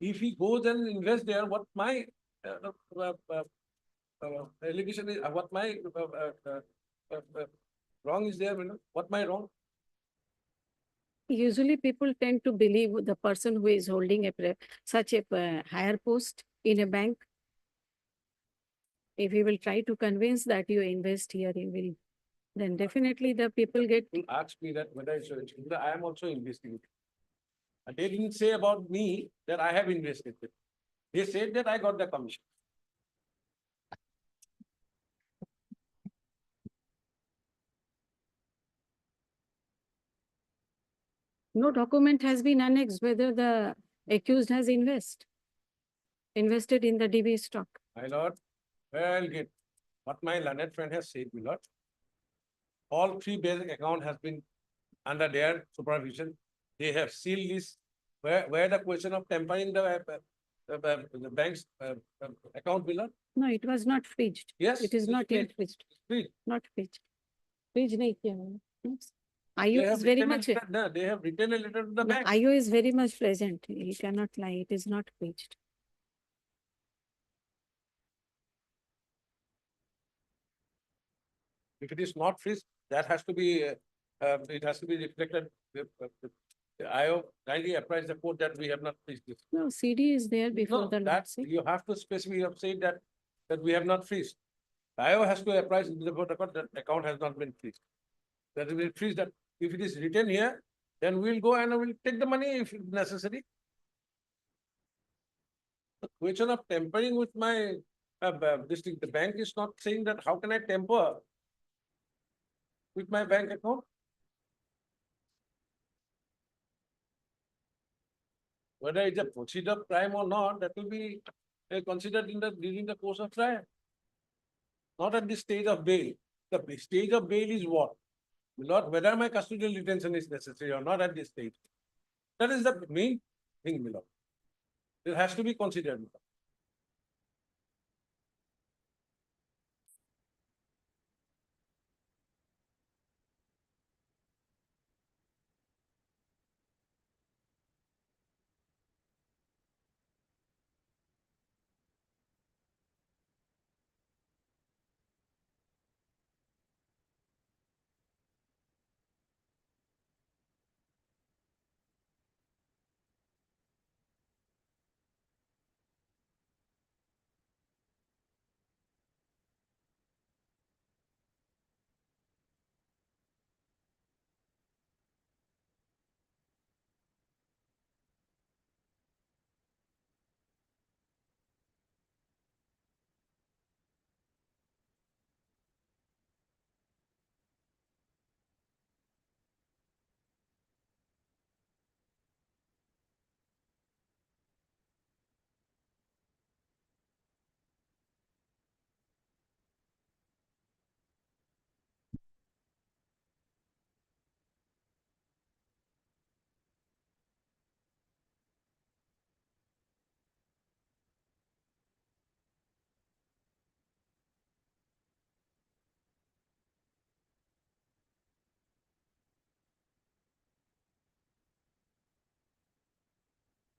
if he goes and invest there, what my allegation is, what my wrong is there, you know, what my wrong? Usually people tend to believe the person who is holding such a higher post in a bank. If you will try to convince that you invest here, you will, then definitely the people get. People ask me that whether it's I am also investing. And they didn't say about me that I have invested. They said that I got the commission. No document has been annexed whether the accused has invested in the DB stock. My lord, well, get what my learned friend has said, my lord. All three basic account has been under their supervision. They have sealed this, where the question of tampering the bank's account, my lord. No, it was not fridged. Yes. It is not yet fridged. Fridged. Not fridged. Fridge nahi kiya मैंने. Yes. They IO have is very written a much. letter- no, they have written a letter to the No, bank. IO is very much present. He cannot lie. It is not fridged. If it is not freeze, that has to be, it has to be reflected. I kindly apprise the court that we have not freezed this. No, CD is there before No, the that's, lawsuit. you have to specifically have said that we have not freezed. IO has to apprise the court that account has not been freezed. That will freeze that. If it is written here, then we'll go and we'll take the money if necessary. The question of tampering with my, this thing, the bank is not saying that how can I tamper with my bank account? Whether it's a procedural crime or not, that will be considered during the course of trial. Not at the stage of bail. The stage of bail is what? Not whether my custodial detention is necessary or not at this stage. That is the main thing, Milord. It has to be considered. Milord.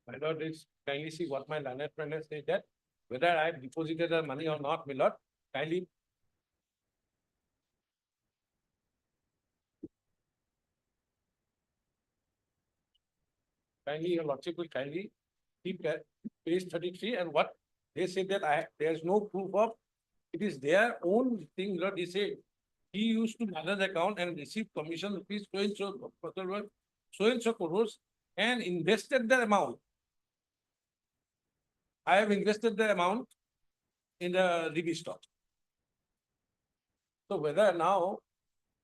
My lord, is kindly see what my learned friend has said that whether I have deposited the money or not, my lord, kindly. Kindly, your lordship will kindly keep that page 33 and what they said that there's no proof of, it is their own thing, Lord, they say. He used to manage the account and receive commission rupees so and so crores and invested the amount. I have invested the amount in the DB stock. So whether now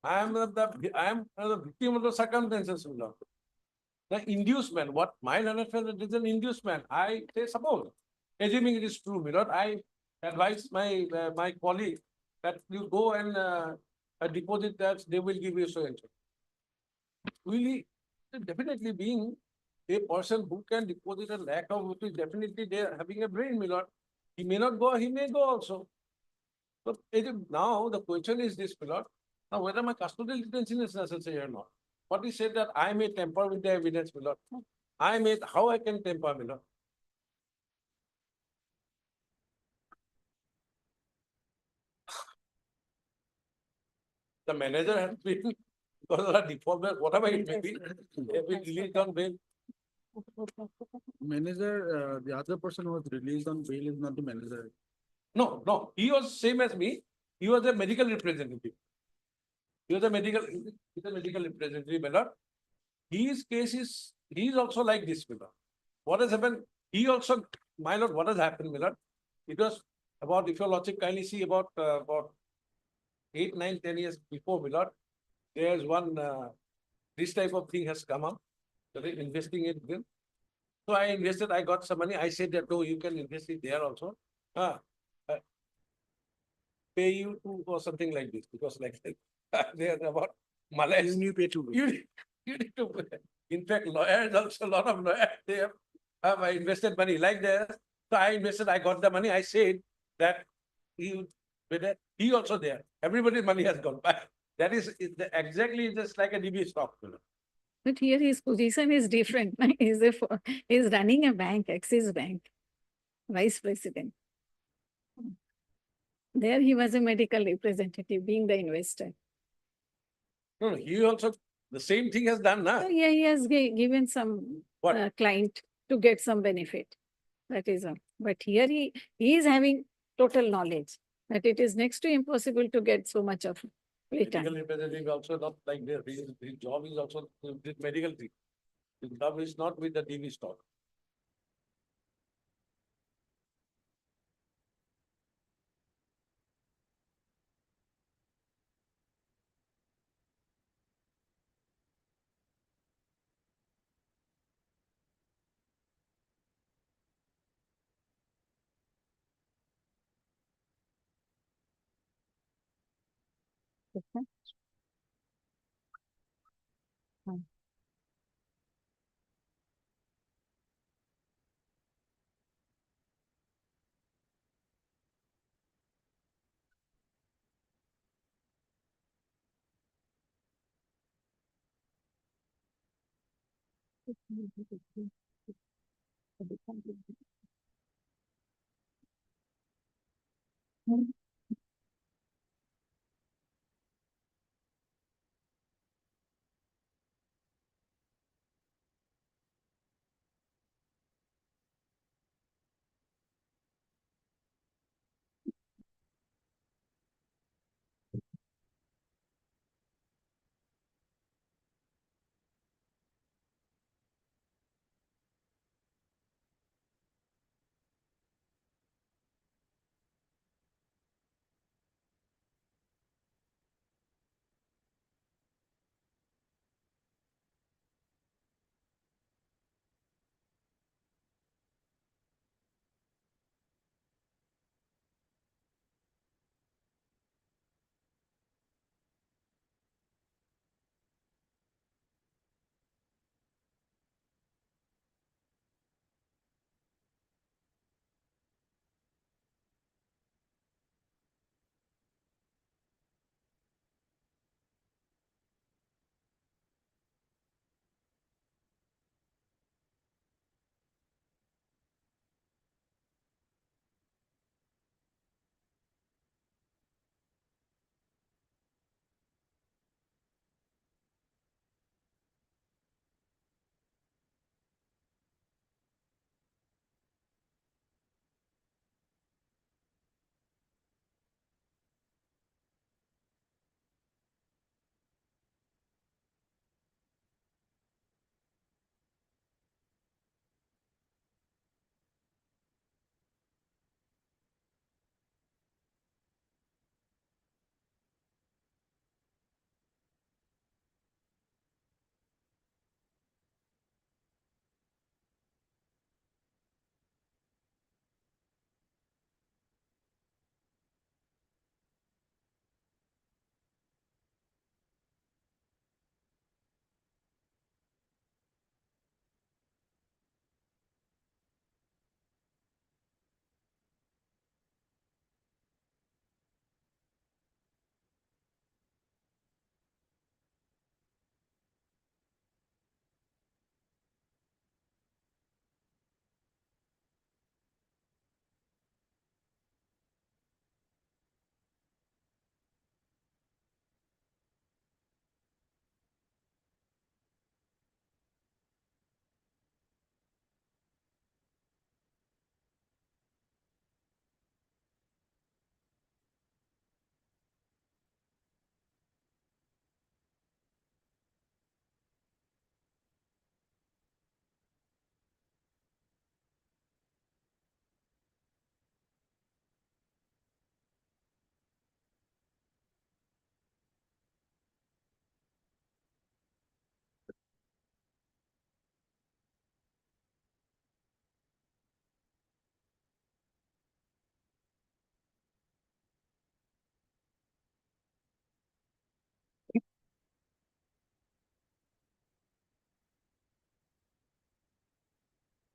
I am the victim of the circumstances, my lord. The inducement, what my learned friend is an inducement. I say suppose, assuming it is true, my lord, I advise my colleague that you go and deposit that, they will give you so and so. Really, definitely being a person who can deposit a lakh of rupees, definitely they are having a brain, my lord. He may not go, he may go also. So now the question is this, my lord, now whether my custodial detention is necessary or not. What is said that I may tamper with the evidence, my lord. How I can tamper, my lord? The manager has been, because of the default, whatever it may be, they have been released on bail. Manager, the other person who was released on bail is not the manager. No, he was same as me. He was a medical representative. He was a medical representative, my lord. His case is, he is also like this, my lord. What has happened? He also, my lord, what has happened, my lord? It was about, if your lordship kindly see about 8, 9, 10 years before, my lord, there's one, this type of thing has come up. So they investing it with. So I invested, I got some money. I said that, oh, you can invest it there also. Pay you to or something like this, because like they are about Malays. You pay to. You need to pay. In fact, lawyers also, a lot of lawyers, they have invested money like that. So I invested, I got the money. I said that he also there. Everybody's money has gone back. That is exactly just like a DB stock. But here his position is different. He's running a bank, Axis Bank, vice president. There he was a medical representative, being the investor. No, he also, the same thing has done, na? So yeah, he has given some What? client to get some benefit. That is all. But here he is having total knowledge that it is next to impossible to get so much of Medical return. representative also not like this. His job is also with medical thing. His job is not with the DB stock. Okay. Hmm.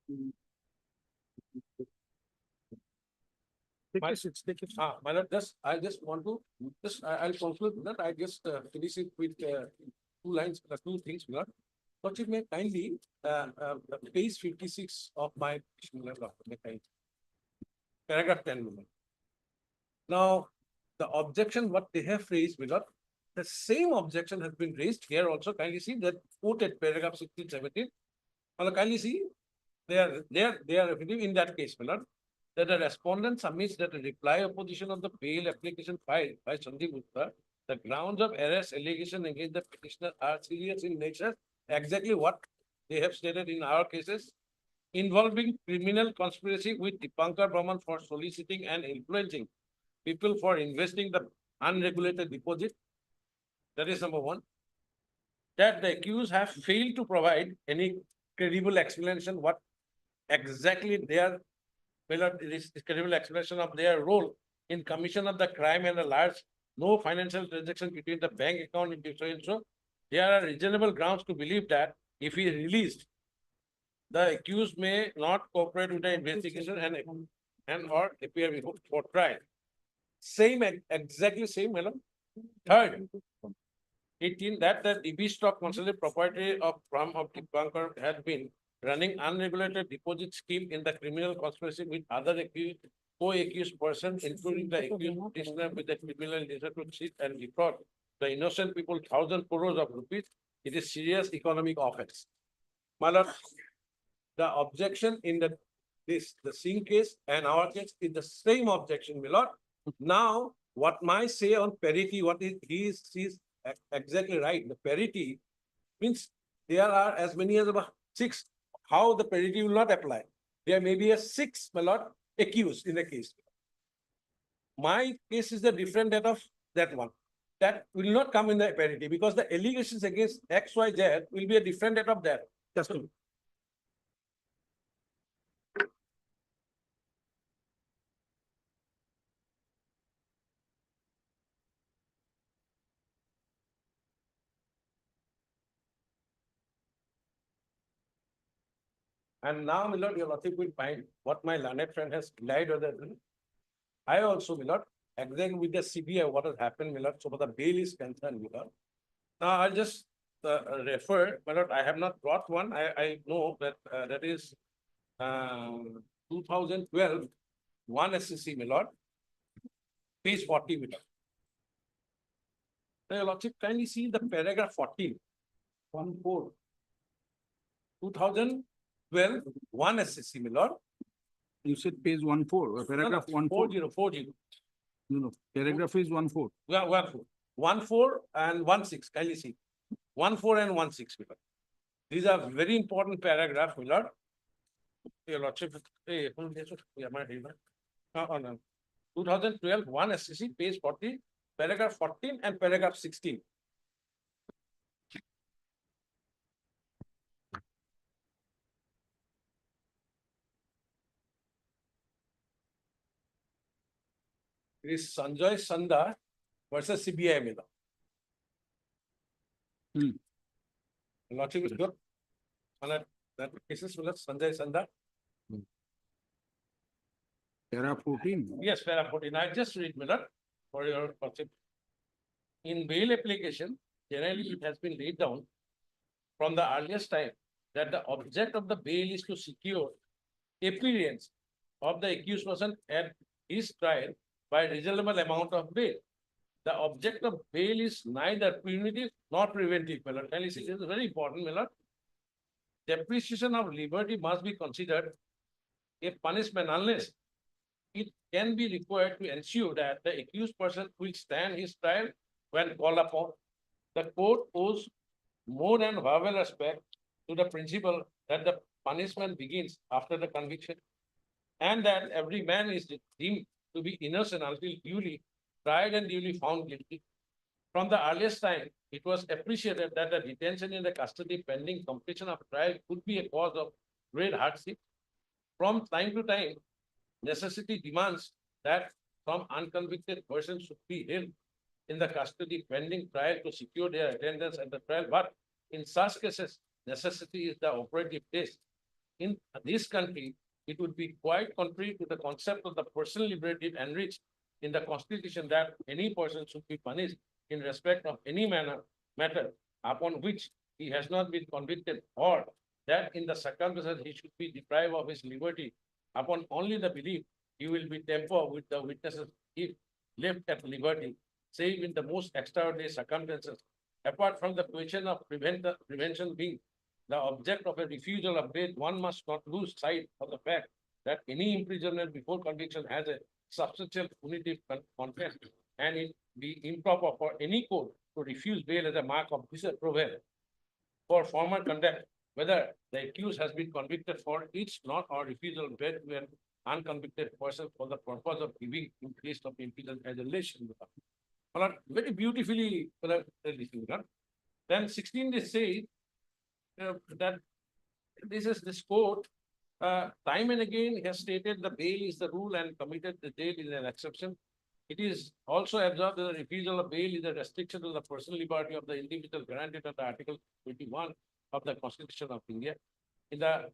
My lord, I just want to, I'll conclude that, I just finish it with two lines, two things, my lord. But you may kindly, page 56 of my petition, my lord, may kindly. Paragraph 10, my lord. Now, the objection what they have raised, my lord, the same objection has been raised here also. Kindly see that quoted paragraph 16, 17. Now, kindly see, they are effective in that case, my lord, that the respondent submits that the reply opposition of the bail application filed by Sandeep Gupta, the grounds of arrest allegation against the petitioner are serious in nature, exactly what they have stated in our cases, involving criminal conspiracy with Dipankar Brahman for soliciting and influencing people for investing the unregulated deposit. That is number one. That the accused have failed to provide any credible explanation what exactly their credible explanation of their role in commission of the crime and a large no financial transaction between the bank account and so and so. There are reasonable grounds to believe that if he is released, the accused may not cooperate with the investigation and or appear before trial. Same, exactly same, madam. Third, 18, that the DB stock considered property of Dipankar had been running unregulated deposit scheme in the criminal conspiracy with other accused, co-accused persons, including the accused petitioner with the criminal nature to cheat and defraud the innocent people 1,000 crores of rupees. It is serious economic offense. My lord, the objection in the Singh case and our case is the same objection, my lord. Now, what my say on parity, what is he is exactly right. The parity means there are as many as about 6. How the parity will not apply? There may be a 6, my lord, accused in the case. My case is the different that of that one. That will not come in the parity because the allegations against X, Y, Z will be a different that of that. That's true. And now, my lord, your lordship will find what my learned friend has lied or that. I also, my lord, exactly with the CBI, what has happened, my lord, so for the bail is concerned, my lord. Now, I'll just refer, my lord, I have not brought one. I know that that is 2012, 1 SCC, my lord, page 40, my lord. Now, your lordship, kindly see the paragraph 14, 14. 2012, 1 SCC, my lord. You said page 14, or paragraph 14. 40. No, paragraph is 14. Yeah, 14 and 16. Kindly see. 14 and 16. These are very important paragraphs, my lord. Your lordship, 2012, 1 SCC, page 40, paragraph 14 and paragraph 16. It is Sanjay Sanda versus CBI, my lord. Lordship is good. And that cases with Sanjay Sanda. Para 14. Yes, para 14. I just read, my lord, for your lordship. In bail application, generally it has been laid down from the earliest time that the object of the bail is to secure appearance of the accused person at his trial by reasonable amount of bail. The object of bail is neither punitive nor preventive. This is very important, my lord. Depreciation of liberty must be considered a punishment unless it can be required to ensure that the accused person will stand his trial when called upon. The court owes more than verbal respect to the principle that the punishment begins after the conviction and that every man is deemed to be innocent until duly tried and duly found guilty. From the earliest time, it was appreciated that the detention in the custody pending completion of trial could be a cause of great hardship. From time to time, necessity demands that some unconvicted persons should be held in the custody pending trial to secure their attendance at the trial. But in such cases, necessity is the operative test. in this country, it would be quite contrary to the concept of the personal liberty enriched in the constitution that any person should be punished in respect of any matter upon which he has not been convicted, or that in the circumstances he should be deprived of his liberty upon only the belief he will be tempered with the witnesses if left at liberty, save in the most extraordinary circumstances. Apart from the question of prevention being the object of a refusal of bail, one must not lose sight of the fact that any imprisonment before conviction has a substantial punitive content, and it be improper for any court to refuse bail as a mark of disapproval for formal conduct, whether the accused has been convicted for each not or refusal of bail to an unconvicted person for the purpose of giving in place of imprisonment as a relation. Very beautifully, then 16 they say that this court time and again has stated the bail is the rule and committed the jail is an exception. It is also observed that the refusal of bail is a restriction to the personal liberty of the individual granted under Article 21 of the Constitution of India. In the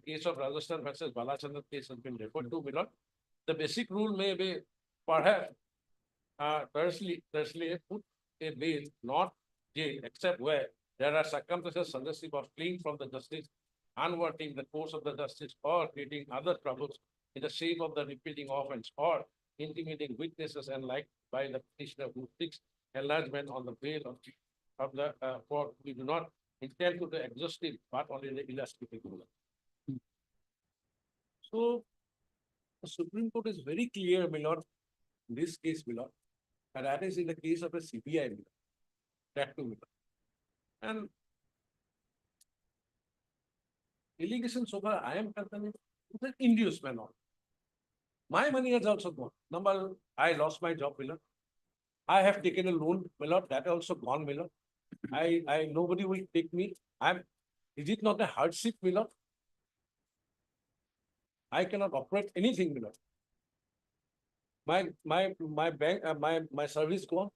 case of Rajasthan versus Balachandran case has been referred to, below. The basic rule may be perhaps tersely put a bail, not jail, except where there are circumstances suggestive of fleeing from the justice, unworking the course of the justice, or creating other troubles in the shape of the repeating offense, or intimidating witnesses and like by the petitioner who seeks enlargement on the bail of the for we do not intend to the exhaustive but only the illustrative. So the Supreme Court is very clear, my lord, in this case, my lord, and that is in the case of a CBI, my lord, that too, my lord. And allegation so far I am concerned is an inducement. My money has also gone. Number, I lost my job, my lord. I have taken a loan, my lord, that also gone, my lord. Nobody will take me. Is it not a hardship, my lord? I cannot operate anything, my lord. My bank, my service gone.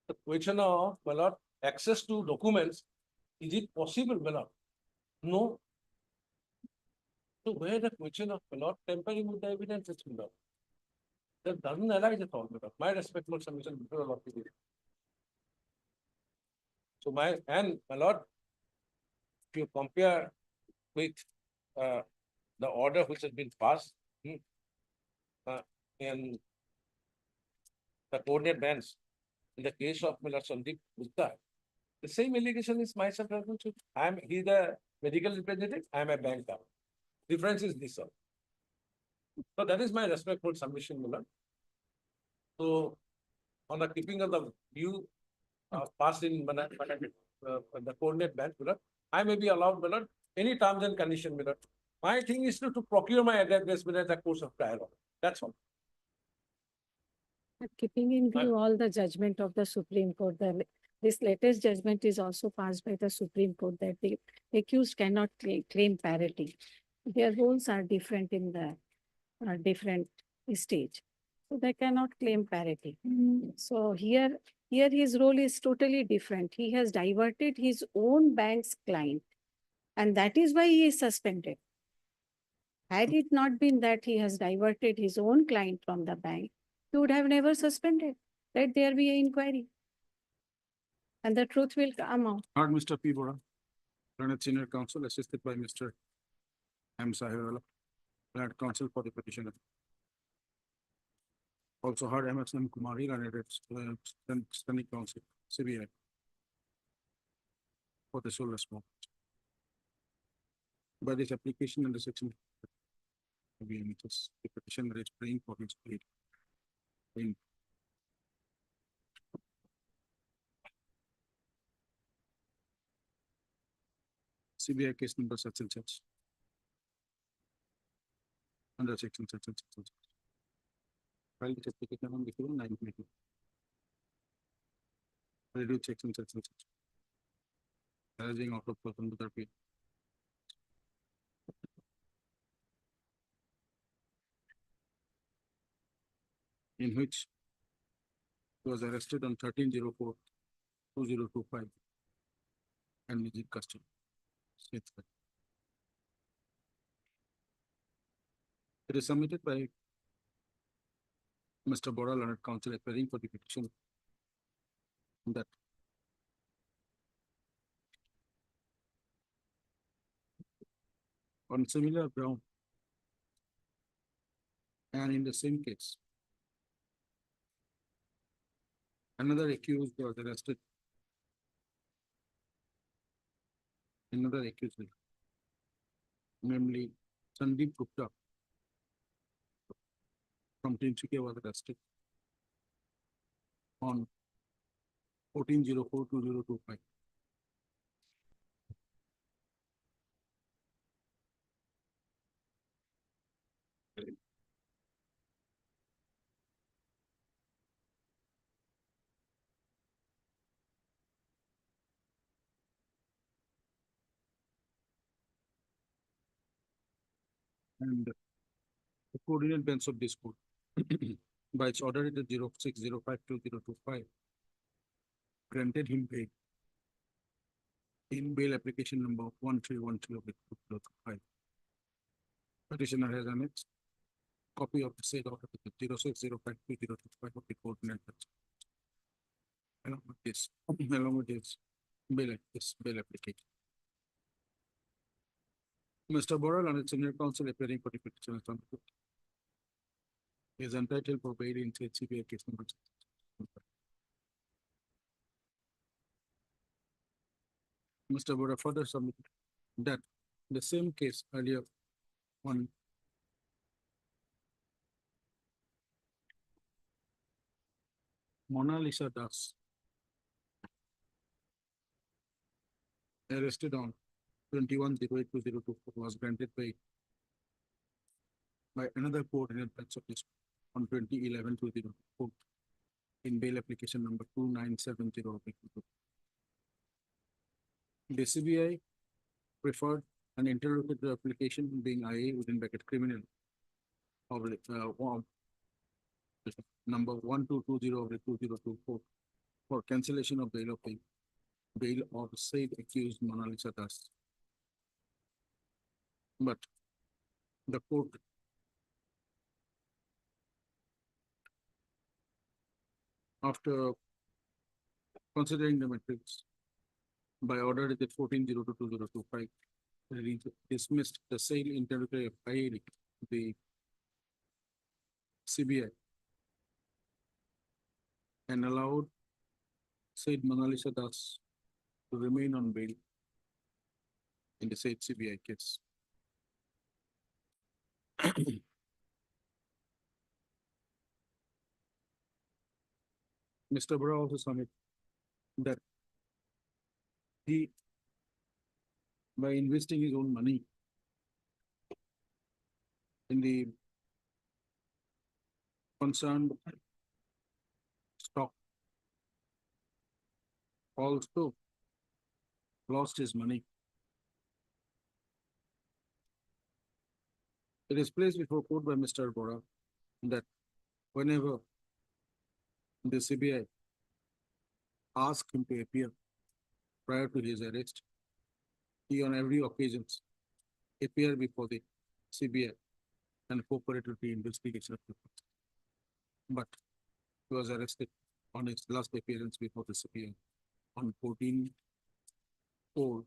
The question of, my lord, access to documents, is it possible, my lord? No. So where the question of, my lord, tampering with the evidence is, my lord? That doesn't arise at all, my lord. My respectful submission before a lot of people. So my lord, if you compare with the order which has been passed in the coordinate bench in the case of Miller Sandeep Gupta, the same allegation is myself. He's the medical representative, I am a banker. Difference is this, sir. So that is my respectful submission, Miller. So on the keeping of the view passed in the coordinate bench, Miller, I may be allowed, Miller, any terms and condition, Miller. My thing is to procure my address within the course of trial. That's all. But keeping in view all the judgment of the Supreme Court, this latest judgment is also passed by the Supreme Court that the accused cannot claim parity. Their roles are different in the different stage. So they cannot claim parity. So here his role is totally different. He has diverted his own bank's client, and that is why he is suspended. Had it not been that he has diverted his own client from the bank, he would have never suspended. Let there be an inquiry. And the truth will come out. Heard Mr. P. Bora, Learned Senior Counsel, assisted by Mr. M. Sahewala, Learned Counsel for the petitioner. Also heard M.S.M. Kumari, Learned Standing Counsel, CBI, for the sole response. By this application under section, the petition that is praying for his plea. CBI case number such and such. Under section such and such. File this application on the 922. Reduce section such and such. Arising out of person to the in which he was arrested on 13/04/2025 and is in custody. It is submitted by Mr. Bora, learned counsel, appearing for the petition that on similar ground and in the same case, another accused was arrested. Another accused, namely Sandeep Gupta from Tinsukia, was arrested on 14/04/2025. And the coordinate bench of this court by its order dated 06/05/2025 granted him bail in bail application number 1313 of the 2025. Petitioner has annexed copy of the said order dated 06/05/2025 of the coordinate bench. Along with this, bail application. Mr. Boral and its senior counsel appearing for the petition is entitled for bail in said CBI case number. Mr. Bora further submitted that the same case earlier on Mona Lisa Das, arrested on 21/08/2024, was granted bail by another coordinate bench of this on 20/11/2024 in bail application number 2970 of the 2024. The CBI preferred an interlocutory application being IA within bracket criminal of number 1220 of the 2024 for cancellation of bail of said accused Mona Lisa Das. But the court after considering the metrics by order dated 14/02/2025 dismissed the said interlocutory IA, the CBI, and allowed said Mona Lisa Das to remain on bail in the said CBI case. Mr. Bora also submitted that he, by investing his own money in the concerned stock, also lost his money. It is placed before court by Mr. Bora that whenever the CBI asked him to appear prior to his arrest, he on every occasion appeared before the CBI and cooperated with the investigation of the case. But he was arrested on his last appearance before the CBI on 14/4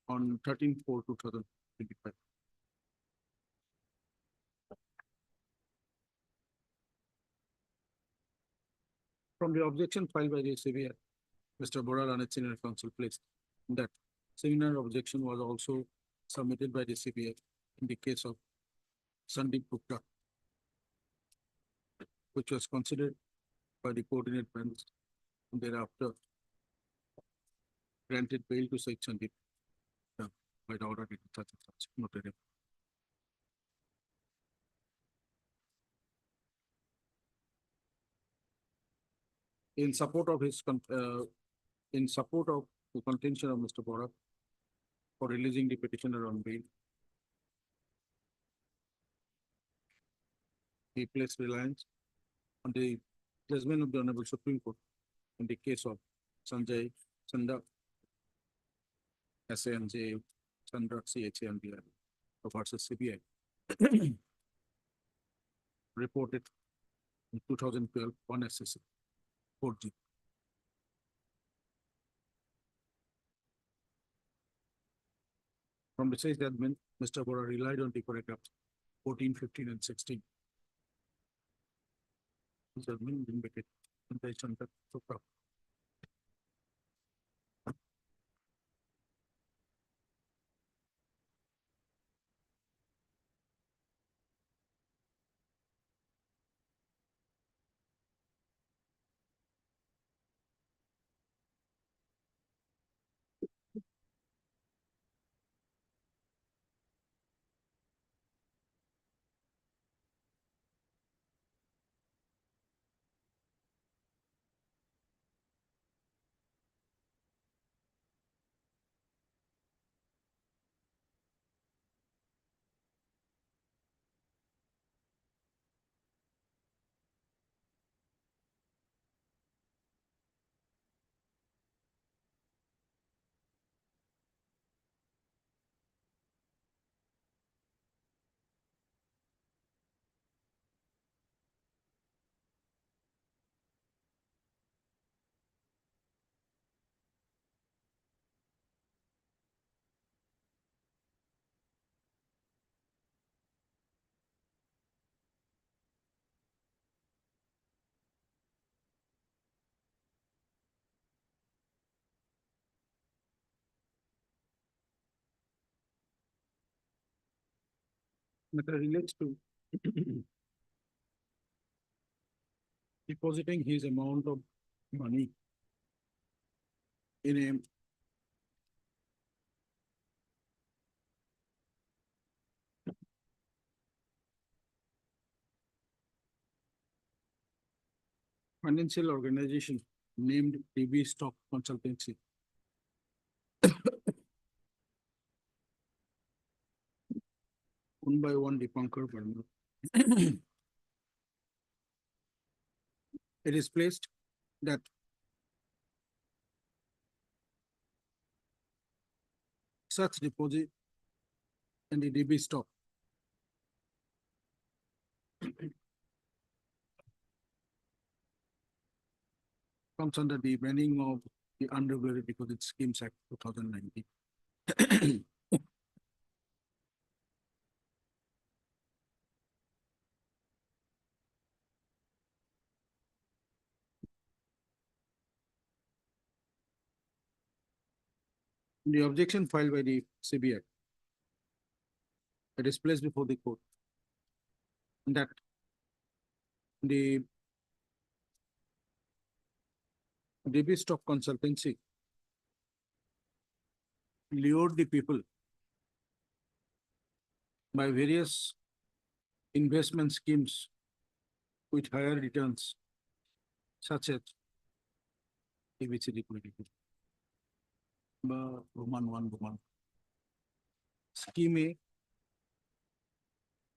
on 13/4/2025. From the objection filed by the CBI, Mr. Boral and its senior counsel placed that similar objection was also submitted by the CBI in the case of Sandeep Gupta, which was considered by the coordinate bench and thereafter granted bail to Said Sandeep by the order dated such and such, noted. In support of the contention of Mr. Bora for releasing the petitioner on bail, he placed reliance on the judgment of the Honorable Supreme Court in the case of Sanjay Chanda, SANJ Chandra, CHANDR, versus CBI. Reported in 2012 on SSC 4G. From the says judgment, Mr. Bora relied on the paragraphs 14, 15, and 16. Judgment didn't make it. Intention that so far. Matter relates to depositing his amount of money in a financial organization named DB Stock Consultancy. One by one, Dipankar Verma. It is placed that such deposit and the DB stock comes under the banning of the Unregulated Deposit Schemes Act 2019. The objection filed by the CBI, it is placed before the court that the DB Stock Consultancy lured the people by various investment schemes with higher returns, such as ABC liquidity, Roman 1, Roman. Scheme A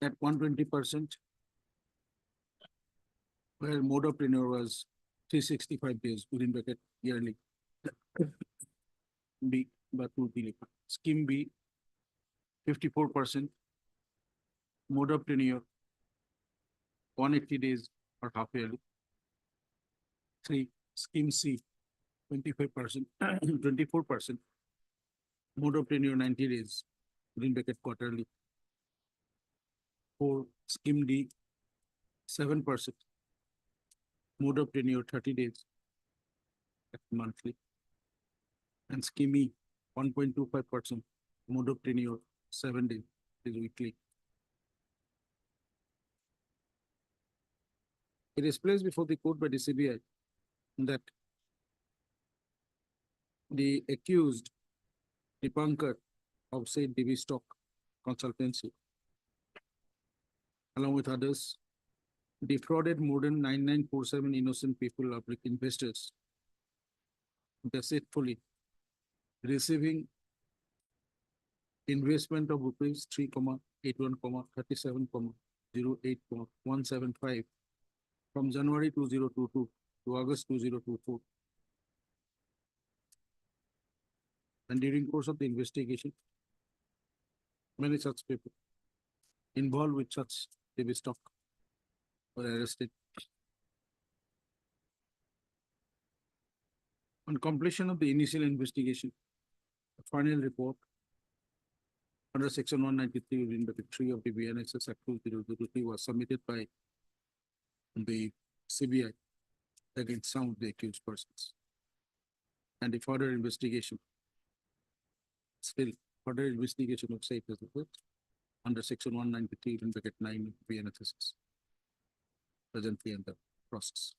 at 120%, where mode of tenure was 365 days within bracket yearly. B, but 2 billion. Scheme B, 54%, mode of tenure 180 days or half yearly. 3, scheme C, 25%, 24%, mode of tenure 90 days within bracket quarterly. 4, scheme D, 7%, mode of tenure 30 days monthly. And scheme E, 1.25%, mode of tenure 7 days is weekly. It is placed before the court by the CBI that the accused Dipankar of said DB Stock Consultancy, along with others, defrauded more than 9947 innocent people, public investors, deceitfully receiving investment of rupees 3,81, 37,08,175 from January 2022 to August 2024. And during course of the investigation, Many such people involved with such heavy stock were arrested. On completion of the initial investigation, the final report under section 193 in the 3 of the BNSS Act 2003 was submitted by the CBI against some of the accused persons. And the further investigation, further investigation of safe as well under section 193 in bracket 9 of BNSS presently under process.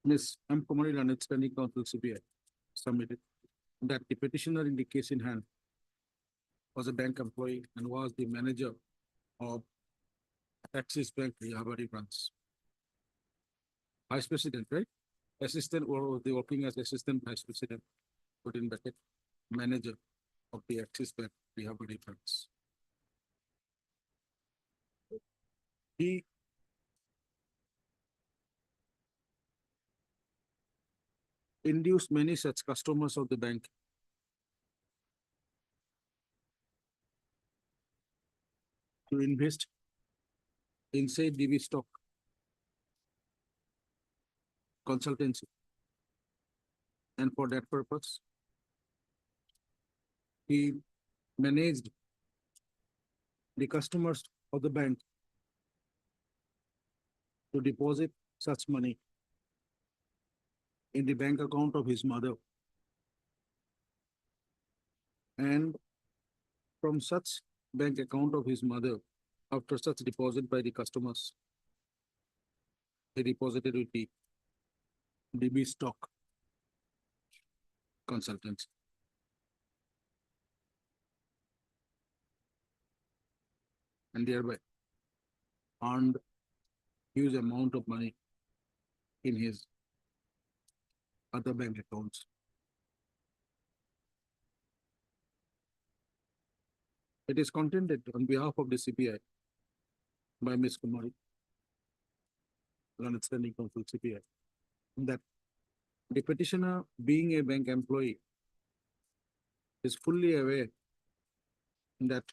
Ms. M. Kumari Lanet, Standing Counsel CBI, submitted that the petitioner in the case in hand was a bank employee and was the manager of Axis Bank Rihabari branch. Vice President, right? Assistant, or the working as Assistant Vice President, put in bracket, manager of the Axis Bank Rihabari branch. He induced many such customers of the bank to invest in say DB stock consultancy. And for that purpose, he managed the customers of the bank to deposit such money in the bank account of his mother. And from such bank account of his mother, after such deposit by the customers, he deposited with the DB stock consultants. And thereby earned huge amount of money in his other bank accounts. It is contended on behalf of the CBI by Ms. Kumari, Lanet, Standing Counsel CBI, that the petitioner, being a bank employee, is fully aware that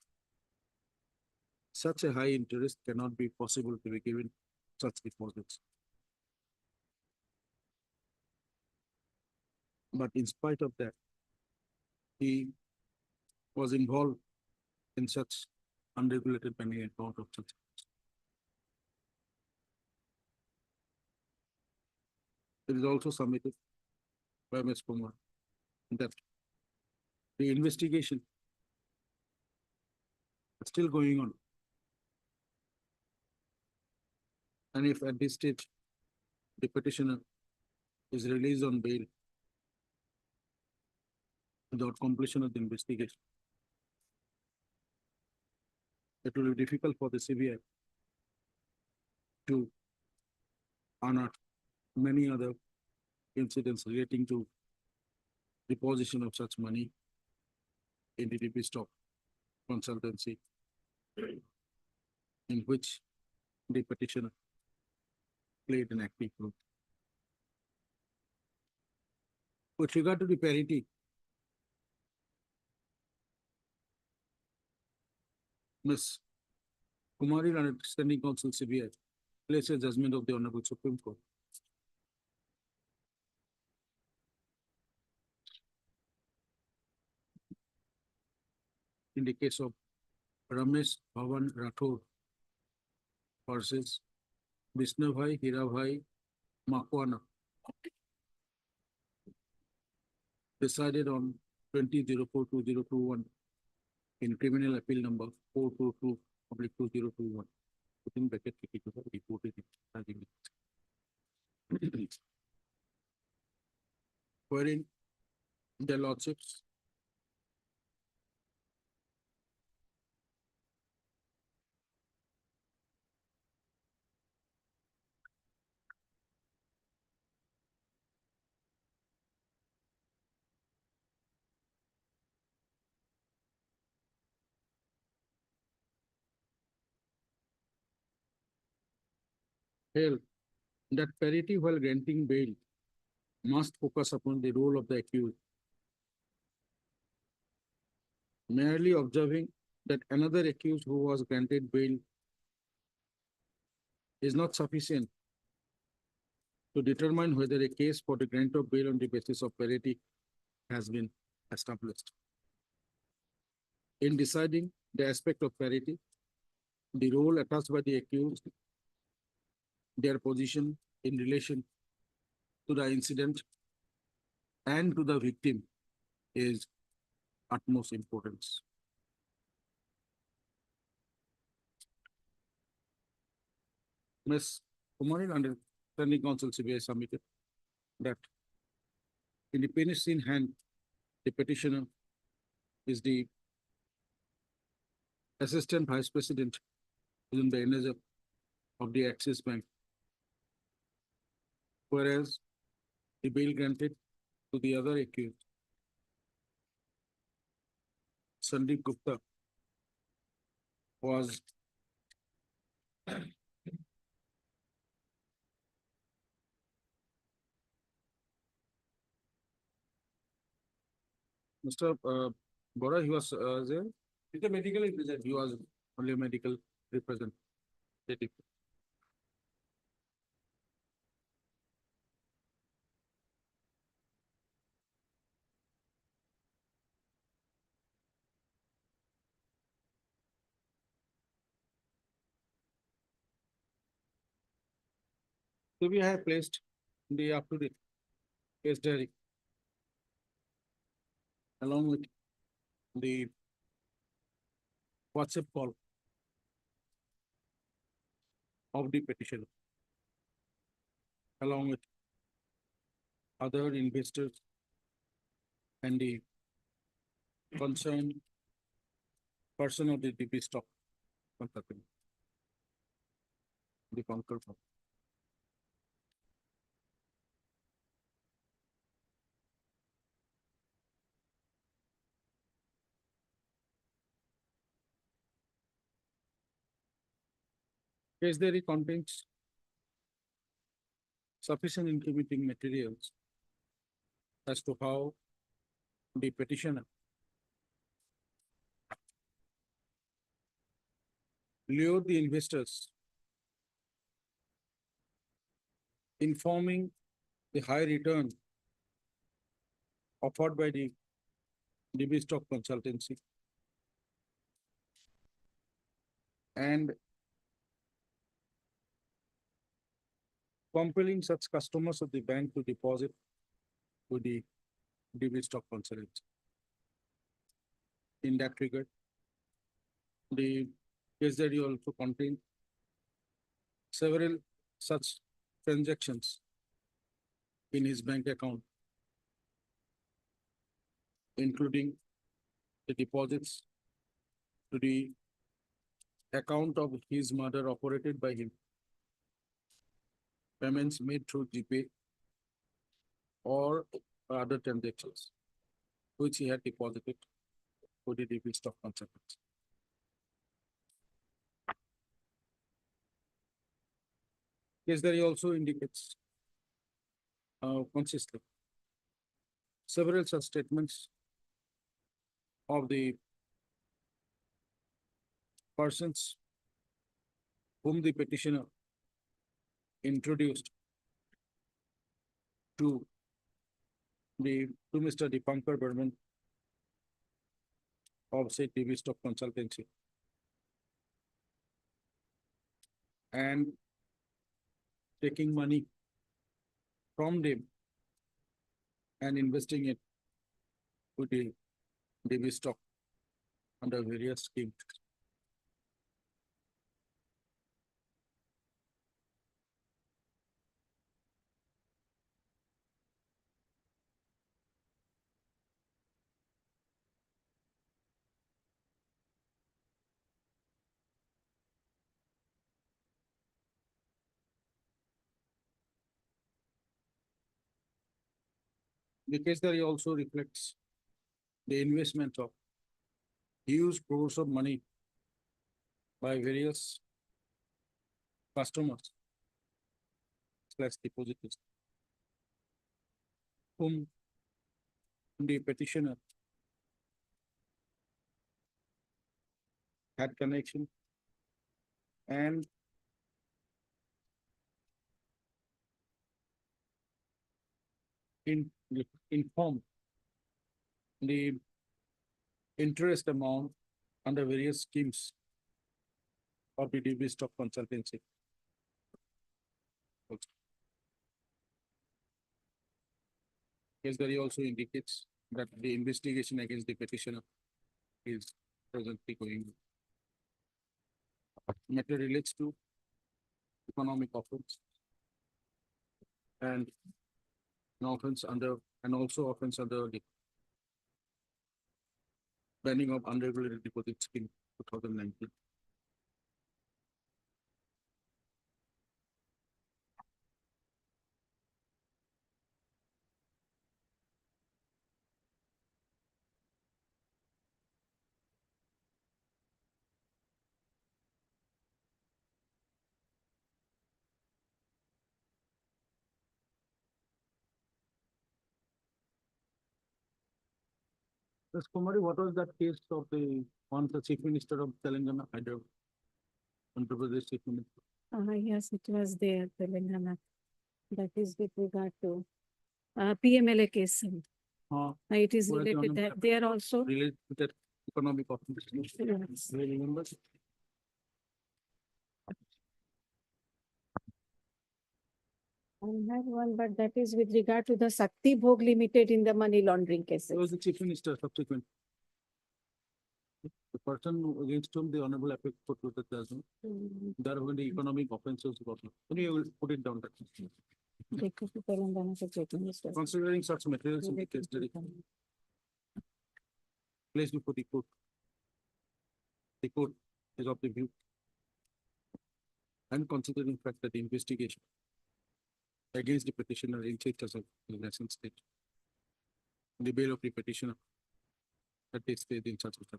such a high interest cannot be possible to be given such deposits. But in spite of that, he was involved in such unregulated banking account of such. It is also submitted by Ms. Kumar that the investigation is still going on. And if at this stage, the petitioner is released on bail without completion of the investigation, it will be difficult for the CBI to unearth many other incidents relating to deposition of such money in the DB stock consultancy, in which the petitioner played an active role. With regard to the parity, Ms. Kumari Lanet, Standing Counsel CBI, placed a judgment of the Honorable Supreme Court. In the case of Ramesh Bhavan Rathod versus Vishnubhai Hirabhai Makwana, decided on 20-04-2021 in criminal appeal number 422/2021. Within bracket reported wherein the lordships held that parity, while granting bail, must focus upon the role of the accused merely observing that another accused who was granted bail is not sufficient to determine whether a case for the grant of bail on the basis of parity has been established. In deciding the aspect of parity, the role attached by the accused, their position in relation to the incident and to the victim is utmost importance. Ms. Kumarin, understanding counsel CBI submitted that in the penis in hand, the petitioner is the assistant vice president within the NSF of the Axis Bank, whereas the bail granted to the other accused, Sandeep Gupta, was Mr. Bora, he was there. He's a medical representative. He was only a medical representative. So we have placed the up-to-date case diary along with the WhatsApp call of the petitioner, along with other investors and the concerned person of the DP stock consulting. The Concord firm. Case diary contains sufficient incriminating materials as to how the petitioner lured the investors, informing the high return offered by the DB stock consultancy and compelling such customers of the bank to deposit with the DB stock consultancy. In that regard, the case diary also contains several such transactions in his bank account, including the deposits to the account of his mother operated by him, payments made through GPay or other transactions which he had deposited to the DB stock consultancy. Case diary also indicates consistently several such statements of the persons whom the petitioner introduced to Mr. Dipankar Burman of say DB stock consultancy, and taking money from them and investing it with the DB stock under various schemes. The case diary also reflects the investment of huge crores of money by various customers / depositors whom the petitioner had connection and in inform the interest amount under various schemes of the DB stock consultancy. Case study also indicates that the investigation against the petitioner is presently going. Matter relates to economic offense and an offense under, and also offense under the banning of unregulated deposit scheme 2019. Ms. Kumari, what was that case of the, on the chief minister of Telangana, Hyderabad? Andhra Pradesh chief minister? Yes, it was there, Telangana. That is with regard to PMLA case. It is What is the related number? that they are also. Related to that economic offense. Yes. Do you remember? I have one, but that is with regard to the Sakti Bhog Limited in the money laundering He was cases. the chief minister subsequent. The person against whom the honorable appeal put to the judgment, there are the economic offenses. Can you put it down? Dekho to Telangana se chief minister. Considering such materials in the case study placed before the court. The court is of the view. And considering fact that the investigation against the petitioner in status of the nation state. The bail of the petitioner that is stayed in such a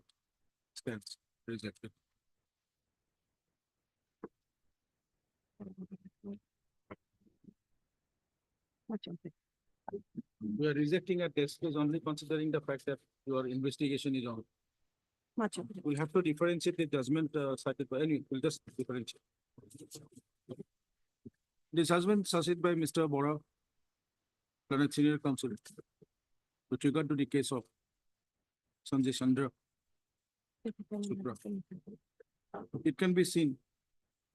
stands rejected. Much of it. We are rejecting a test case only considering the fact that your investigation is on. Much of it. We'll have to differentiate the judgment cited by, anyway, we'll just differentiate. The judgment cited by Mr. Bora, current senior counsel, with regard to the case of Sanjay Chandra, Supra. It can be seen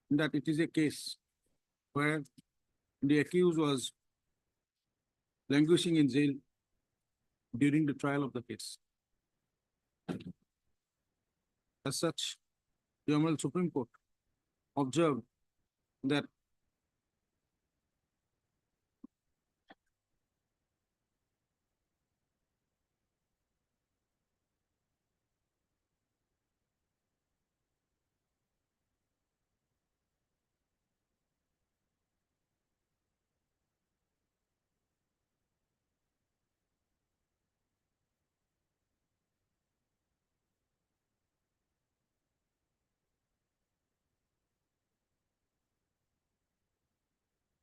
that it is a case where the accused was languishing in jail during the trial of the case. As such, the Honorable Supreme Court observed that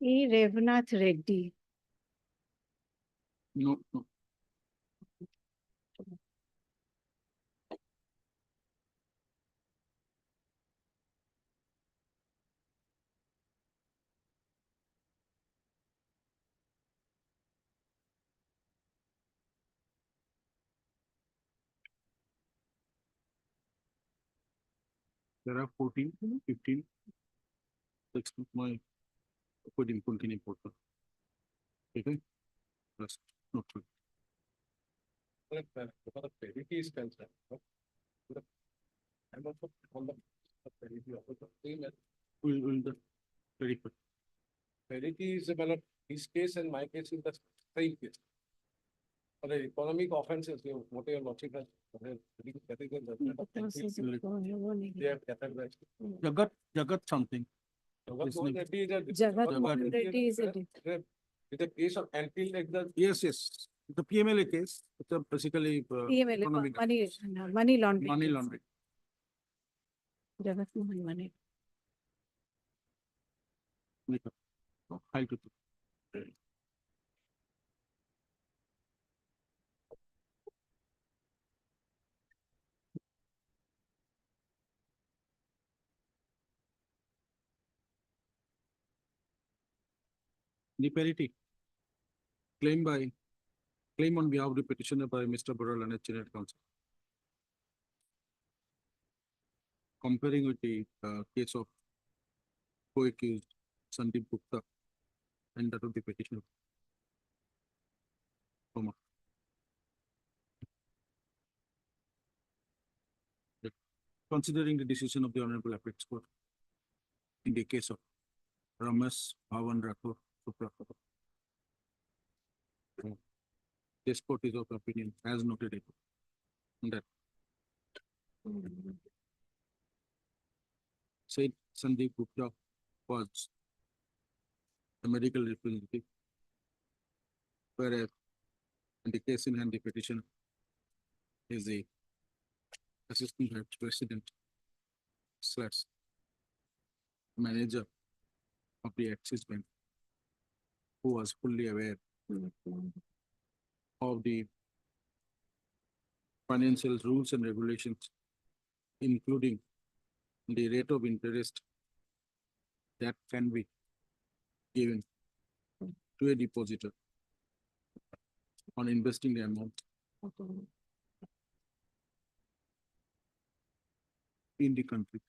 E. Revnath Reddy. no, there are 14, 15. Let's put my put in continue portal. Okay. That's not true. Parity is concerned. I'm also on the Parity of the same as will the very good. Parity is about his case and my case is the same case. For the economic offenses, you what your logic has. They have categorized. Jagat something. Jagat Mohan Reddy is a. It's a case of until like the. Yes, yes. The PMLA case, it's a basically PMLA, economic money laundering. money case. laundering. Jagat Mohan money. High to The parity claim on behalf of the petitioner by Mr. Burrell and General Counsel. Comparing with the case of co-accused Sandeep Gupta and that of the petitioner. Comma. Considering the decision of the Honorable Apex Court in the case of Ramesh Bhavan Rathore Supra. This court is of opinion as noted that said Sandeep Gupta was a medical representative, whereas in the case in hand, the petitioner is the assistant vice president slash manager of the Axis Bank, who was fully aware of the financial rules and regulations, including the rate of interest that can be given to a depositor on investing the amount in the country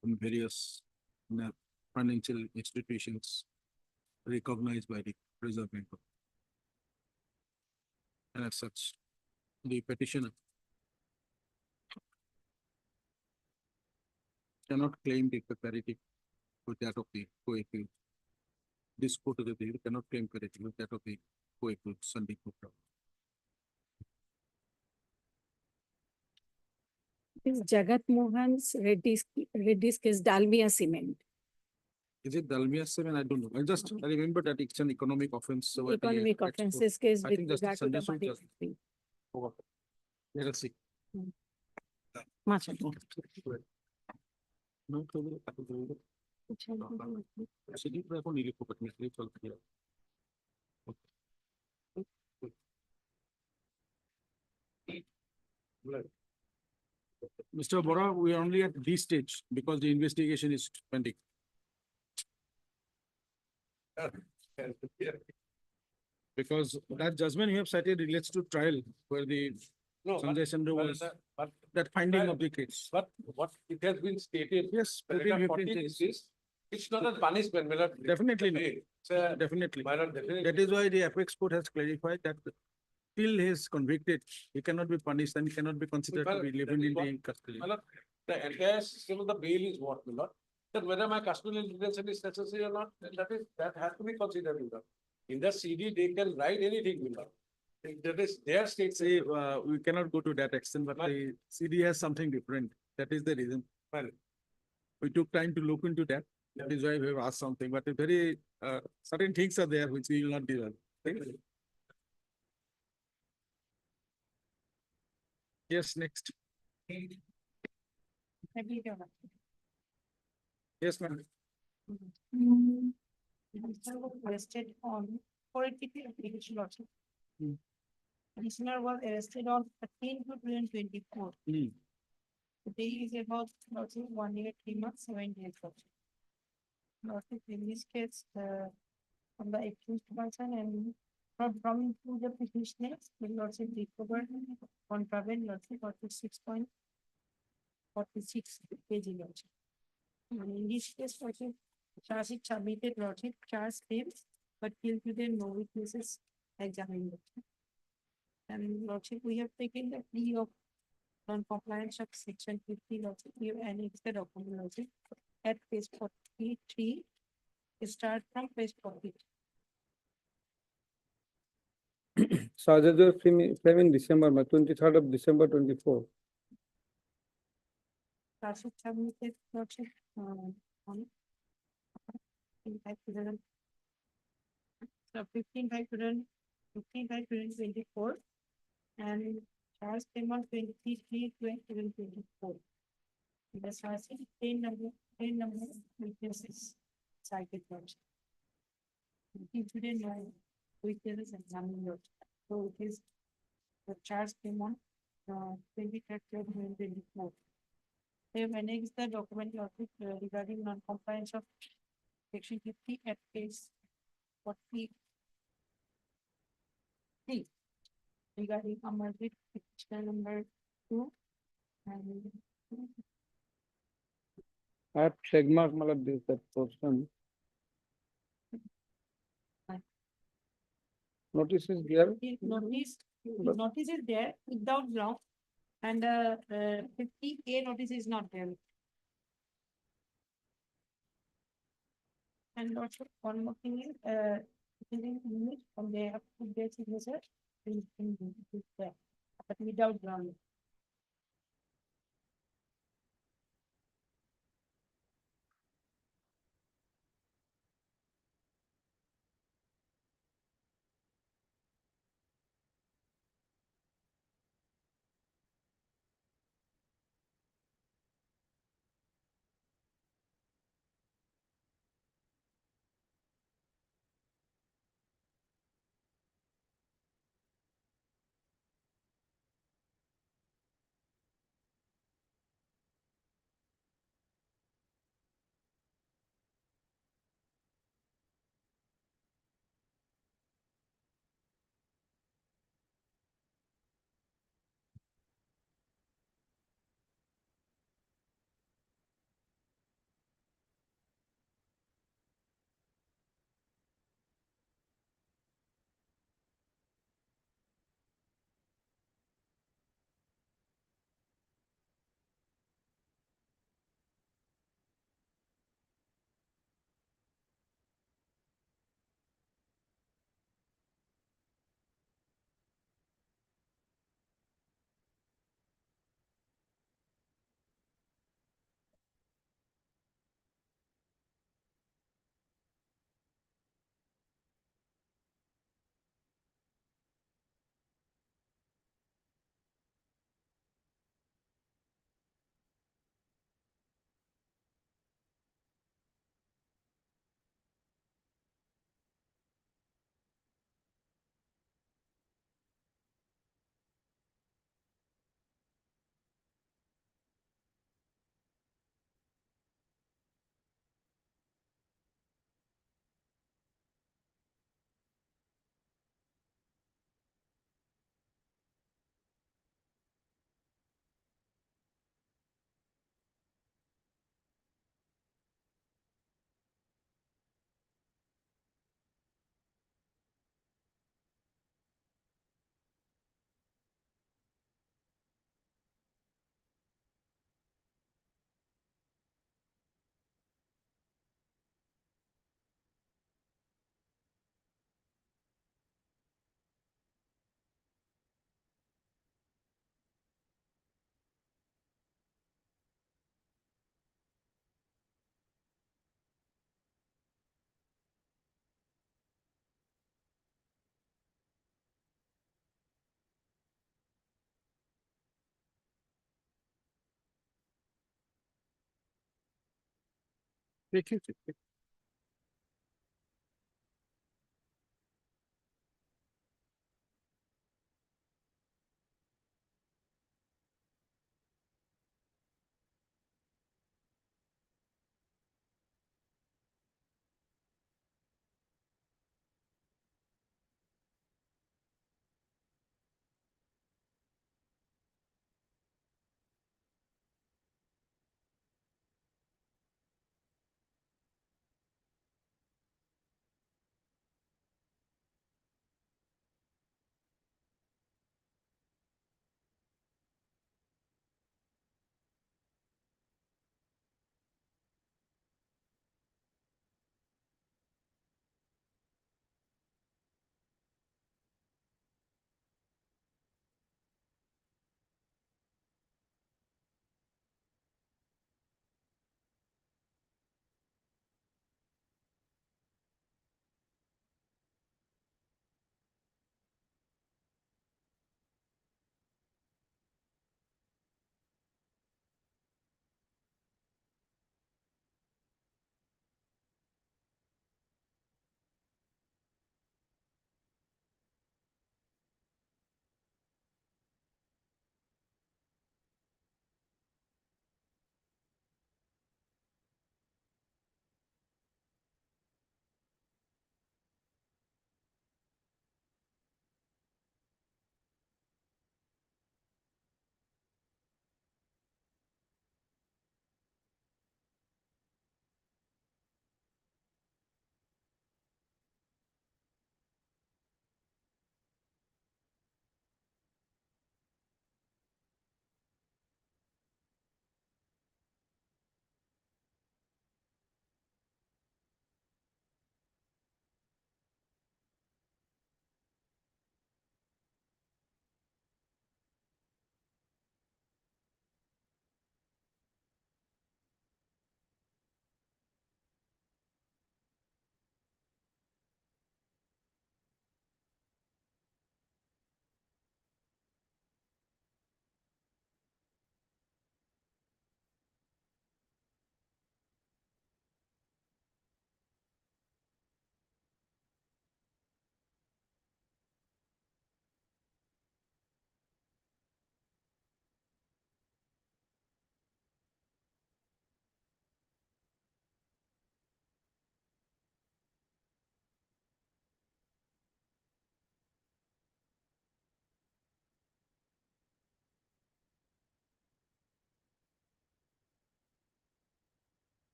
from various financial institutions recognized by the Reserve Bank. And as such, the petitioner cannot claim the parity with that of the co-accused. This court of the appeal cannot claim parity with that of the co-accused Sandeep Gupta. Is Jagat Mohan's Reddy's case Dalmia Cement, Is it Dalmia 7? I don't know. I remember that it's an economic offense. So at the economic apex court. offences case I with think Justice regard to the Sanjay money. Sood just- Let us see. Much. No, Proceeding for এখন নিলিখো, but নিলিখলেই চলবে। Mr. Bora, we are only at this stage because the investigation is pending. Because that judgment you have cited relates to trial where the No, Sanjay Chandra was that finding of the case. But what it has been stated. Yes, paragraph 14, 14 15 is, it's not a punishment, my lord. Definitely not. It's a, Definitely. my lord, definitely. That is why the apex court has clarified that till he is convicted, he cannot be punished and he cannot be considered to be living in the custody. My lord, the entire system of the bail is what, my lord? That whether my custodial detention is necessary or not, that has to be considered, my lord. In the CD, they can write anything, my lord. That is their state. See, we cannot go to that extent, but the CD has something different. That is the reason. Well, We took time to look into that. That is why we have asked something, but very certain things are there which we will not deal with. Yes, next. Yes, ma'am. Arrested on 483 application also. Hmm. Listener was arrested on 13 to 2024. Hmm. Today is about 1 year, 3 months, 7 days. Also, in this case, from the accused person and from to the petitioners, will also recover contraband, also 46.46 kg. And in this case, also charge is submitted, logic charge claims, but till today no witnesses examined. And logic, we have taken the plea of non-compliance of section 50 logic, we have annexed the document logic at page 43, start from page 40. Sajad claim in December, 23rd of December 24. Charge is submitted, logic, on 15/5/2000. So 15/5/2024 and charge came on 23/2024. The charge is 10 number witnesses cited logic. Today no witnesses examined. So it is the charge came on 23/2024. They have annexed the document logic regarding non-compliance of section 50 at page 43 regarding emergency petition number 2 and At Segmark, malab this that portion. Notice is there. the notice is there without ground and 50A notice is not there. And also one more thing is within English from the up to their signature in there, but without ground.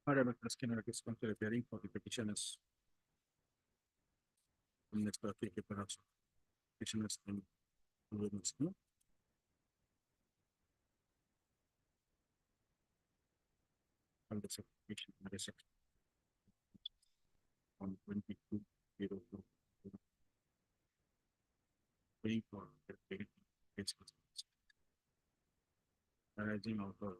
Madam, the scanner is currently appearing for the petitioners. Next, perhaps petitioners in women's, no? And the petition, the section. On 2202. Waiting for the case. Arising out of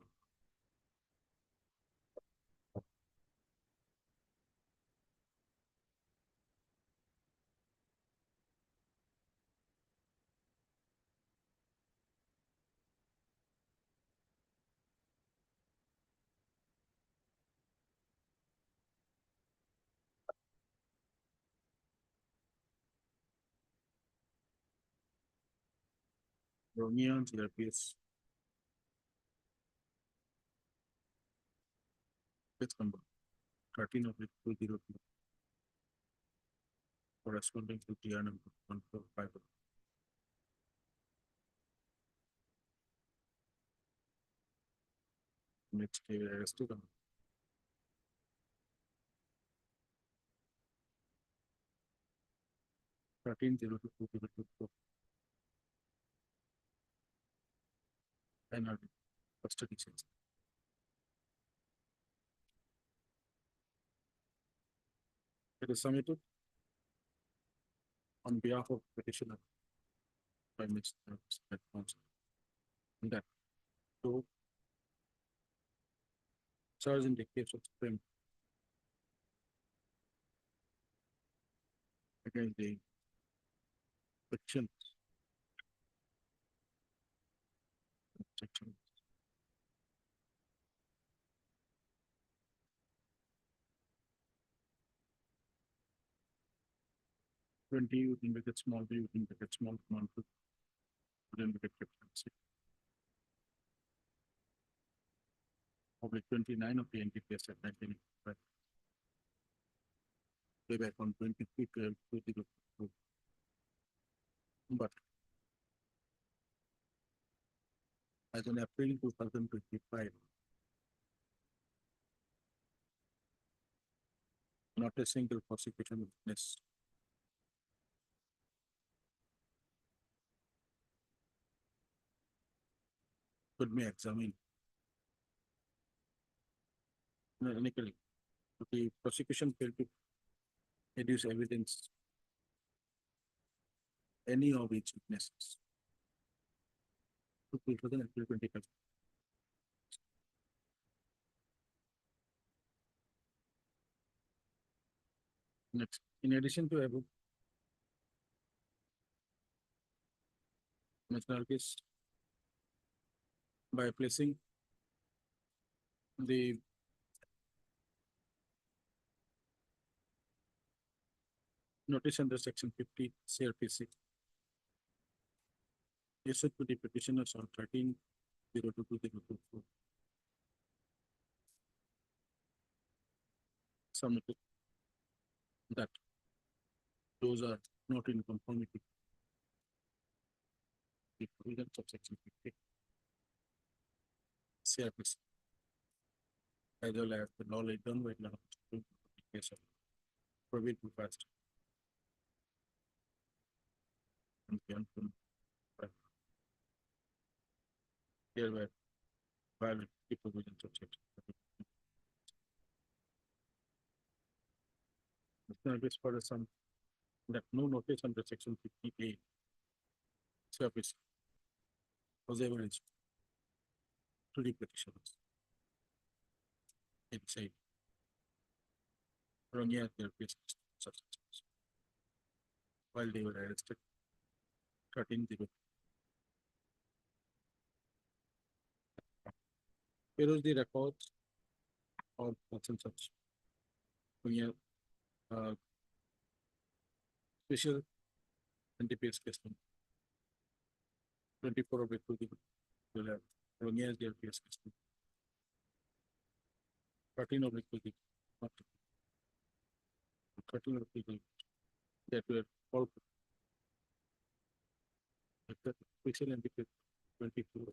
Romeo to the appears. It's number 13 of it 202. Corresponding to TR number 145. Next, they were arrested on 1302. And are custody sales. It is submitted on behalf of petitioner by Mr. Council. That to charge in the case of Supreme against the petition. Section 20, you can make it small, you can make it small, command to then make it 15. Public 29 of the NDPS at 1985. Way back on 23/12/2022. But as on April 2025, not a single prosecution witness could be examined. Technically, the prosecution failed to produce evidence any of its witnesses. To 2025. Next, in addition to above, national case by placing the notice under section 50 CRPC issued to the petitioners on 13/02/2024. Submitted that those are not in conformity with provisions of section 50 CRPC, as well as the law laid down by law in case of provision to fast. And beyond from hereby violate the provisions of section 50. This for some that no notice under section 50A service was ever issued to the petitioners. It said, wrong year their business substances while they were arrested 13/0. Here is the records of such and such. Here, special NDPS case number 24 of April, will have wrong year their case number 13 of April, 13 of April, that were all special NDPS 24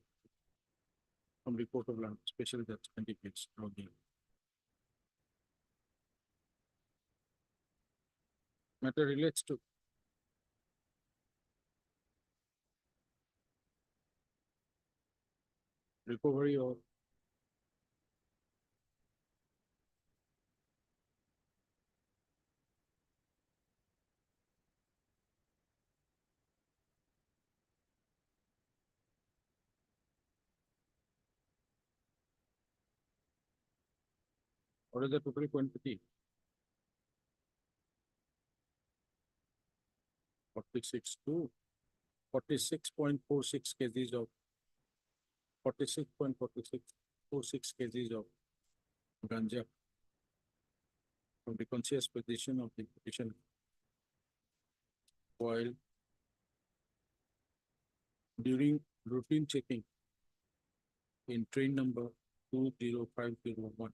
from report of land, special that NDPS wrong year. Matter relates to recovery or what is the total quantity? 46.46 kgs of 46.46 kgs of ganja from the conscious position of the petition while during routine checking in train number 20501.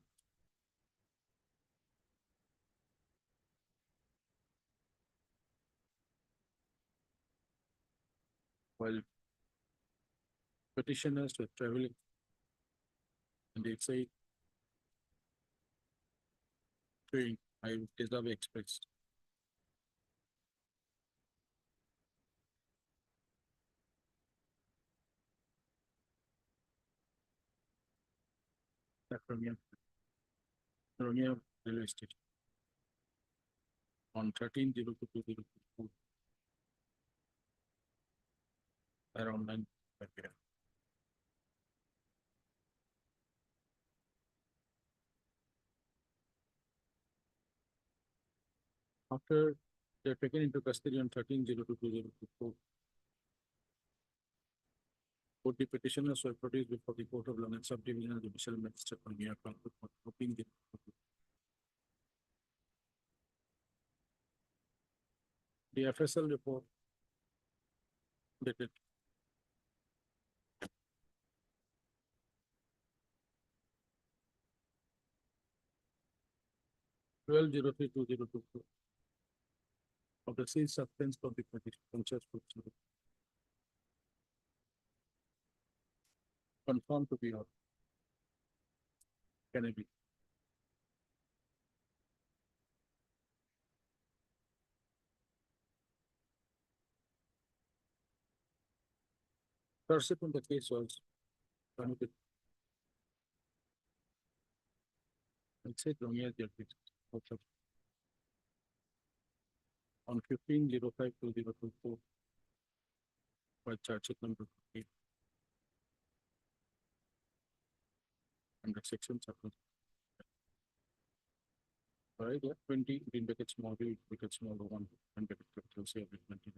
While petitioners were traveling and they say train, I deserve express. Romania railway station on 13/02/2024 around 9 p.m. After they're taken into custody on 13/02/2024, both the petitioners were produced before the Court of Law and Subdivision of the Judicial Magistrate for New York, for hoping the FSL report dated 12/03/2024 of the seized substance of the petition confirmed to be of cannabis. Clerkship in the case was permitted. And said Romeo on 15/05/2024 by charge sheet number 8 under section chapter. Alright, yeah, 20 in bracket small b, bracket small 1, and bracket capital C of 20.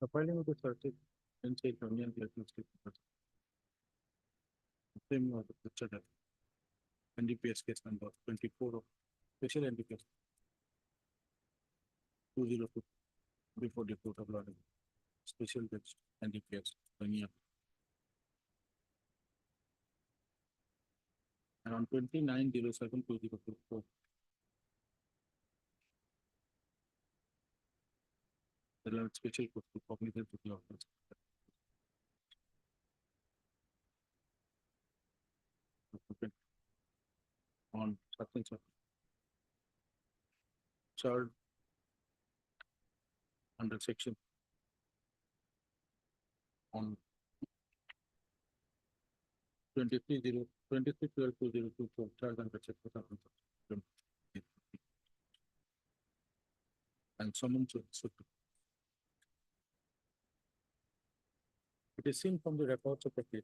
The filing of the circuit and say Romeo the same was the picture NDPS case number 24 of special NDPS 202 before the Court of Law and Special Judge NDPS Romeo. And on 29/07/2024, the Lord Special Court to cognizance of the offense. On substance of charged under section on 23/12/2024, charge and check for the and someone should. It is seen from the records of the case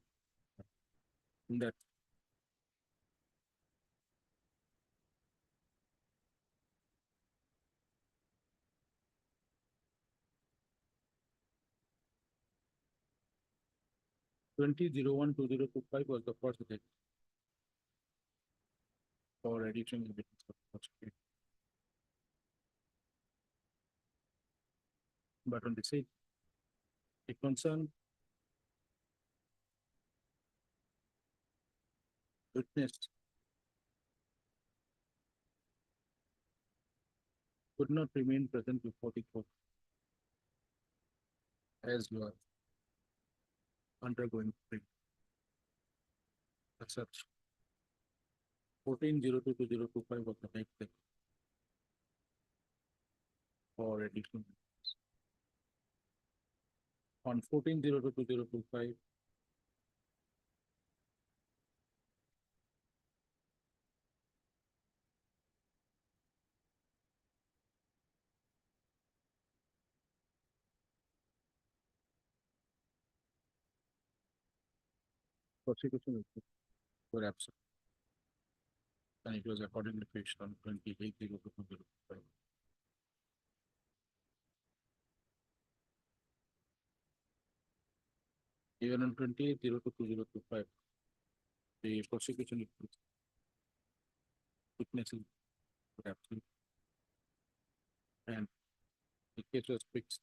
that (20/01/2025) was the first date for addition of witness for the first case. But on the same, the concern witness could not remain present before the court as you are undergoing treatment. As such, 14/02/2025 was the next day for additional. On 14/02/2025, prosecution were absent. And it was accordingly fixed on 28/02/2025. Even on 28/02/2025, the prosecution witnesses were absent. And the case was fixed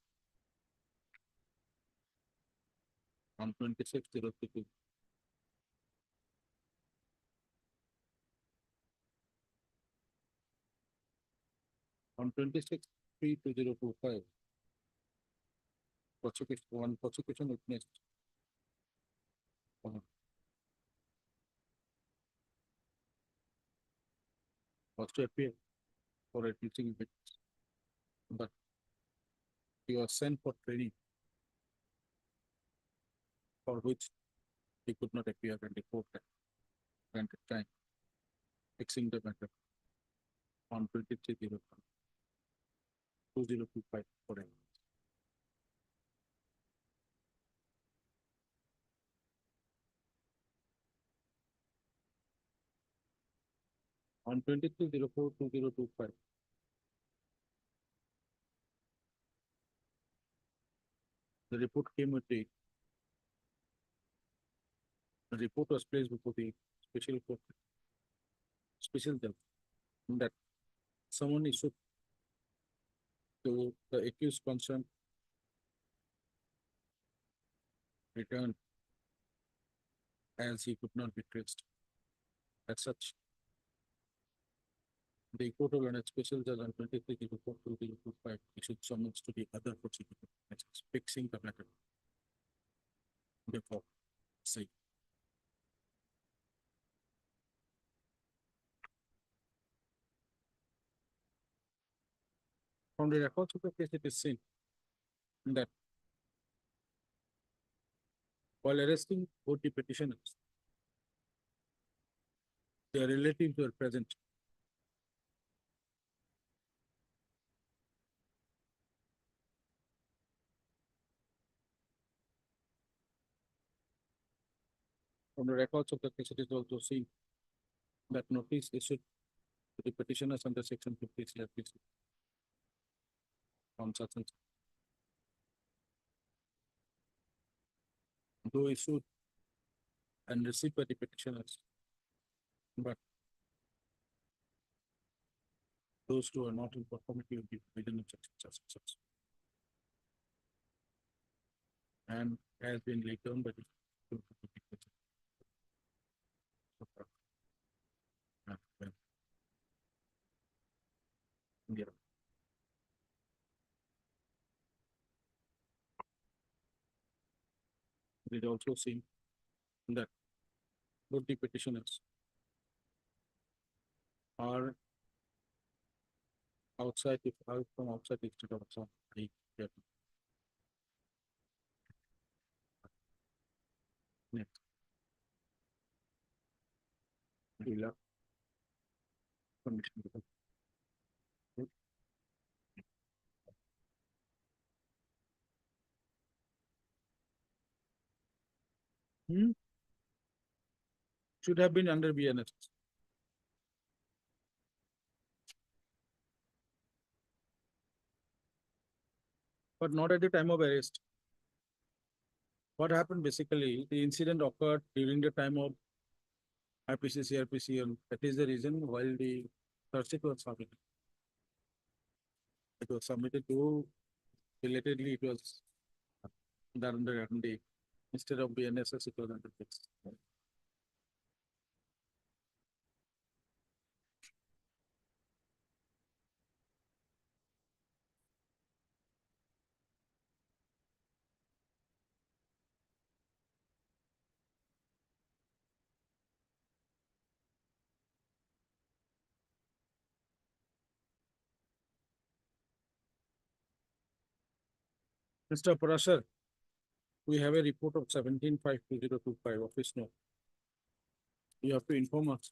on 26/02. On 26/3/2025, prosecution witness was to appear for a teaching witness, but he was sent for training for which he could not appear and the court had granted time, fixing the matter on 23/05/2025 for him. On 23/04/2025, the report came with the report was placed before the special court, special judge, that someone issued to the accused concerned returned as he could not be traced. As such, the court of London special judge on 23/04/2025 issued summons to the other prosecutor, fixing the matter before say. From the records of the case, it is seen that while arresting both the petitioners, their relatives were present. From the records of the case, it is also seen that notice issued to the petitioners under section 50 CRPC on such and such. Though issued and received by the petitioners, but those who are not in conformity with the provision of section such and such. And has been laid down by the. Yeah. It is also seen that both the petitioners are outside the from outside the state of Assam. Next. Ila. Commission. Should have been under BNS. But not at the time of arrest. What happened basically, the incident occurred during the time of IPC, CRPC, and that is the reason while the search was submitted. It was submitted to, belatedly it was done under RD. Instead of BNSS, it was under fix. Mr. Parashar, we have a report of 17-5-2025 office note. You have to inform us.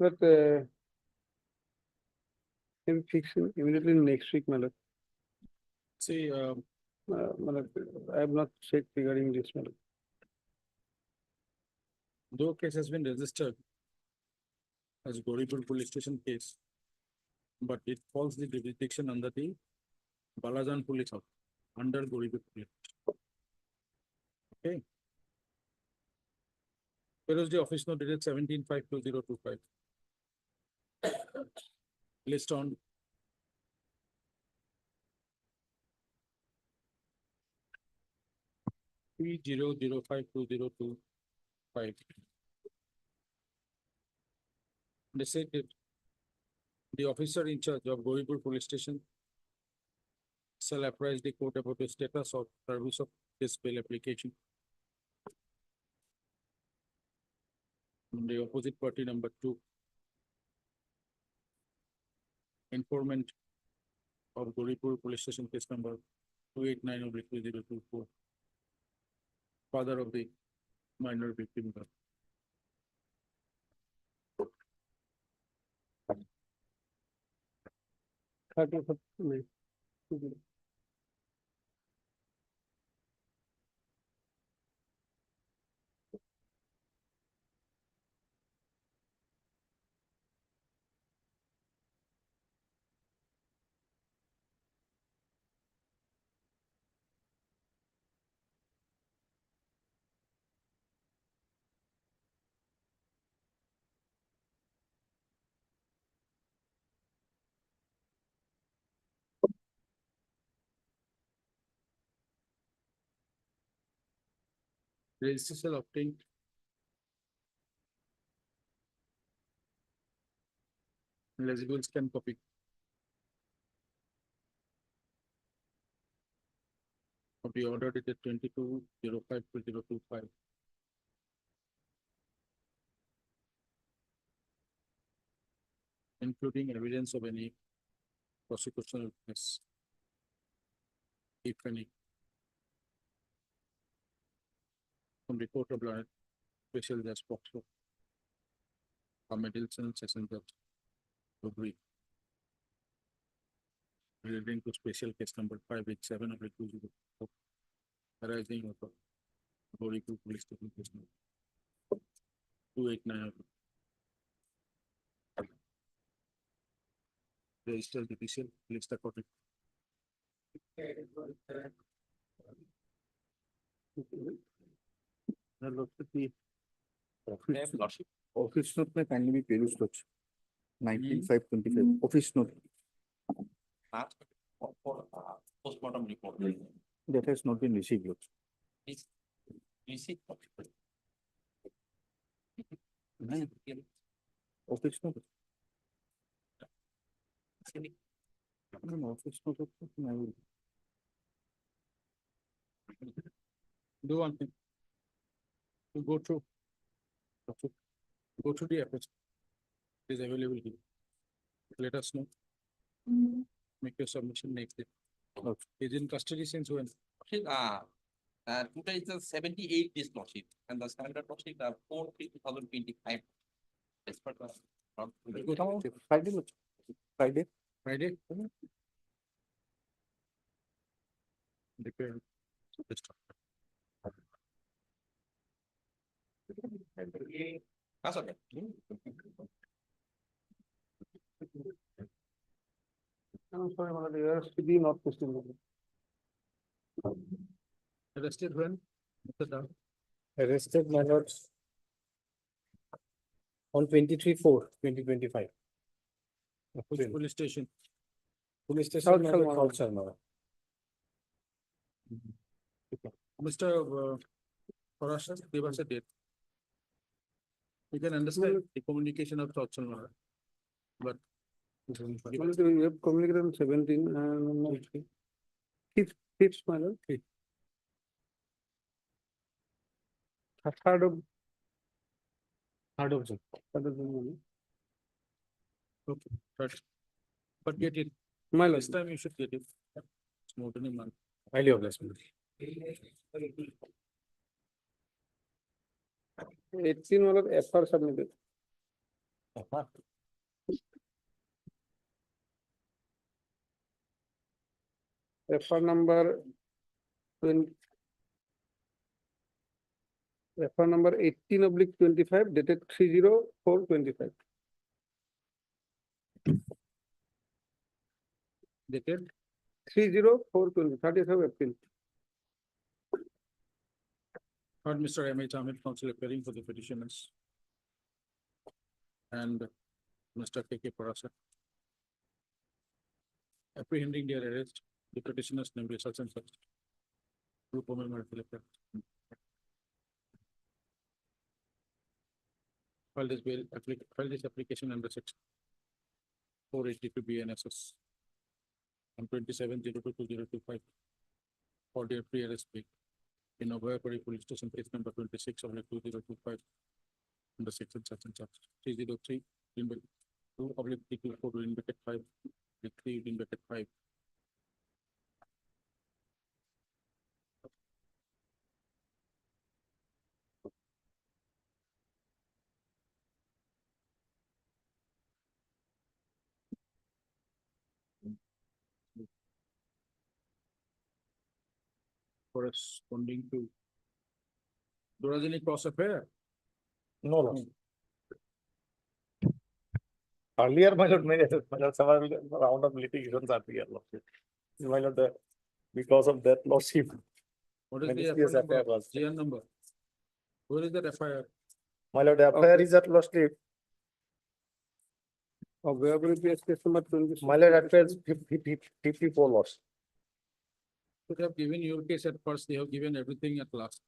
But can fix it immediately next week, madam. See, Madam, I have not checked regarding this, madam. though case has been registered as Goripur police station case, but it falls the jurisdiction under the Balajan police office, under Goripur police. Okay. Where is the office note dated 17-5-2025? List on. P00520225. They said that the officer in charge of Goripur police station shall apprise the court about the status of service of this bail application. And the opposite party number 2. Informant of Goripur police station case number 289/2024. Father of the minor victim. Registration obtained. Legible scan copy. Of the order dated 22-05-2025. Including evidence of any prosecution witness, if any. From the court of law, special judge Foxo. Middleton session judge. Agree. Relating to special case number 587/2024. Arising out of Goripur police station case number 289. Registered judicial list according. That looks to be. Office note may kindly be perused. 19/5/25. Office note. Postmortem report. That has not been received. Lord. Receipt. Office note. No, office note. I will. Do one thing. You go through. Go through the episode. It is available here. Let us know. Make your submission next day. Okay. Is in custody since when? Today is the 78 days lordship and the standard lordship are 4/3/2025. As per the. Friday. Lord. Friday. Friday? Depend. Let's talk. That's okay. I'm sorry, my lord, the RSTB not posted. Arrested when? Mr. Dow? Arrested, my lord. On 23/4/2025. Which police station? Police South station, my lord, Salman. South Salman. Mr. Parashar, give us a date. You can understand the communication of thoughts and all, but. My lord, we have communicated on 17 and fifth, my lord. Third of June. Okay, but get it. My lord, This time you should get it. It's more than a month. Highly obliged, my lord. 18 my lord, FR submitted. FR number 20. FR number 18/25 dated 3/04/25. Dated 3/04/20, 30th of April. Heard Mr. M.H. Ahmed, counsel appearing for the petitioners. And Mr. K.K. Parasa. Apprehending their arrest, the petitioners namely such and such. Group of members will appear. File this application under section 482 BNSS. On 27/02/2025. For their pre-arrest bail. In Parity Police Station, case number 26/2025. Under section such and such, 303, in bracket 2/324, in bracket 5, with 3 in bracket 5. Corresponding to. There was any cross affair? No, Lord. Earlier, my lord, several round of litigations are here, Lord. My lord, because of that lordship. What is Many the years FIR number? affair was- GN number? Where is that FIR? My lord, the affair is at lordship. Case number 20. My lord, affair is 54 lots. Could have given your case at first, they have given everything at last.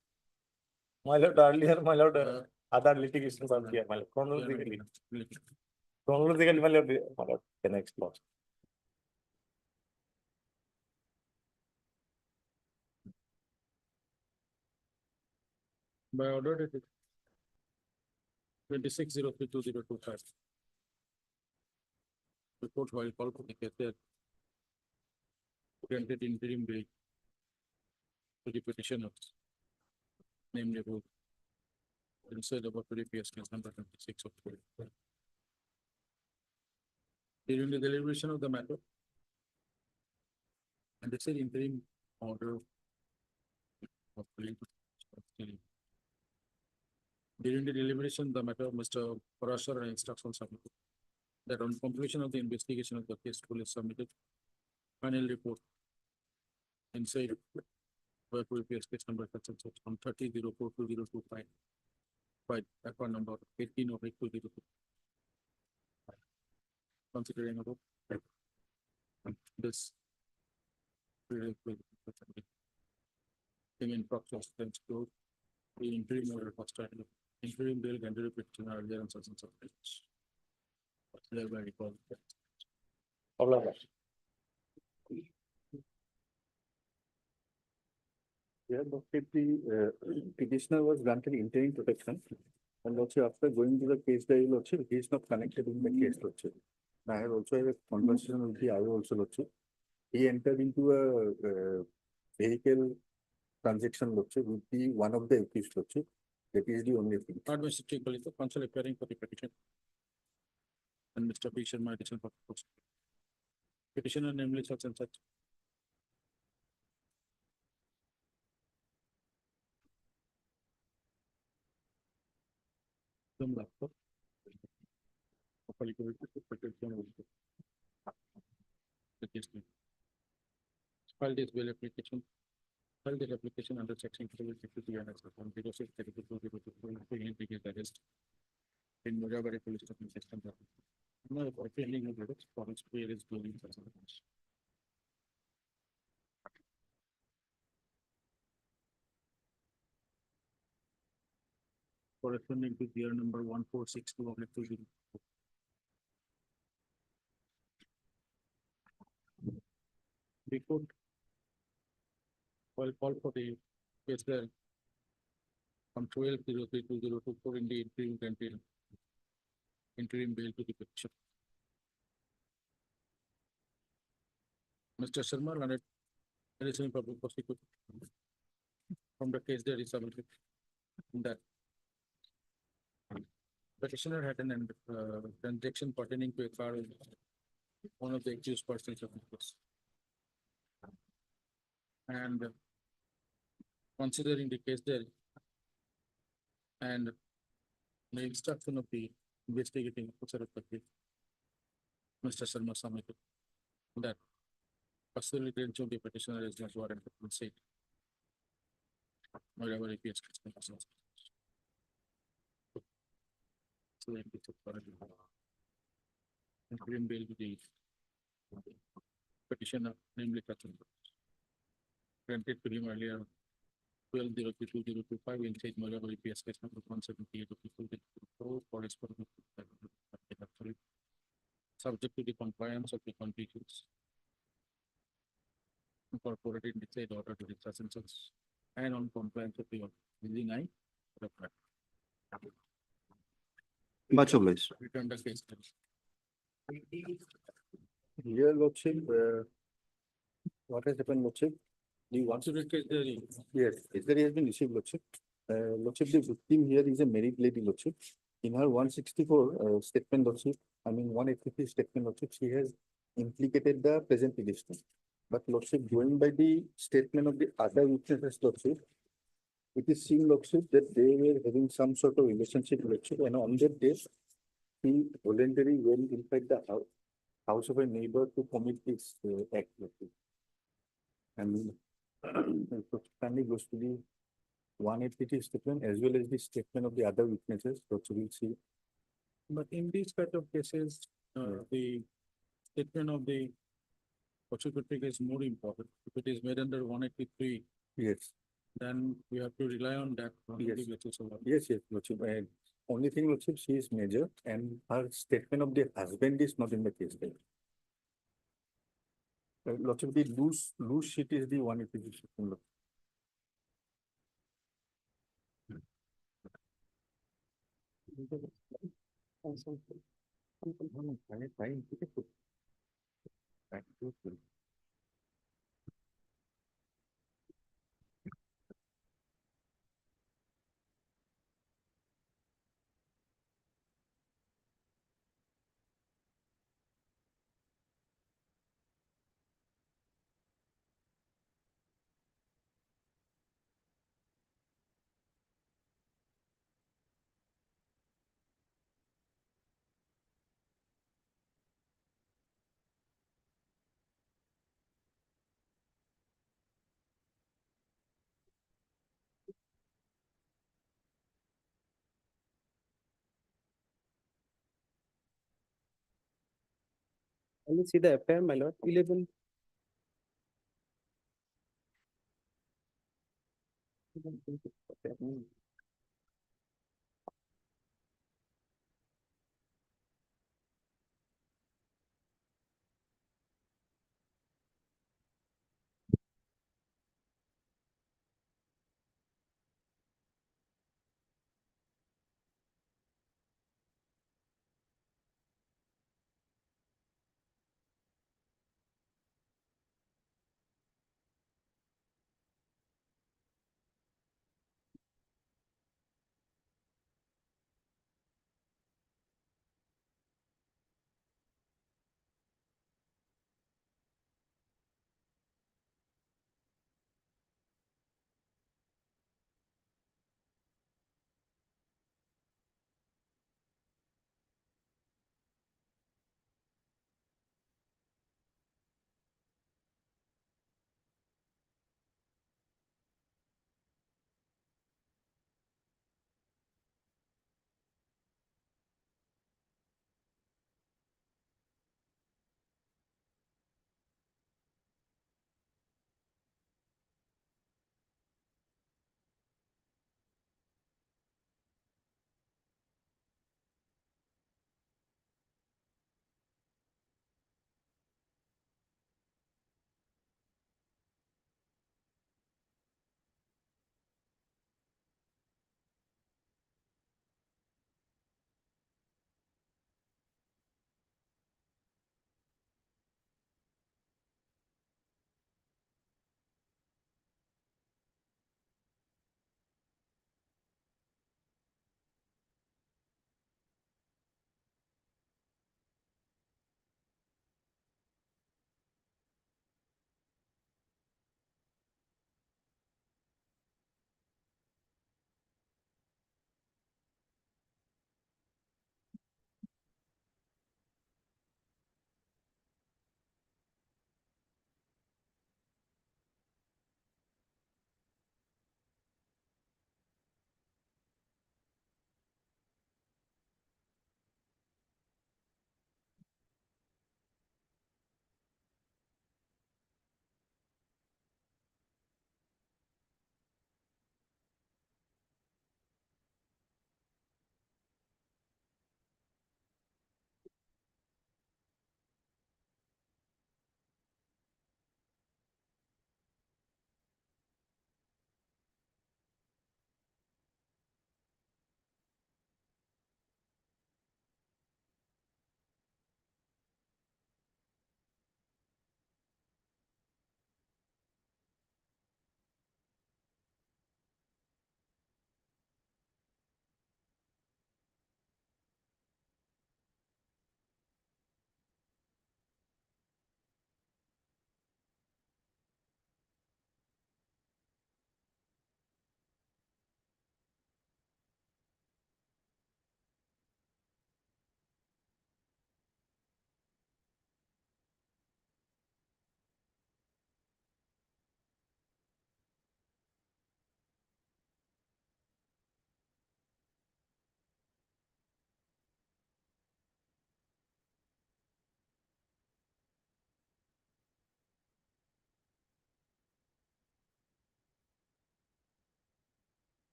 My lord, earlier, my lord, Uh, other litigations are here, my lord. yeah, Chronologically, no, chronologically, my lord, the next lot. By order dated 26/03/2025. Report while called for the case that granted interim bail to the petitioners. Namely both. Inside about NDPS case number 26 of. During the deliberation of the matter. And they said interim order. Of plea. During the deliberation, the matter of Mr. Parashar instructions submitted. That on completion of the investigation of the case, police submitted. Final report. Inside. Where previous case number such and such on 30/04/2025. Right, account number 18 of equal to considering about this. In process, then to the interim order for starting interim bill and petition earlier and such and such. Thereby recall. All of that. Yeah, but if the petitioner was granted interim protection, and also after going to the case diary, also he is not connected in the case, also. I have also had a conversation with the IO also, also. He entered into a vehicle transaction, also, with the one of the accused, also. That is the only thing. Administrative is the counsel appearing for the petition. And Mr. P. Sharma addition for the post. Petitioner namely such and such. Some laptop. Filed this bill application. Filed this application under section 250 and section 06 arrest in Murabari police station system. No, appealing of the forest player is doing such a thing. Corresponding to year number 1462 of 20. We could call for the case there from 12/03/2024 in the interim granted interim bail to the petition. Mr. Sharma, learned additional public prosecutor from the case there is submitted that petitioner had an transaction pertaining to a car with one of the accused persons of the case. And considering the case there and the instruction of the investigating officer of the case, Mr. Sharma submitted that pursuant to the petitioner residence warrant of consent. Whatever it is. So it is interim bail to the petitioner, namely granted to him earlier 12/03/2025 in said Murabari PS case number 178 of the for his subject to the compliance of the conditions incorporated in the said order to the substances and on compliance of the within I. Much obliged. Return the case. Here, Lordship, what has happened, Lordship? Do you want to? Yes, there has been received, Lordship. Lordship, the victim here is a married lady, Lordship. In her 164 statement, Lordship, I mean 183 statement, Lordship, she has implicated the present petitioner. But Lordship, going by the statement of the other witnesses, Lordship, it is seen, Lordship, that they were having some sort of relationship, Lordship, and on that day, he voluntarily went inside the house of a neighbor to commit this act, Lordship. And finally goes to the 183 statement as well as the statement of the other witnesses, Lordship will see. But in these kind of cases, the statement of the prosecutor is more important. If it is made under 183, Yes, then we have to rely on that. On the Yes. basis of that. yes, Lordship. And only thing, Lordship, she is major and her statement of the husband is not in the case. Right? Lordship, the loose sheet is the 183 statement. Let me see the FIR, my lord, 11.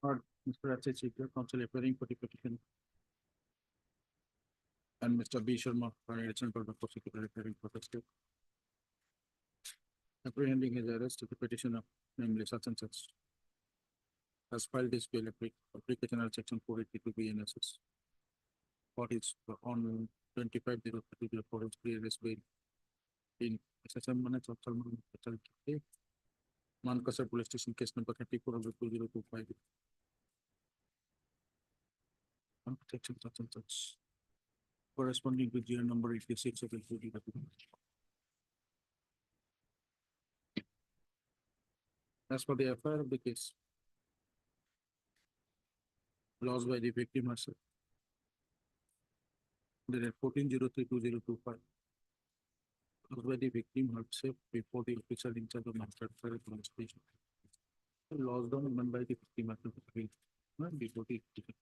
Or Mr. H. Chief Counsel appearing for the petition. And Mr. B. Sharma, additional public prosecutor appearing for the state. Apprehending his arrest of the petitioner, namely such and such. Has filed this bill application under section 482 BNSS. For his on 25/032 for his pre-arrest bail. In SSM minutes of Salman Mankasar Police Station case number 34/2025. On protection such and such. Corresponding to GR number 86 of the. As for the FIR of the case. lost by the victim herself. Then at 14032025, lost by the victim herself before the officer in charge of master police station. Lost down done by the victim herself before the officer.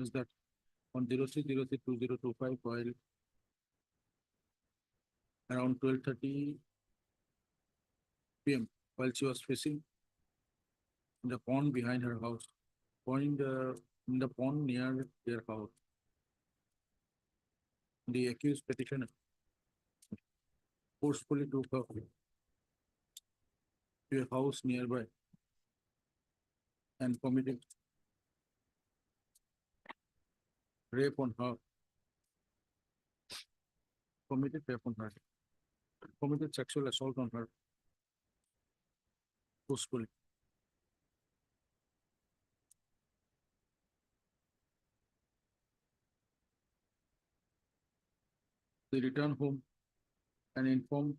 Is that on 03032025 while around 12:30 PM, while she was fishing in the pond behind her house, in the pond near their house. The accused petitioner forcefully took her to a house nearby and committed rape on her. Committed rape on her. Committed sexual assault on her forcefully. They returned home and informed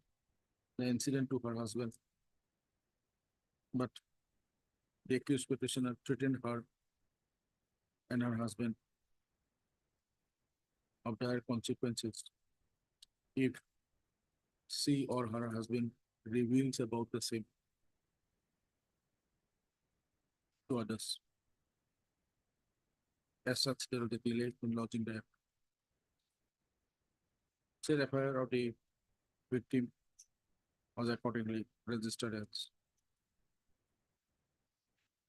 the incident to her husband. But the accused petitioner threatened her and her husband of dire consequences if she or her husband reveals about the same to others. As such, there was a delay in lodging the said FIR of the victim was accordingly registered as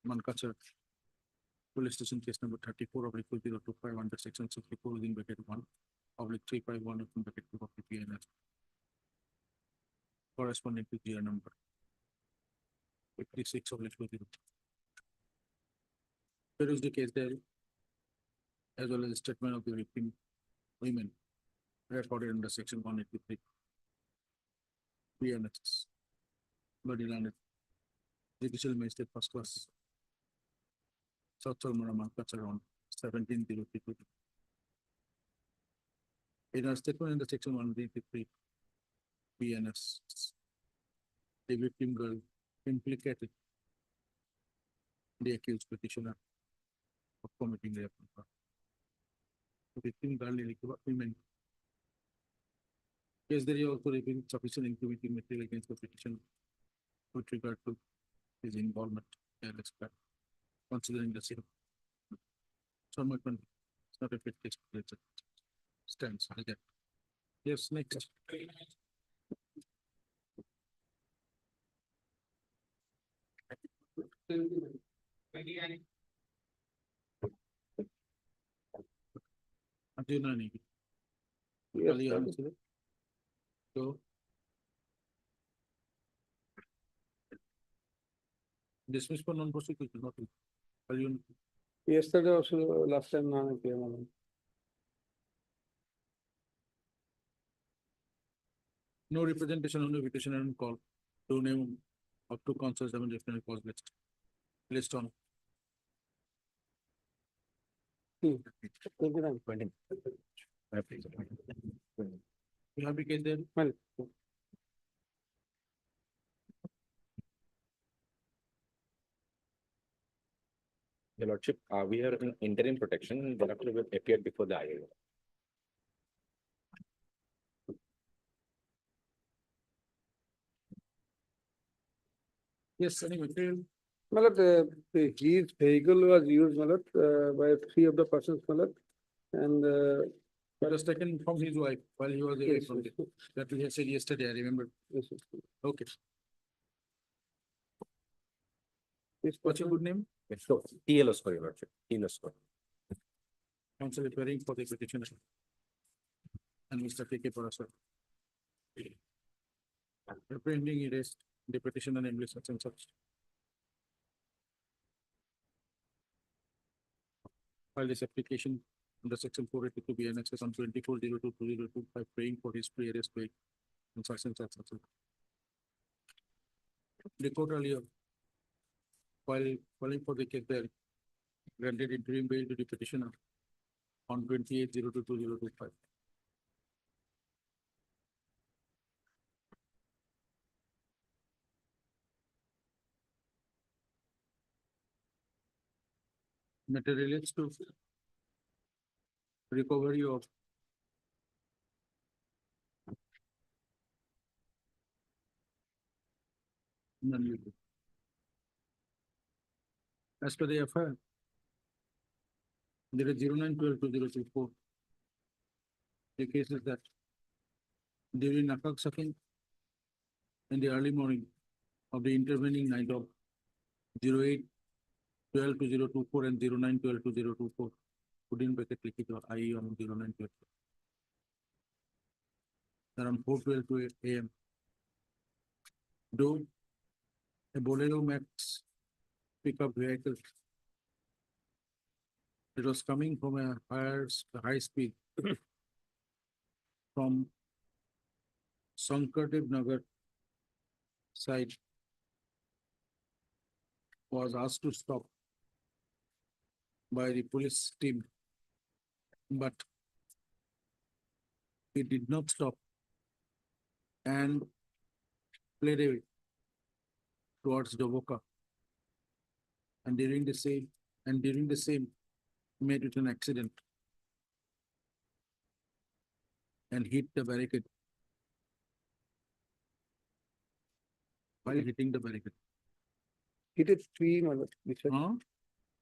Mankachar Police Station case number 34/2025 under section 64 within bracket 1/351 open bracket 2 of the PNS corresponding to GR number 56/20. There is the case there as well as the statement of the victim women recorded under section 183 PNS body landed judicial magistrate first class South Solmara around 17/032. In a statement in the section 183 PNS, the victim girl implicated the accused petitioner of committing rape on her. The victim girl women. Yes, there is also revealed sufficient incriminating material against the petitioner with regard to his involvement in this crime, considering the same. So my point, it's not a fit case, it's a stance again. Yes, next. Arjuna Negi. Yes, Ali sir. answer. So. Dismiss for non-prosecution, not. Aliun. Yesterday also, last time, I came on. No representation on the petition and call. To name up to council 7 definitely cause list. List on. You have a case there? Well, Your Lordship, we are in interim protection, the doctor will appear before the IAO. Yes, any material. Malat, his vehicle was used, Malat, by 3 of the persons, Malat, and It was taken from his wife while he was away yes, from it. That we had said yesterday, I remember. yes, Okay. yes, What's your good name? So, TLO score, Your Lordship, TLO score. Council appearing for the petitioner. And Mr. K.K. Parasar. Apprehending erased the petitioner namely such and such. File this application under section 482 BNSS on 24/02/2025 praying for his pre-arrest bail and such and such. The court earlier, while filing for the case there, granted interim bail to the petitioner on 28/02/2025. matter relates to recovery of non-liquid. As per the FIR, there is 09/12/2024. The case is that during nakak sucking in the early morning of the intervening night of 08/12/2024 and 09/12/2024, within bracket लिखित IE on 09/12. Around 4:12 AM. Though a Bolero Max pickup vehicle, it was coming from a high speed from Sankardev Nagar side, was asked to stop by the police team, but it did not stop and fled away towards Doboka. And during the same made it an accident and hit the barricade. While hitting the barricade. Hit a tree, Malad, which one? Huh?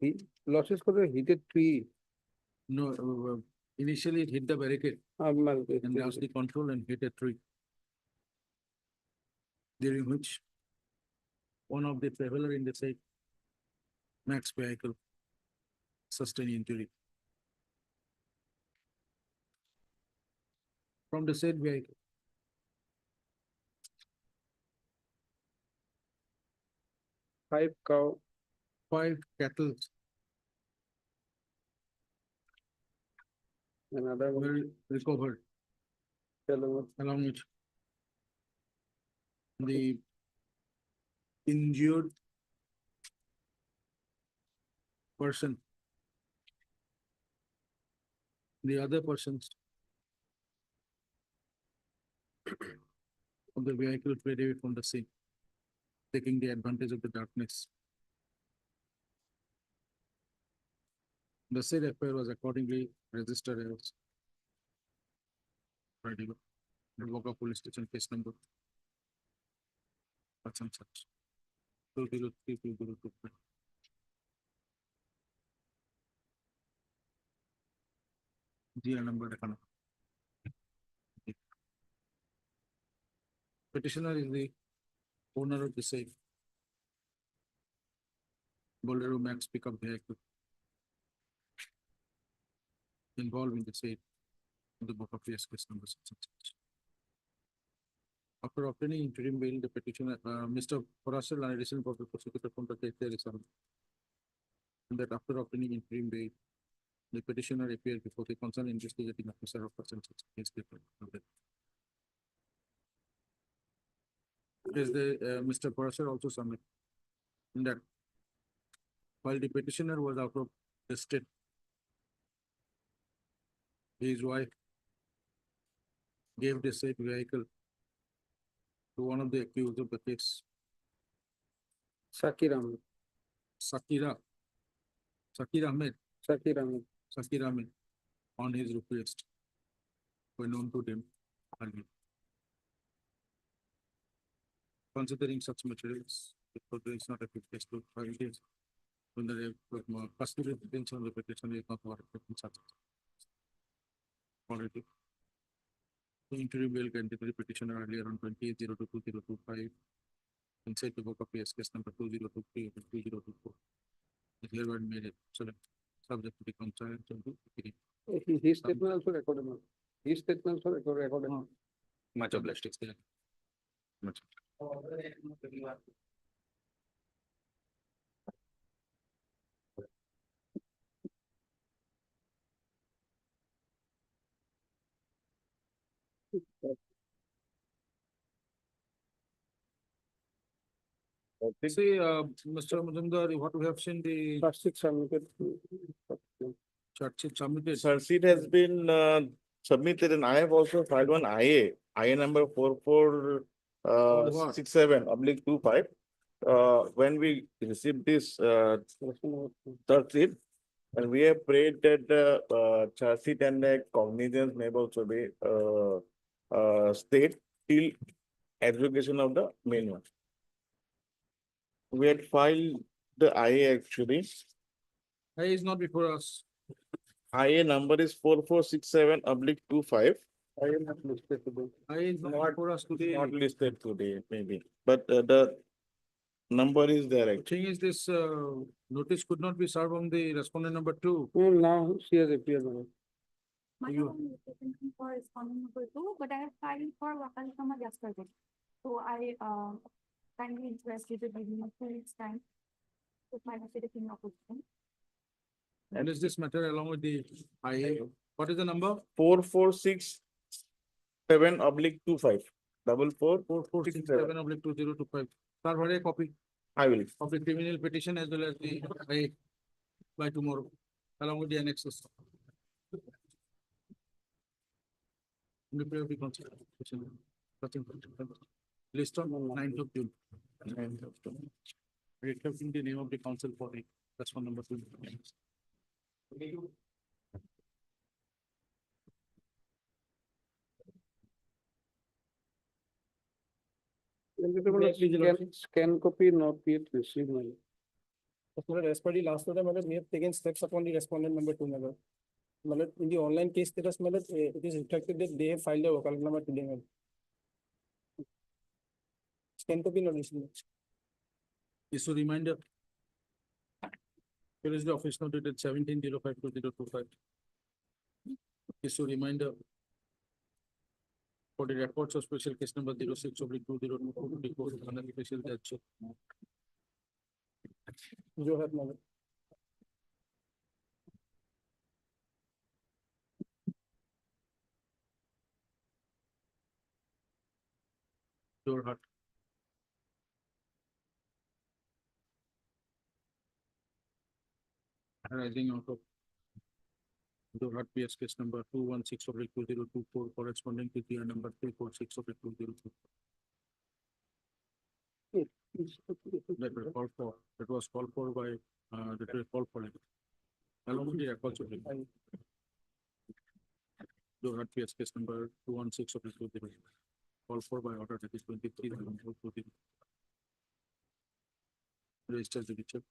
He losses for the hit a tree. No, initially it hit the barricade and lost the control and hit a tree. During which one of the traveler in the said Max vehicle sustained injury. From the said vehicle, Five cow, 5 cattle another one, were recovered along with the injured person. The other persons of the vehicle fled away from the scene, taking the advantage of the darkness. The said affair was accordingly registered as Boca Police Station case number such and such 203/2025. GR number দেখানো। Petitioner is the owner of the same Bolero Max pickup vehicle involved in the same the Boca Police case number such and such. After obtaining interim bail, the petitioner, Mr. Parasel, and additional public prosecutor from the case there is some. And that after obtaining interim bail, the petitioner appeared before the concerned investigating officer of such and such case. Is the Mr. Parasel also submit that while the petitioner was out of the state, his wife gave the said vehicle to one of the accused of the case, Sakir Ahmed, Sakir Ahmed, on his request, were known to them earlier. Considering such materials, because there is not a quick test to find it, when the custody detention of the petition is not warranted in such quality. The interim bail granted to the petitioner earlier on 28/02/2025 and said to book of PS case number 2023 and 2024. Is hereby made it subject to the consent of the hearing. his statement also recorded. His statement also recorded. Much obliged. Much. See, Mr. Majumdar, what we have seen the Charge sheet submitted. chart sheet submitted. Search sheet has been submitted and I have also filed one IA number 4467/25. When we received this search sheet, And we have prayed that charge sheet and the cognizance may also be stayed till execution of the main one. We had filed the IA actually. I is not before us. IA number is 4467/25. I is not before us today. Not listed today, maybe, but the number is there The actually. thing is this, notice could not be served on the respondent number 2. Now she has appeared. Madam. My You- own application for respondent number 2, but I have filed for Wakal Kama yesterday. So I kindly request you to give me 2 weeks time to file a petition in opposition. And is this matter along with the IA? What is the number? 4467/25. 4467 oblique 2025. Sir, what a copy I will. of the criminal petition as well as the IA by tomorrow, along with the annexes. Prepare the constitution. List on 9th of June. 9th of June. Reflecting the name of the council for the, that's one number 2. Scan copy not yet received. Madam. As per the last order, madam, we have taken steps upon the respondent number 2, madam. Madam, in the online case status, madam, it is reflected that they have filed a Wakalnama today, madam. Scan copy not received. Issue reminder. Here is the office note dated 17/05/2025. Issue reminder. For the records of special case number 06/2024 report under special judge. जो है madam. Jorhat. Arising out of Jorhat PS case number 216/2024 corresponding to the number 346/2024. That was called for, that was called for by, that was called for it. Along with the records of it. Jorhat PS case number 216/2024. Called for by order that is 23. Register the picture.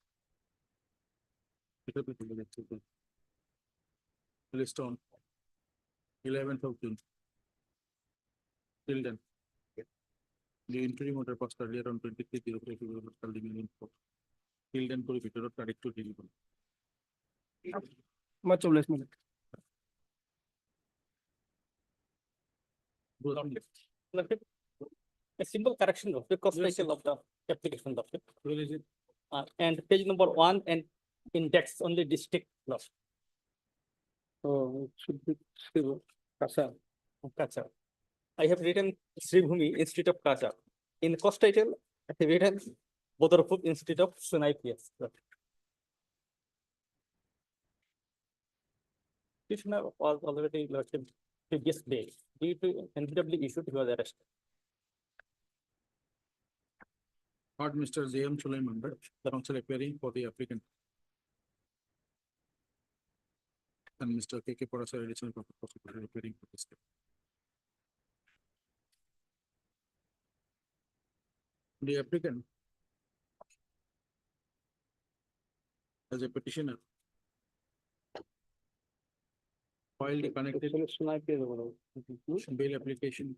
List on 11th of June. Till then. The interim order passed earlier on 23/04/2024. Till then, for the correct to deliver. Much obliged, madam. A simple correction of the cost Yes, title of the application document. Where is it? And page number 1 and index only district plus. Oh, it should be Kasa. Kacha. I have written Sribhumi instead of Kacha. In cost title, I have written Bodorpur instead of Sunai PS. Petitioner was already lodged previous day. Due to NDPS issue, he was arrested. Heard Mr. J.M. Sulaiman, but the council appearing for the applicant. And Mr. K.K. Parasar, additional prosecutor appearing for this. The applicant as a petitioner filed a connected bail application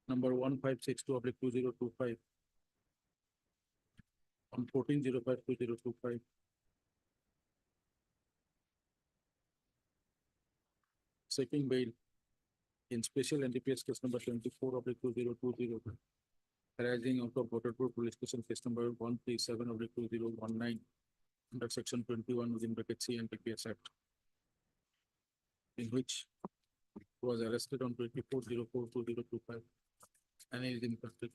number 1562/2025 on 14/05/2025. Seeking bail in special NDPS case number 24/2020 arising out of Waterford Police Station case number 137/2019 under section 21 within bracket C NDPS Act, in which he was arrested on 24/04/2025 and is in custody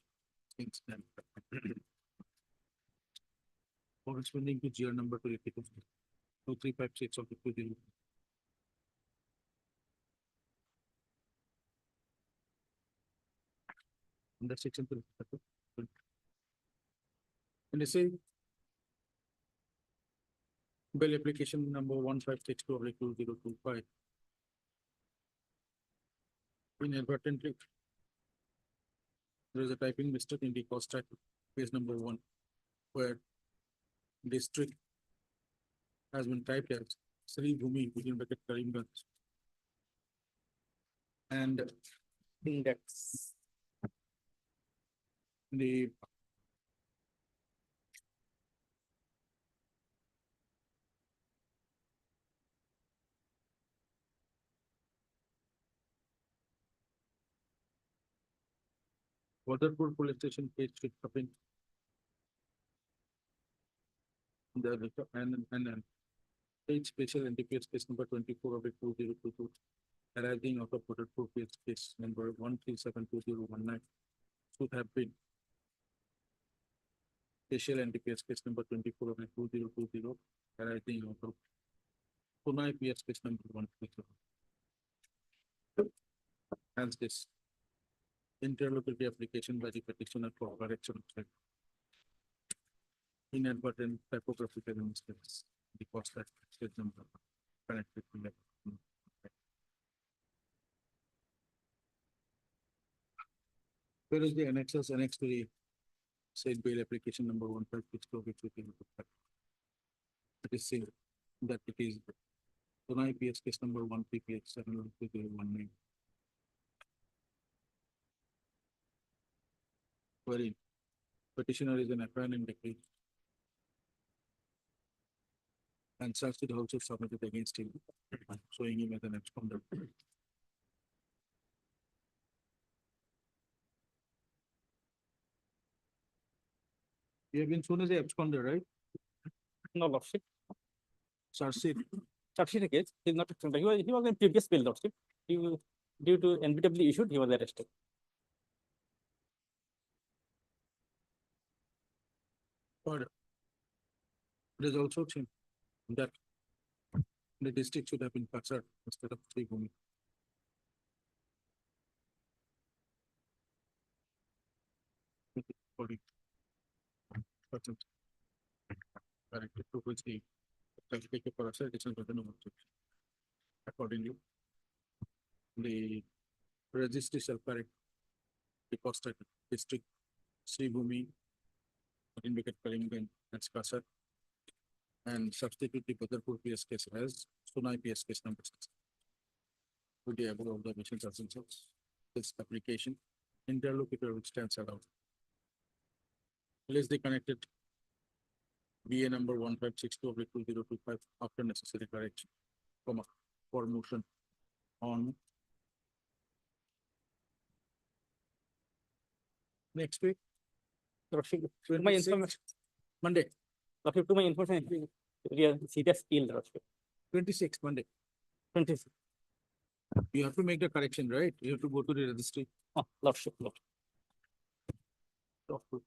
since then. Corresponding to GR number 2356 of the 20. Under section 2. And they say Bill application number 1562/2025. Inadvertently, there is a typing mistake in the cost type, page number 1, where district has been typed as Sri Bhumi within bracket Karimganj. And Index. the Waterford Police Station page should have been the and page special NDPS case number 24/2022 arising out of Waterford case number 1372019 should have been special NDPS case number 24/2020 arising out of Pune PS case number 137. Hence this interlocutory application by the petitioner for correction of inadvertent typographical mistakes. The cost that state number connected to that. Where is the annexes annexed to the said bail application number 1562 which we can look at. It is saying that it is Pune PS case number 1PPX72019. Wherein petitioner is an apparent decree. And such is also submitted against him, showing him as an absconder. You have been shown as a absconder, right? No, Lordship. Sarsit, Charge case, he is not, he was in previous bill, Lordship. Due to NBW issued, he was arrested. but it is also seen that the district should have been Katsar instead of Sri Bhumi. According. Correct, to which the certificate for assertion was no objection. Accordingly, the registry shall correct the cost title district Sri Bhumi in Wicket Karimganj as Kasar and substitute the Badarpur PS case as Sunai PS case number 6. With the above observations as themselves, this application interlocutor which stands allowed. Place the connected BA number 1562/2025 after necessary correction, comma, for motion on next week, Lordship, to my 26th, information, Monday, Lordship, to my information, we are serious ill, Lordship. 26th, Monday. 20. You have to make the correction, right? You have to go to the registry. Oh, Lordship, Lordship. Talk to